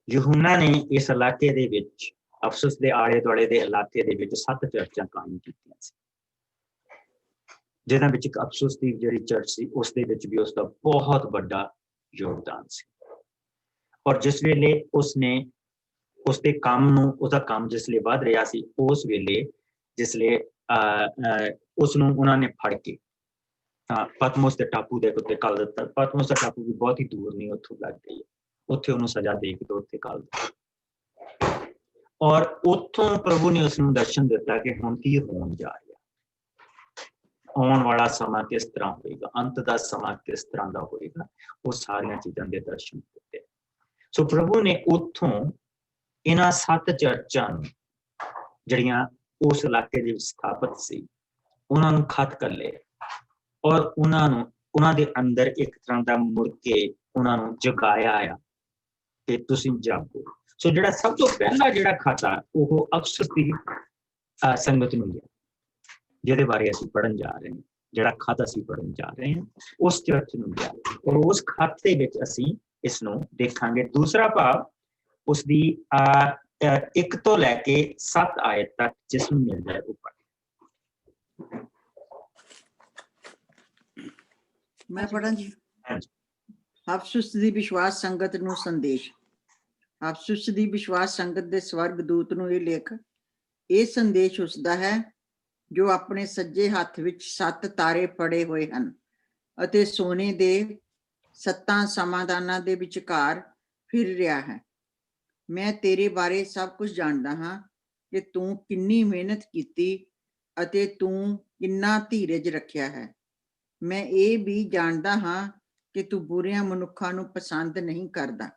ਯੂਹੰਨਾ ਨੇ ਇਸ ਇਲਾਕੇ ਦੇ ਵਿੱਚ, ਅਫਸੁਸ ਦੇ ਆਲੇ ਦੁਆਲੇ ਦੇ ਇਲਾਕੇ ਦੇ ਵਿੱਚ 7 ਚਰਚਾਂ ਕਾਇਮ ਕੀਤੀਆਂ ਸੀ, ਜਿਹਨਾਂ ਵਿੱਚ ਇੱਕ ਅਫਸੁਸ ਦੀ ਜਿਹੜੀ ਚਰਚ ਸੀ ਉਸ ਦੇ ਵਿੱਚ ਵੀ ਉਸਦਾ ਬਹੁਤ ਵੱਡਾ ਯੋਗਦਾਨ ਸੀ। ਔਰ ਜਿਸ ਵੇਲੇ ਉਸਨੇ ਉਸਦੇ ਕੰਮ ਨੂੰ, ਉਹਦਾ ਕੰਮ ਜਿਸ ਵੇਲੇ ਵੱਧ ਰਿਹਾ ਸੀ, ਉਸ ਵੇਲੇ ਜਿਸ ਵੇਲੇ ਉਸਨੂੰ ਉਹਨਾਂ ਨੇ ਫੜ ਕੇ ਪਤਮੋਸ ਦੇ ਟਾਪੂ ਦੇ ਉੱਤੇ ਘੱਲ ਦਿੱਤਾ। ਪਤਮੋਸ ਦਾ ਟਾਪੂ ਵੀ ਬਹੁਤ ਹੀ ਦੂਰ ਨਹੀਂ ਉੱਥੋਂ ਲੱਗ ਗਈ ਹੈ, ਉੱਥੇ ਉਹਨੂੰ ਸਜ਼ਾ ਦੇ ਕੇ ਉੱਥੇ ਘੱਲ ਦਿੱਤਾ। ਔਰ ਉੱਥੋਂ ਪ੍ਰਭੂ ਨੇ ਉਸਨੂੰ ਦਰਸ਼ਨ ਦਿੱਤਾ ਕਿ ਹੁਣ ਕੀ ਹੋਣ ਜਾ ਰਿਹਾ, ਆਉਣ ਵਾਲਾ ਸਮਾਂ ਕਿਸ ਤਰ੍ਹਾਂ ਹੋਏਗਾ, ਅੰਤ ਦਾ ਸਮਾਂ ਕਿਸ ਤਰ੍ਹਾਂ ਦਾ ਹੋਏਗਾ, ਉਹ ਸਾਰੀਆਂ ਚੀਜ਼ਾਂ ਦੇ ਦਰਸ਼ਨ ਦਿੱਤੇ। ਸੋ ਪ੍ਰਭੂ ਨੇ ਉੱਥੋਂ ਇਹਨਾਂ 7 ਚਰਚਾਂ ਨੂੰ ਜਿਹੜੀਆਂ ਉਸ ਇਲਾਕੇ ਦੇ ਵਿੱਚ ਸਥਾਪਿਤ ਸੀ, ਉਹਨਾਂ ਨੂੰ ਖਤ ਕਰ ਲਿਆ ਔਰ ਉਹਨਾਂ ਦੇ ਅੰਦਰ ਇੱਕ ਤਰ੍ਹਾਂ ਦਾ ਮੁੜ ਕੇ ਉਹਨਾਂ ਨੂੰ ਜਗਾਇਆ ਆ ਕਿ ਤੁਸੀਂ ਜਾਗੋ। ਸੋ ਜਿਹੜਾ ਸਭ ਤੋਂ ਪਹਿਲਾ ਜਿਹੜਾ ਖਾਤਾ ਉਹ ਅਫਸੁਸ ਦੀ ਸੰਗਤ ਨੂੰ ਗਿਆ, ਜਿਹਦੇ ਬਾਰੇ ਅਸੀਂ ਪੜ੍ਹਨ ਜਾ ਰਹੇ ਹਾਂ, ਜਿਹੜਾ ਖਾਤਾ ਅਸੀਂ ਪੜ੍ਹਨ ਜਾ ਰਹੇ ਹਾਂ, ਉਸ ਚਰਚ ਨੂੰ ਗਿਆ ਔਰ ਉਸ ਖਾਤੇ ਵਿੱਚ ਅਸੀਂ ਇਸ ਨੂੰ ਦੇਖਾਂਗੇ। ਦੂਸਰਾ ਭਾਵ ਉਸਦੀ 1 ਤੋਂ ਲੈ ਕੇ 7 ਆਇਤ ਤੱਕ ਜਿਸ ਨੂੰ ਮਿਲ ਜਾਏ ਉੱਪਰ। ਮੈਂ ਪੜ੍ਹਾਂ ਜੀ। ਅਫਸੁਸ ਦੀ ਵਿਸ਼ਵਾਸ ਸੰਗਤ ਨੂੰ ਸੰਦੇਸ਼। ਅਫਸੁਸ ਦੀ ਵਿਸ਼ਵਾਸ ਸੰਗਤ ਦੇ ਸਵਰਗ ਦੂਤ ਨੂੰ ਇਹ ਲਿਖ, ਇਹ ਸੰਦੇਸ਼ ਉਸਦਾ ਹੈ ਜੋ ਆਪਣੇ ਸੱਜੇ ਹੱਥ ਵਿੱਚ 7 ਤਾਰੇ ਫੜੇ ਹੋਏ ਹਨ ਅਤੇ ਸੋਨੇ ਦੇ 7 ਸਮਾਦਾਨਾਂ ਦੇ ਵਿਚਕਾਰ ਫਿਰ ਰਿਹਾ ਹੈ। ਮੈਂ ਤੇਰੇ ਬਾਰੇ ਸਭ ਕੁਝ ਜਾਣਦਾ ਹਾਂ ਕਿ ਤੂੰ ਕਿੰਨੀ ਮਿਹਨਤ ਕੀਤੀ ਅਤੇ ਤੂੰ ਕਿੰਨਾ ਧੀਰਜ ਰੱਖਿਆ ਹੈ। ਮੈਂ ਇਹ ਵੀ ਜਾਣਦਾ ਹਾਂ ਕਿ ਤੂੰ ਬੁਰਿਆਂ ਮਨੁੱਖਾਂ ਨੂੰ ਪਸੰਦ ਨਹੀਂ ਕਰਦਾ।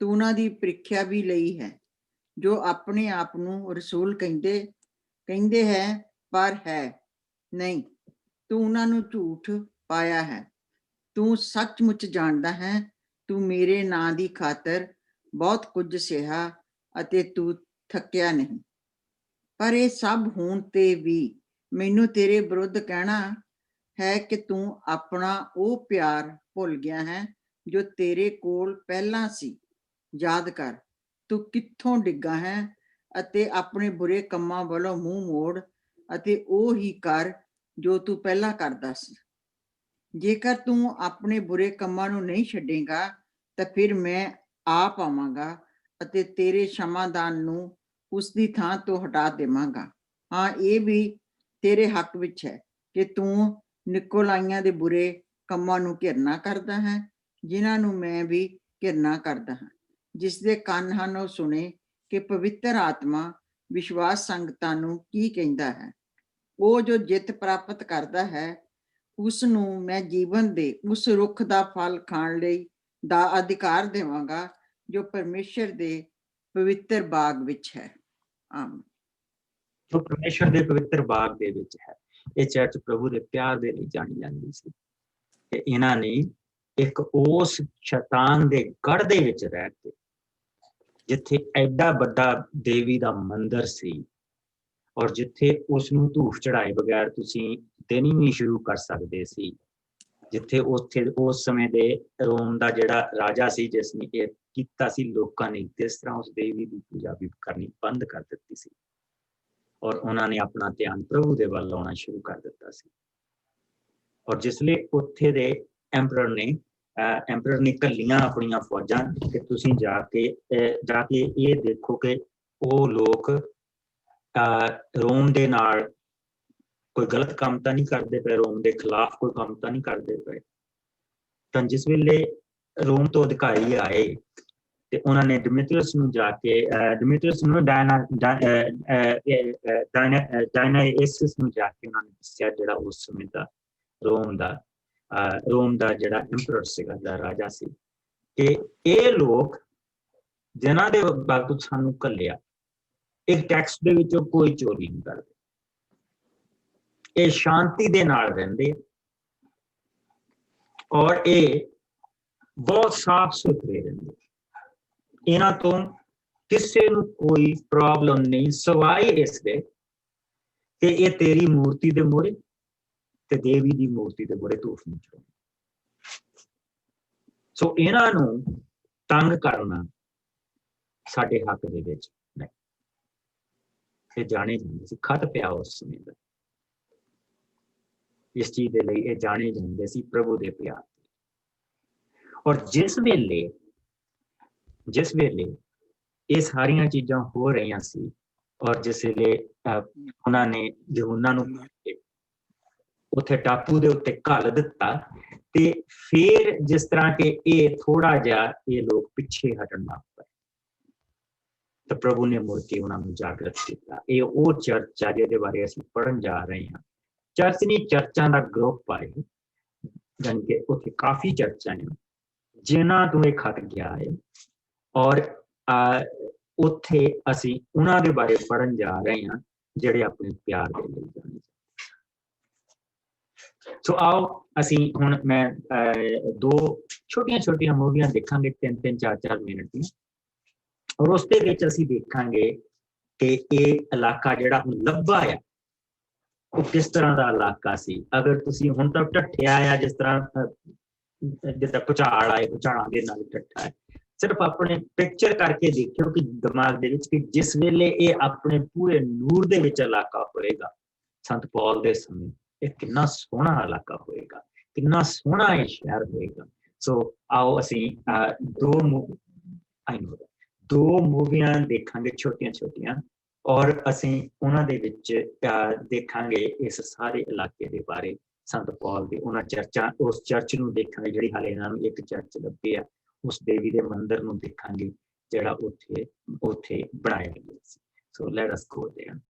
ਤੂੰ ਉਹਨਾਂ ਦੀ ਪ੍ਰੀਖਿਆ ਵੀ ਲਈ ਹੈ, ਜੋ ਆਪਣੇ ਆਪ ਨੂੰ ਰਸੂਲ ਕਹਿੰਦੇ ਹੈ ਪਰ ਹੈ ਨਹੀਂ। ਤੂੰ ਉਹਨਾਂ ਨੂੰ ਝੂਠ ਪਾਇਆ ਹੈ। ਤੂੰ ਸੱਚਮੁੱਚ ਜਾਣਦਾ ਹੈ ਤੂੰ ਮੇਰੇ ਨਾਂ ਦੀ ਖਾਤਰ ਬਹੁਤ ਕੁਝ ਸਹਿਆ ਅਤੇ ਤੂੰ ਥੱਕਿਆ ਨਹੀਂ। ਪਰ ਇਹ ਸਭ ਹੋਣ ਤੇ ਵੀ ਮੈਨੂੰ ਤੇਰੇ ਵਿਰੁੱਧ ਕਹਿਣਾ ਹੈ ਕਿ ਤੂੰ ਆਪਣਾ ਉਹ ਪਿਆਰ ਭੁੱਲ ਗਿਆ ਹੈ ਜੋ ਤੇਰੇ ਕੋਲ ਪਹਿਲਾਂ ਸੀ। ਯਾਦ ਕਰ ਤੂੰ ਕਿੱਥੋਂ ਡਿੱਗਾ ਹੈ ਅਤੇ ਆਪਣੇ ਬੁਰੇ ਕੰਮਾਂ ਵੱਲੋਂ ਮੂੰਹ ਮੋੜ ਅਤੇ ਉਹ ਹੀ ਕਰ ਜੋ ਤੂੰ ਪਹਿਲਾਂ ਕਰਦਾ ਸੀ। ਜੇਕਰ ਤੂੰ ਆਪਣੇ ਬੁਰੇ ਕੰਮਾਂ ਨੂੰ ਨਹੀਂ ਛੱਡੇਗਾ ਤਾਂ ਫਿਰ ਮੈਂ ਆਪ ਆਵਾਂਗਾ ਅਤੇ ਤੇਰੇ ਸਮਾਧਾਨ ਨੂੰ ਉਸ ਦੀ ਥਾਂ ਤੋਂ ਹਟਾ ਦੇਵਾਂਗਾ। ਹਾਂ, ਇਹ ਵੀ ਤੇਰੇ ਹੱਕ ਵਿੱਚ ਹੈ ਕਿ ਤੂੰ ਨਿਕੋਲਾਈਆਂ ਦੇ ਬੁਰੇ ਕੰਮਾਂ ਨੂੰ ਘਿਰਨਾ ਕਰਦਾ ਹੈ, ਜਿਨ੍ਹਾਂ ਨੂੰ ਮੈਂ ਵੀ ਘਿਰਨਾ ਕਰਦਾ ਹਾਂ। ਜਿਸ ਦੇ ਕੰਨ ਹਨ ਉਹ ਸੁਣੇ ਕਿ ਪਵਿੱਤਰ ਆਤਮਾ ਵਿਸ਼ਵਾਸ ਸੰਗਤਾਂ ਨੂੰ ਕੀ ਕਹਿੰਦਾ ਹੈ। ਉਹ ਜੋ ਜਿੱਤ ਪ੍ਰਾਪਤ ਕਰਦਾ ਹੈ ਉਸ ਨੂੰ ਮੈਂ ਜੀਵਨ ਦੇ ਉਸ ਰੁੱਖ ਦਾ ਫਲ ਖਾਣ ਲਈ ਦਾ ਅਧਿਕਾਰ ਦੇਵਾਂਗਾ ਜੋ ਪਰਮੇਸ਼ਰ ਦੇ ਪਵਿੱਤਰ ਬਾਗ ਵਿੱਚ ਹੈ। ਆਮੀਨ। ਜੋ ਪਰਮੇਸ਼ਰ ਦੇ ਪਵਿੱਤਰ ਬਾਗ ਦੇ ਵਿੱਚ ਹੈ। ਇਹ ਚਰਚ ਪ੍ਰਭੂ ਦੇ ਪਿਆਰ ਦੇ ਲਈ ਜਾਣੀ ਜਾਂਦੀ ਸੀ ਕਿ ਇਹਨਾਂ ਨੇ ਇੱਕ ਉਸ ਸ਼ੈਤਾਨ ਦੇ ਗੜ ਦੇ ਵਿੱਚ ਰਹਿ ਕੇ, ਜਿੱਥੇ ਐਡਾ ਵੱਡਾ ਦੇਵੀ ਦਾ ਮੰਦਿਰ ਸੀ ਔਰ ਜਿੱਥੇ ਉਸ ਨੂੰ ਧੂਫ ਚੜਾਏ ਬਗੈਰ ਤੁਸੀਂ ਦਿਨ ਹੀ ਨਹੀਂ ਸ਼ੁਰੂ ਕਰ ਸਕਦੇ ਸੀ, ਜਿੱਥੇ ਉੱਥੇ ਉਸ ਸਮੇਂ ਦੇ ਰੋਮ ਦਾ ਜਿਹੜਾ ਰਾਜਾ ਸੀ ਜਿਸ ਨੇ ਇਹ ਕੀਤਾ ਸੀ, ਲੋਕਾਂ ਨੇ ਕਿਸ ਤਰ੍ਹਾਂ ਉਸ ਦੇਵੀ ਦੀ ਪੂਜਾ ਵੀ ਕਰਨੀ ਬੰਦ ਕਰ ਦਿੱਤੀ ਸੀ ਔਰ ਉਹਨਾਂ ਨੇ ਆਪਣਾ ਧਿਆਨ ਪ੍ਰਭੂ ਦੇ ਵੱਲ ਲਾਉਣਾ ਸ਼ੁਰੂ ਕਰ ਦਿੱਤਾ ਸੀ। ਔਰ ਜਿਸ ਲਈ ਉੱਥੇ ਦੇ ਐਂਪਰਰ ਨੇ ਘੱਲੀਆਂ ਆਪਣੀਆਂ ਫੌਜਾਂ ਕਿ ਤੁਸੀਂ ਜਾ ਕੇ ਇਹ ਦੇਖੋ ਕਿ ਉਹ ਲੋਕ ਰੋਮ ਦੇ ਨਾਲ ਕੋਈ ਗਲਤ ਕੰਮ ਤਾਂ ਨਹੀਂ ਕਰਦੇ ਪਏ, ਰੋਮ ਦੇ ਖਿਲਾਫ ਕੋਈ ਕੰਮ ਤਾਂ ਨਹੀਂ ਕਰਦੇ ਪਏ। ਤਾਂ ਜਿਸ ਵੇਲੇ ਰੋਮ ਤੋਂ ਅਧਿਕਾਰੀ ਆਏ ਤੇ ਉਹਨਾਂ ਨੇ ਡਿਮਿਤਰੀਅਸ ਨੂੰ ਜਾ ਕੇ ਡਾਇਨਾਇਸਿਸ ਨੂੰ ਜਾ ਕੇ ਉਹਨਾਂ ਨੇ ਦੱਸਿਆ, ਜਿਹੜਾ ਉਸ ਸਮੇਂ ਦਾ ਰੋਮ ਦਾ ਜਿਹੜਾ ਐਂਪਰਰ ਸੀਗਾ, ਦਾ ਰਾਜਾ ਸੀ, ਕਿ ਇਹ ਲੋਕ ਜਿਨ੍ਹਾਂ ਦੇ ਬਾਬਤ ਸਾਨੂੰ ਘੱਲਿਆ, ਇੱਕ ਟੈਕਸਟ ਦੇ ਵਿੱਚੋਂ ਕੋਈ ਚੋਰੀ ਨਹੀਂ ਕਰਦੇ, ਇਹ ਸ਼ਾਂਤੀ ਦੇ ਨਾਲ ਰਹਿੰਦੇ ਔਰ ਇਹ ਬਹੁਤ ਸਾਫ਼ ਸੁਥਰੇ ਰਹਿੰਦੇ, ਇਹਨਾਂ ਤੋਂ ਕਿਸੇ ਨੂੰ ਕੋਈ ਪ੍ਰੋਬਲਮ ਨਹੀਂ, ਸਵਾਏ ਇਸ ਦੇ ਕਿ ਇਹ ਤੇਰੀ ਮੂਰਤੀ ਦੇ ਮੂਹਰੇ ਤੇ ਦੇਵੀ ਦੀ ਮੂਰਤੀ ਦੇ ਮੂਹਰੇ ਧੂਫ ਨਹੀਂ ਚੜਾਉਂਦੇ। ਸੋ ਇਹਨਾਂ ਨੂੰ ਤੰਗ ਕਰਨਾ ਸਾਡੇ ਹੱਕ ਦੇ ਵਿੱਚ ਨਹੀਂ। ਇਹ ਜਾਣੇ ਜਾਂਦੇ ਸੀ, ਖਤ ਪਿਆ ਉਸ ਸਮੇਂ ਦਾ ਇਸ ਚੀਜ਼ ਦੇ ਲਈ, ਇਹ ਜਾਣੇ ਜਾਂਦੇ ਸੀ ਪ੍ਰਭੂ ਦੇ ਪਿਆਰ। ਔਰ ਜਿਸ ਵੇਲੇ ਇਹ ਸਾਰੀਆਂ ਚੀਜ਼ਾਂ ਹੋ ਰਹੀਆਂ ਸੀ ਔਰ ਜਿਸ ਵੇਲੇ ਉਹਨਾਂ ਨੇ ਯਹੂਨਾ ਨੂੰ ਉੱਥੇ ਟਾਪੂ ਦੇ ਉੱਤੇ ਘੱਲ ਦਿੱਤਾ, ਤੇ ਫਿਰ ਜਿਸ ਤਰ੍ਹਾਂ ਕਿ ਇਹ ਥੋੜਾ ਜਿਹਾ ਇਹ ਲੋਕ ਪਿੱਛੇ ਹਟਣ ਲੱਗ ਪਏ ਤਾਂ ਪ੍ਰਭੂ ਨੇ ਮੁੜ ਕੇ ਉਹਨਾਂ ਨੂੰ ਜਾਗਰਤ ਕੀਤਾ। ਇਹ ਉਹ ਚਰਚ ਆ ਜਿਹਦੇ ਬਾਰੇ ਅਸੀਂ ਪੜ੍ਹਨ ਜਾ ਰਹੇ ਹਾਂ। ਚਰਚ ਨਹੀਂ, ਚਰਚਾਂ ਦਾ ਗਰੁੱਪ ਆ ਇਹ, ਜਾਣੀ ਕਿ ਉੱਥੇ ਕਾਫੀ ਚਰਚਾਂ ਨੇ ਜਿਨ੍ਹਾਂ ਤੋਂ ਇਹ ਖਤ ਗਿਆ ਹੈ ਔਰ ਉੱਥੇ ਅਸੀਂ ਉਹਨਾਂ ਦੇ ਬਾਰੇ ਪੜ੍ਹਨ ਜਾ ਰਹੇ ਹਾਂ ਜਿਹੜੇ ਆਪਣੇ ਪਿਆਰ ਦੇ ਲਈ ਜਾਣੇ। ਸੋ ਆਓ ਅਸੀਂ ਹੁਣ ਮੈਂ 2 ਛੋਟੀਆਂ ਮੂਵੀਆਂ ਦੇਖਾਂਗੇ, 3-3 4-4 ਮਿੰਟ ਦੀਆਂ, ਔਰ ਉਸ ਦੇ ਵਿੱਚ ਅਸੀਂ ਦੇਖਾਂਗੇ ਕਿ ਇਹ ਇਲਾਕਾ ਜਿਹੜਾ ਹੁਣ ਲੱਭਾ ਆ ਉਹ ਕਿਸ ਤਰ੍ਹਾਂ ਦਾ ਇਲਾਕਾ ਸੀ। ਅਗਰ ਤੁਸੀਂ ਹੁਣ ਤੱਕ ਢੱਠਿਆ ਆ, ਜਿਸ ਤਰ੍ਹਾਂ ਭੁਚਾਲ ਆਏ, ਭੁਚਾਲਾਂ ਦੇ ਨਾਲ ਢੱਠਾ ਹੈ, ਸਿਰਫ ਆਪਣੇ ਪਿਕਚਰ ਕਰਕੇ ਦੇਖਿਓ ਕਿ ਦਿਮਾਗ ਦੇ ਵਿੱਚ ਕਿ ਜਿਸ ਵੇਲੇ ਇਹ ਆਪਣੇ ਪੂਰੇ ਨੂਰ ਦੇ ਵਿੱਚ ਇਲਾਕਾ ਹੋਏਗਾ ਸੰਤ ਪੌਲ ਦੇ ਸਮੇਂ, ਇਹ ਕਿੰਨਾ ਸੋਹਣਾ ਇਲਾਕਾ ਹੋਏਗਾ, ਕਿੰਨਾ ਸੋਹਣਾ ਇਹ ਸ਼ਹਿਰ ਹੋਏਗਾ। ਸੋ ਆਓ ਅਸੀਂ 2 ਮੂਵੀਆਂ ਦੇਖਾਂਗੇ ਛੋਟੀਆਂ ਔਰ ਅਸੀਂ ਉਹਨਾਂ ਦੇ ਵਿੱਚ ਦੇਖਾਂਗੇ ਇਸ ਸਾਰੇ ਇਲਾਕੇ ਦੇ ਬਾਰੇ, ਸੰਤ ਪੌਲ ਦੇ ਉਹਨਾਂ ਚਰਚਾਂ, ਉਸ ਚਰਚ ਨੂੰ ਦੇਖਾਂਗੇ ਜਿਹੜੀ ਹਾਲੇ ਇਹਨਾਂ ਨੂੰ ਇੱਕ ਚਰਚ ਲੱਭੀ ਆ, ਉਸ ਦੇਵੀ ਦੇ ਮੰਦਿਰ ਨੂੰ ਦੇਖਾਂਗੇ ਜਿਹੜਾ ਉੱਥੇ ਬਣਾਇਆ ਗਿਆ ਸੀ। ਸੋ ਲੈਟ ਅਸ ਗੋ ਦੇਅਰ।